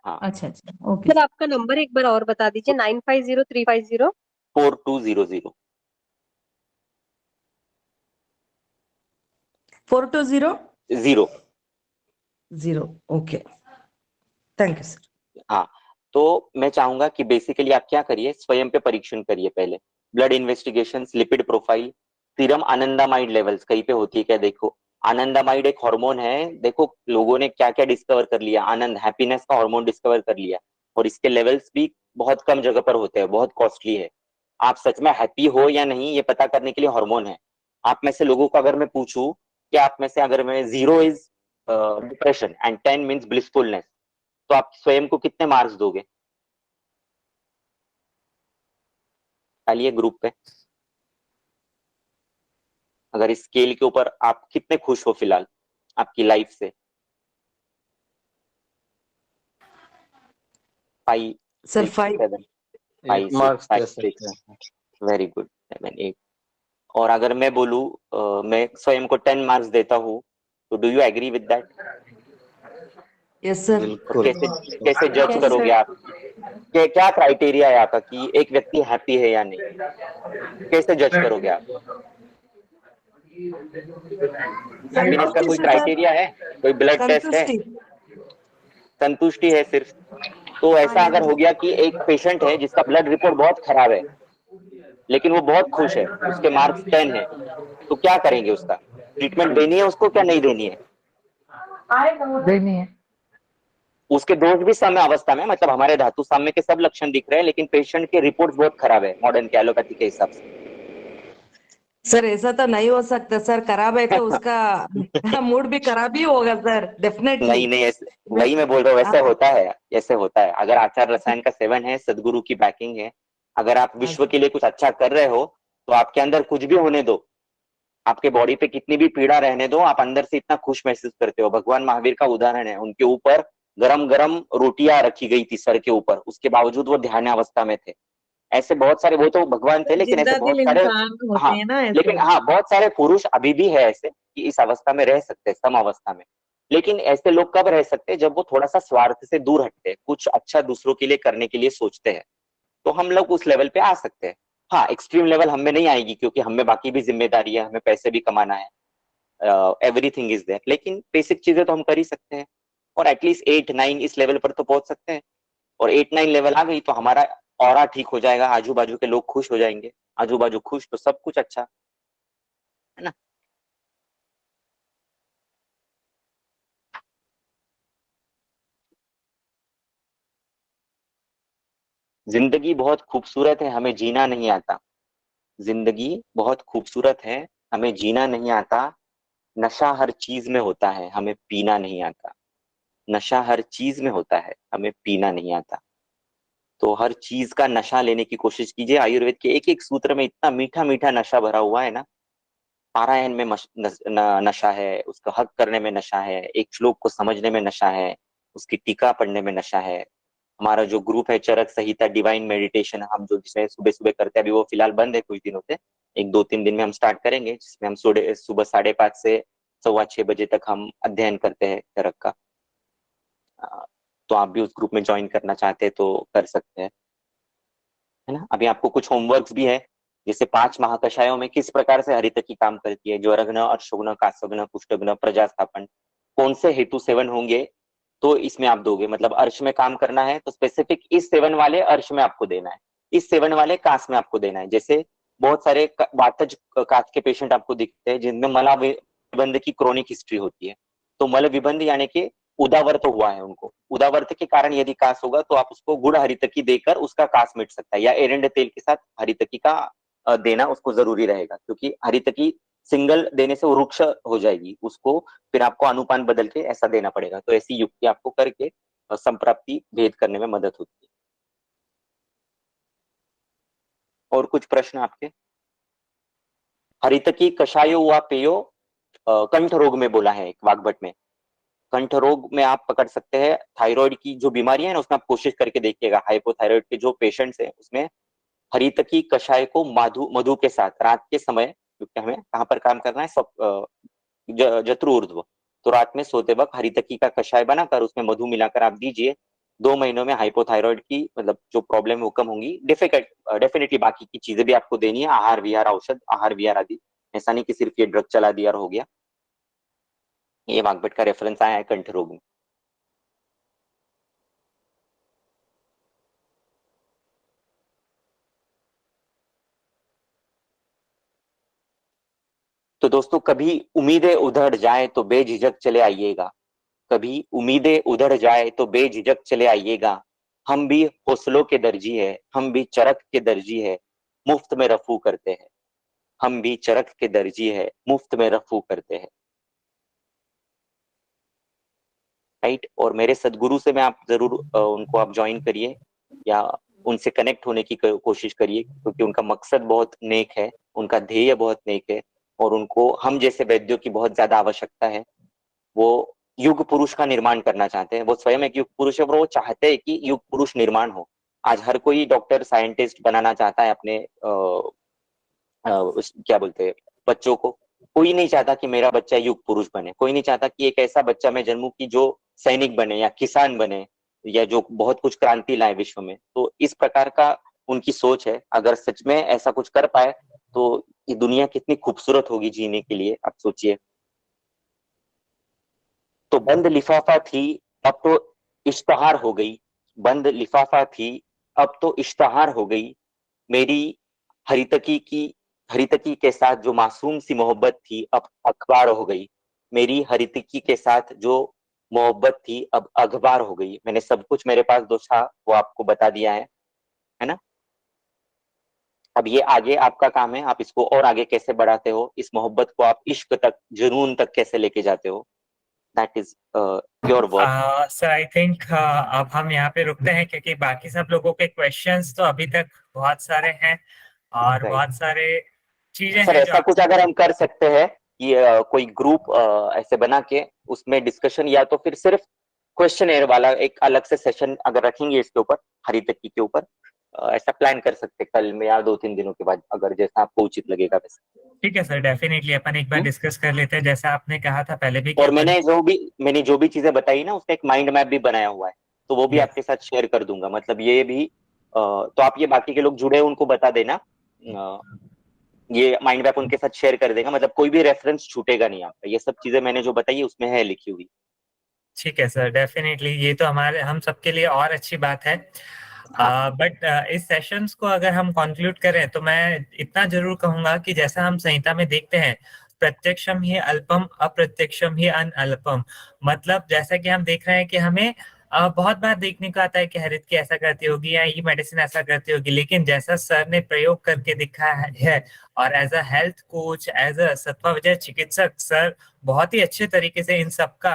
हाँ, अच्छा ओके। सर आपका नंबर एक बार और बता दीजिए। 950350 4200 420 0। Okay, thank you sir. हाँ, तो मैं चाहूंगा कि बेसिकली आप क्या करिए, स्वयं पे परीक्षण करिए पहले। Blood investigation, lipid profile, serum anandamide levels कहीं पे होती है क्या देखो। आनंदामाइड एक हार्मोन है, देखो लोगों ने क्या क्या डिस्कवर कर लिया, आनंद हैप्पीनेस का हार्मोन डिस्कवर कर लिया, और इसके लेवल्स भी बहुत कम जगह पर होते हैं, बहुत कॉस्टली है। आप सच में हैप्पी हो या नहीं ये पता करने के लिए हार्मोन है। आप में से लोगों को अगर मैं पूछूं कि आप में से अगर मैं 0 is depression and 10 means blissfulness, तो आप स्वयं को कितने मार्क्स दोगे? डालिए ग्रुप पे। अगर इस स्केल के ऊपर आप कितने खुश हो फिलहाल आपकी लाइफ से? 5 सर 6 5 7 5 मार्क्स 6 दे 5 सकते 6 हैं। Very good 7 8। और अगर मैं बोलूं मैं स्वयं को 10 मार्क्स देता हूं, तो do you agree with that? Yes sir. बिल्कुल। कैसे कैसे जज करोगे आप? क्या क्राइटेरिया है आपका कि एक व्यक्ति हैप्पी है या नहीं? कैसे जज करोगे आप? हैप्पीनेस का कोई क्राइटेरिया है? कोई ब्लड टेस्ट है? संतुष्टि है सिर्फ। तो ऐसा अगर हो गया कि एक पेशेंट है जिसका ब्लड रिपोर्ट बहुत खराब है, लेकिन वो बहुत खुश है, उसके मार्क्स 10 है, तो क्या करेंगे? उसका ट्रीटमेंट देनी है उसको क्या नहीं देनी है? देनी है। उसके दोष भी साम्य अवस्था में, मतलब हमारे धातु साम्य के सब लक्षण दिख रहे हैं, लेकिन पेशेंट के रिपोर्ट्स बहुत खराब है मॉडर्न के एलोपैथी के हिसाब से। सर ऐसा तो नहीं हो सकता सर, खराब है तो उसका मूड भी खराब ही होगा सर, डेफिनेटली। नहीं नहीं, ऐसे वही मैं बोल रहा हूँ, ऐसे होता है, ऐसे होता है। अगर आचार रसायन का सेवन है, सदगुरु की बैकिंग है, अगर आप विश्व के लिए कुछ अच्छा कर रहे हो, तो आपके अंदर कुछ भी होने दो, आपके बॉडी पे कितनी भी पीड़ा रहने दो, आप अंदर से इतना खुश महसूस करते हो। भगवान महावीर का उदाहरण है, उनके ऊपर गरम गरम रोटियां रखी गई थी सर के ऊपर, उसके बावजूद वो ध्यान अवस्था में थे। ऐसे बहुत सारे, वो तो भगवान थे, लेकिन ऐसे बहुत सारे, हाँ, लेकिन हाँ बहुत सारे पुरुष अभी भी है ऐसे कि इस अवस्था में रह सकते हैं, सम अवस्था में। लेकिन ऐसे लोग कब रह सकते हैं? जब वो थोड़ा सा स्वार्थ से दूर हटते हैं, कुछ अच्छा दूसरों के लिए करने के लिए सोचते हैं, तो हम लोग उस लेवल पे आ सकते हैं। हाँ, एक्सट्रीम लेवल हम में नहीं आएगी, क्योंकि हमें बाकी भी जिम्मेदारी है, हमें पैसे भी कमाना है, एवरीथिंग इज देयर। लेकिन बेसिक चीजें तो हम कर ही सकते हैं, और एटलीस्ट 8-9 इस लेवल पर तो पहुंच सकते हैं। और 8-9 लेवल आ गई तो हमारा ऑरा ठीक हो जाएगा, आजू बाजू के लोग खुश हो जाएंगे, आजू बाजू खुश तो सब कुछ अच्छा है ना। जिंदगी बहुत खूबसूरत है, हमें जीना नहीं आता। जिंदगी बहुत खूबसूरत है, हमें जीना नहीं आता। नशा हर चीज में होता है, हमें पीना नहीं आता। नशा हर चीज में होता है, हमें पीना नहीं आता। तो हर चीज का नशा लेने की कोशिश कीजिए। आयुर्वेद के एक एक सूत्र में इतना मीठा मीठा नशा भरा हुआ है ना। पारायण में नशा है, उसका हक करने में नशा है, एक श्लोक को समझने में नशा है, उसकी टीका पढ़ने में नशा है। हमारा जो ग्रुप है चरक संहिता डिवाइन मेडिटेशन, हम जो जिसमें सुबह सुबह करते हैं, अभी वो फिलहाल बंद है कुछ दिनों से, 1-2-3 दिन में हम स्टार्ट करेंगे, जिसमें हम सुबह 5:30 से 6:15 बजे तक हम अध्ययन करते हैं चरक का। तो आप भी उस ग्रुप में ज्वाइन करना चाहते हैं तो कर सकते हैं, है ना। अभी आपको कुछ होमवर्क्स भी है, जैसे 5 महाकषायों में किस प्रकार से हरितकी काम करती है, ज्वरघ्न, अर्शोघ्न, काशघ्न, कुष्ठघ्न, प्रजास्थापन, कौन से हेतु सेवन होंगे तो इसमें आप दोगे। मतलब अर्श में काम करना है तो स्पेसिफिक इस सेवन वाले अर्श में आपको देना है, इस सेवन वाले काश में आपको देना है। जैसे बहुत सारे वातज काश के पेशेंट आपको दिखते हैं जिनमें मल विबंध की क्रोनिक हिस्ट्री होती है, तो मल विबंध यानी कि उदावर्त हुआ है उनको, उदावर्त के कारण यदि कास होगा तो आप उसको गुड़ हरितकी देकर उसका कास मिट सकता है, या एरंड तेल के साथ हरितकी का देना उसको जरूरी रहेगा, क्योंकि हरितकी सिंगल देने से वो रुक्ष हो जाएगी, उसको फिर आपको अनुपान बदल के ऐसा देना पड़ेगा। तो ऐसी युक्ति आपको करके संप्राप्ति भेद करने में मदद होती है। और कुछ प्रश्न आपके? हरितकी कषायो व पेयो कंठ रोग में बोला है वाग्भट में। कंठ रोग में आप पकड़ सकते हैं, थायराइड की जो बीमारी है ना उसमें आप कोशिश करके देखिएगा, हाइपोथायराइड के जो पेशेंट्स हैं उसमें हरितकी कषाय को मधु के साथ रात के समय, क्योंकि हमें कहाँ पर काम करना है, सब जत्रु ऊर्ध्व, तो रात में सोते वक्त हरितकी का कषाय बनाकर उसमें मधु मिलाकर आप दीजिए। 2 महीनों में हाइपोथायराइड की मतलब जो प्रॉब्लम वो कम होंगी। डेफिनेटली बाकी की चीजें भी आपको देनी है, आहार विहार, औषध आहार विहार आदि, ऐसा नहीं कि सिर्फ ये ड्रग चला दिया और हो गया। ये वाग्भट का रेफरेंस आया है कंठ रोग में। तो दोस्तों, कभी उम्मीदें उधड़ जाए तो बेझिझक चले आइएगा, कभी उम्मीदें उधड़ जाए तो बेझिझक चले आइएगा, हम भी हौसलों के दर्जी है, हम भी चरख के दर्जी है, मुफ्त में रफू करते हैं, हम भी चरख के दर्जी है, मुफ्त में रफू करते हैं। राइट। और मेरे सदगुरु से मैं आप जरूर उनको आप ज्वाइन करिए या उनसे कनेक्ट होने की कोशिश करिए, क्योंकि उनका मकसद बहुत नेक है, उनका ध्येय बहुत नेक है और उनको हम जैसे वैद्यों की बहुत ज्यादा आवश्यकता है। वो युग पुरुष का निर्माण करना चाहते हैं, वो स्वयं एक युग पुरुष है और वो चाहते हैं कि युग पुरुष निर्माण हो। आज हर कोई डॉक्टर साइंटिस्ट बनाना चाहता है अपने क्या बोलते हैं बच्चों को। कोई नहीं चाहता कि मेरा बच्चा युग पुरुष बने, कोई नहीं चाहता कि एक ऐसा बच्चा मैं जन्मूं कि जो सैनिक बने या किसान बने या जो बहुत कुछ क्रांति लाए विश्व में। तो इस प्रकार का उनकी सोच है। अगर सच में ऐसा कुछ कर पाए तो ये दुनिया कितनी खूबसूरत होगी जीने के लिए, आप सोचिए। तो बंद लिफाफा थी अब तो इश्तहार हो गई, बंद लिफाफा थी अब तो इश्तहार हो गई, मेरी हरितकी के साथ जो मासूम सी मोहब्बत थी अब अखबार हो गई, मेरी हरितकी के साथ जो मोहब्बत थी अब अखबार हो गई। मैंने सब कुछ मेरे पास जो था वो आपको बता दिया है ना। अब ये आगे आपका काम है, आप इसको और आगे कैसे बढ़ाते हो, इस मोहब्बत को आप इश्क तक, जुनून तक कैसे लेके जाते हो, that is your work. Sir I think अब हम यहाँ पे रुकते हैं, क्योंकि बाकी सब लोगों के क्वेश्चंस तो अभी तक बहुत सारे हैं और बहुत सारे चीजें सर हैं ऐसा कुछ अगर हम कर सकते हैं कि कोई ग्रुप ऐसे बना के उसमें डिस्कशन या तो फिर सिर्फ क्वेश्चन वाला एक अलग से सेशन अगर रखेंगे इसके ऊपर, हरितकी के ऊपर, ऐसा प्लान कर सकते कल में या 2-3 दिनों के बाद, अगर जैसा आपको उचित लगेगा वैसे। ठीक है सर, डेफिनेटली अपन एक बार डिस्कस कर लेते हैं, जैसा आपने कहा था पहले भी। और मैंने जो भी चीजें बताई ना उसका एक माइंड मैप भी बनाया हुआ है, तो वो भी आपके साथ शेयर कर दूंगा। मतलब ये भी तो आप ये बाकी के लोग जुड़े उनको बता देना, ये माइंड मैप उनके साथ शेयर कर देगा, मतलब कोई भी रेफरेंस छूटेगा नहीं आपका। ये सब चीजें मैंने जो बताई है उसमें है लिखी हुई। ठीक है सर, डेफिनेटली ये तो हम सबके लिए और अच्छी बात है। बट इस सेशंस को अगर हम कंक्लूड करें तो मैं इतना जरूर कहूंगा कि जैसा हम संहिता में देखते हैं, प्रत्यक्षम ही अल्पम अप्रत्यक्षम ही अनअल्पम। मतलब जैसा कि हम देख रहे हैं कि हमें बहुत बार देखने को आता है कि हरितकी ऐसा करती होगी या ये मेडिसिन ऐसा करती होगी, लेकिन जैसा सर ने प्रयोग करके दिखाया है और as a health coach, as a sattvavajaya chikitsak, sir बहुत ही अच्छे तरीके से इन सबका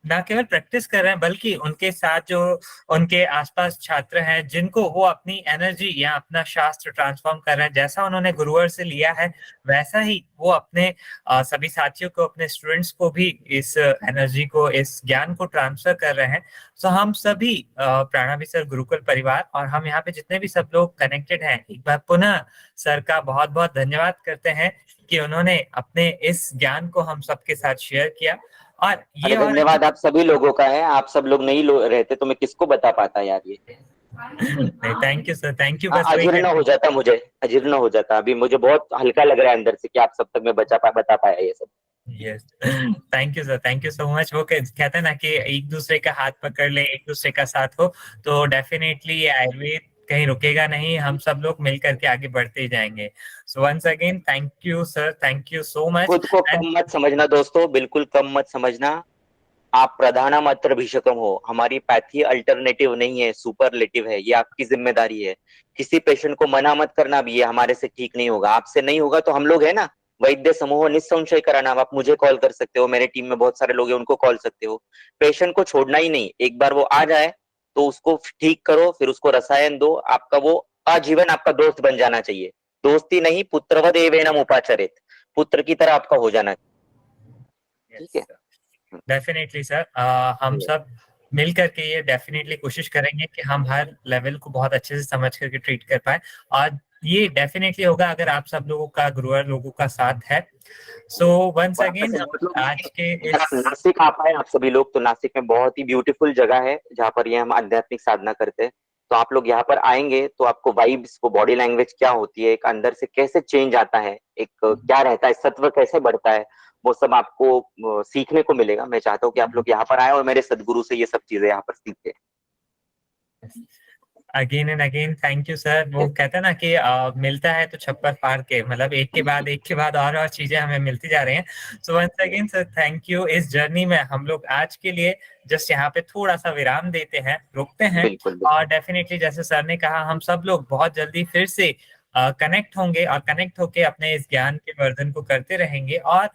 न केवल प्रैक्टिस कर रहे हैं बल्कि उनके साथ जो उनके आसपास छात्र हैं जिनको वो अपनी एनर्जी या अपना शास्त्र ट्रांसफॉर्म कर रहे हैं, जैसा उन्होंने गुरुवर से लिया है वैसा ही वो अपने सभी साथियों को, अपने स्टूडेंट्स को भी इस एनर्जी को, इस ज्ञान को ट्रांसफर कर रहे हैं। तो हम सभी प्राणाभी सर गुरुकुल परिवार और हम यहाँ पे जितने भी सब लोग कनेक्टेड हैं, एक बार पुनः सर का बहुत बहुत धन्यवाद करते हैं कि उन्होंने अपने इस ज्ञान को हम सबके साथ शेयर किया। और ये धन्यवाद आप सभी लोगों का है, आप सब लोग नहीं रहते तो मैं किसको बता पाता यार ये। नहीं, thank you sir, thank you. अजीर्ण हो जाता, मुझे अजीर्ण हो जाता। अभी मुझे बहुत हल्का लग रहा है अंदर से कि आप सब तक मैं बता पाया ये सब। Yes, thank you sir, thank you so much. वो कहते हैं ना कि एक दूसरे का हाथ पकड़ ले, एक दूसरे का साथ हो, तो डेफिनेटली ये आयुर्वेद कहीं रुकेगा नहीं, हम सब लोग मिलकर के आगे बढ़ते ही जाएंगे। So once again thank you sir, thank you so much. खुद को कम मत समझना दोस्तों, बिल्कुल कम मत समझना। आप प्रधानमंत्र अभिषेकम हो, हमारी पैथी अल्टरनेटिव नहीं है, सुपरलेटिव है, ये आपकी जिम्मेदारी है। किसी पेशेंट को मना मत करना भी, ये हमारे से ठीक नहीं होगा, आपसे नहीं होगा तो हम लोग है ना, वैद्य समूह निस्संशय कराना, आप मुझे कॉल कर सकते हो, मेरे टीम में बहुत सारे लोग हैं उनको कॉल सकते हो। पेशेंट को छोड़ना ही नहीं, एक बार वो आ जाए तो उसको ठीक करो, फिर उसको रसायन दो, आपका वो आजीवन आपका दोस्त बन जाना चाहिए। दोस्ती नहीं, पुत्रवद एवेनम उपाचरित, पुत्र की तरह आपका हो जाना चाहिए। ठीक है, डेफिनेटली सर, हम सब मिल करके ये डेफिनेटली कोशिश करेंगे कि हम हर लेवल को बहुत अच्छे से समझ करके ट्रीट कर पाए, और ये डेफिनेटली होगा अगर आप सब लोगों का, गुरुवर लोगों का साथ है। सो वंस अगेन आज के नासिक आप आए, आप सभी लोग, तो नासिक में बहुत ही ब्यूटीफुल जगह है जहाँ पर ये हम आध्यात्मिक साधना करते हैं। तो आप लोग यहाँ पर आएंगे तो आपको वाइब्स, वो बॉडी लैंग्वेज क्या होती है, एक अंदर से कैसे चेंज आता है, एक क्या रहता है, सत्व कैसे बढ़ता है, वो सब आपको सीखने को मिलेगा। मैं चाहता हूँ कि आप लोग यहाँ पर आए और मेरे सदगुरु से ये सब चीजें यहाँ पर सीखें। Again and again thank you sir. वो कहते हैं ना कि मिलता है तो छप्पर फाड़ के, मतलब एक के बाद और चीजें हमें मिलती जा रही हैं। So once again sir thank you. इस जर्नी में हम लोग आज के लिए जस्ट यहाँ पे थोड़ा सा विराम देते हैं, रुकते हैं, और डेफिनेटली जैसे सर ने कहा हम सब लोग बहुत जल्दी फिर से कनेक्ट होंगे और कनेक्ट होके अपने इस ज्ञान के वर्धन को करते रहेंगे, और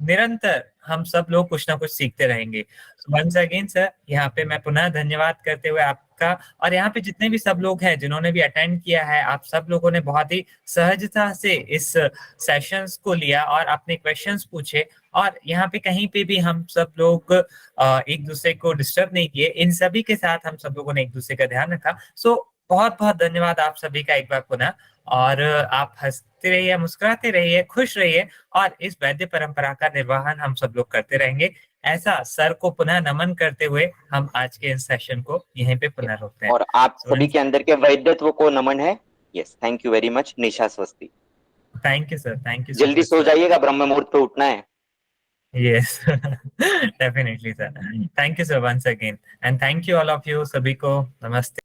निरंतर हम सब लोग कुछ ना कुछ सीखते रहेंगे। वंस अगेन सर यहाँ पे मैं पुनः धन्यवाद करते हुए आपका, और यहाँ पे जितने भी सब लोग हैं जिन्होंने भी अटेंड किया है, आप सब लोगों ने बहुत ही सहजता से इस सेशंस को लिया और अपने क्वेश्चंस पूछे, और यहाँ पे कहीं पे भी हम सब लोग एक दूसरे को डिस्टर्ब नहीं किए, इन सभी के साथ हम सब लोगों ने एक दूसरे का ध्यान रखा। सो बहुत बहुत धन्यवाद आप सभी का एक बार पुनः, और आप हंसते रहिए, मुस्कुराते रहिए, खुश रहिए, और इस वैद्य परंपरा का निर्वहन हम सब लोग करते रहेंगे। ऐसा सर को पुनः नमन करते हुए हम आज के इस सेशन को यहीं पे पुनः रोकते हैं। और आप सभी के अंदर के वैद्यत्व को नमन है। Yes, thank you very much. निशा स्वस्ति। Thank you sir, thank you. जल्दी सो जाइएगा, ब्रह्म मुहूर्त पे उठना है। Yes, definitely sir. Thank you sir once again, and thank you all of you सभी को। नमस्ते।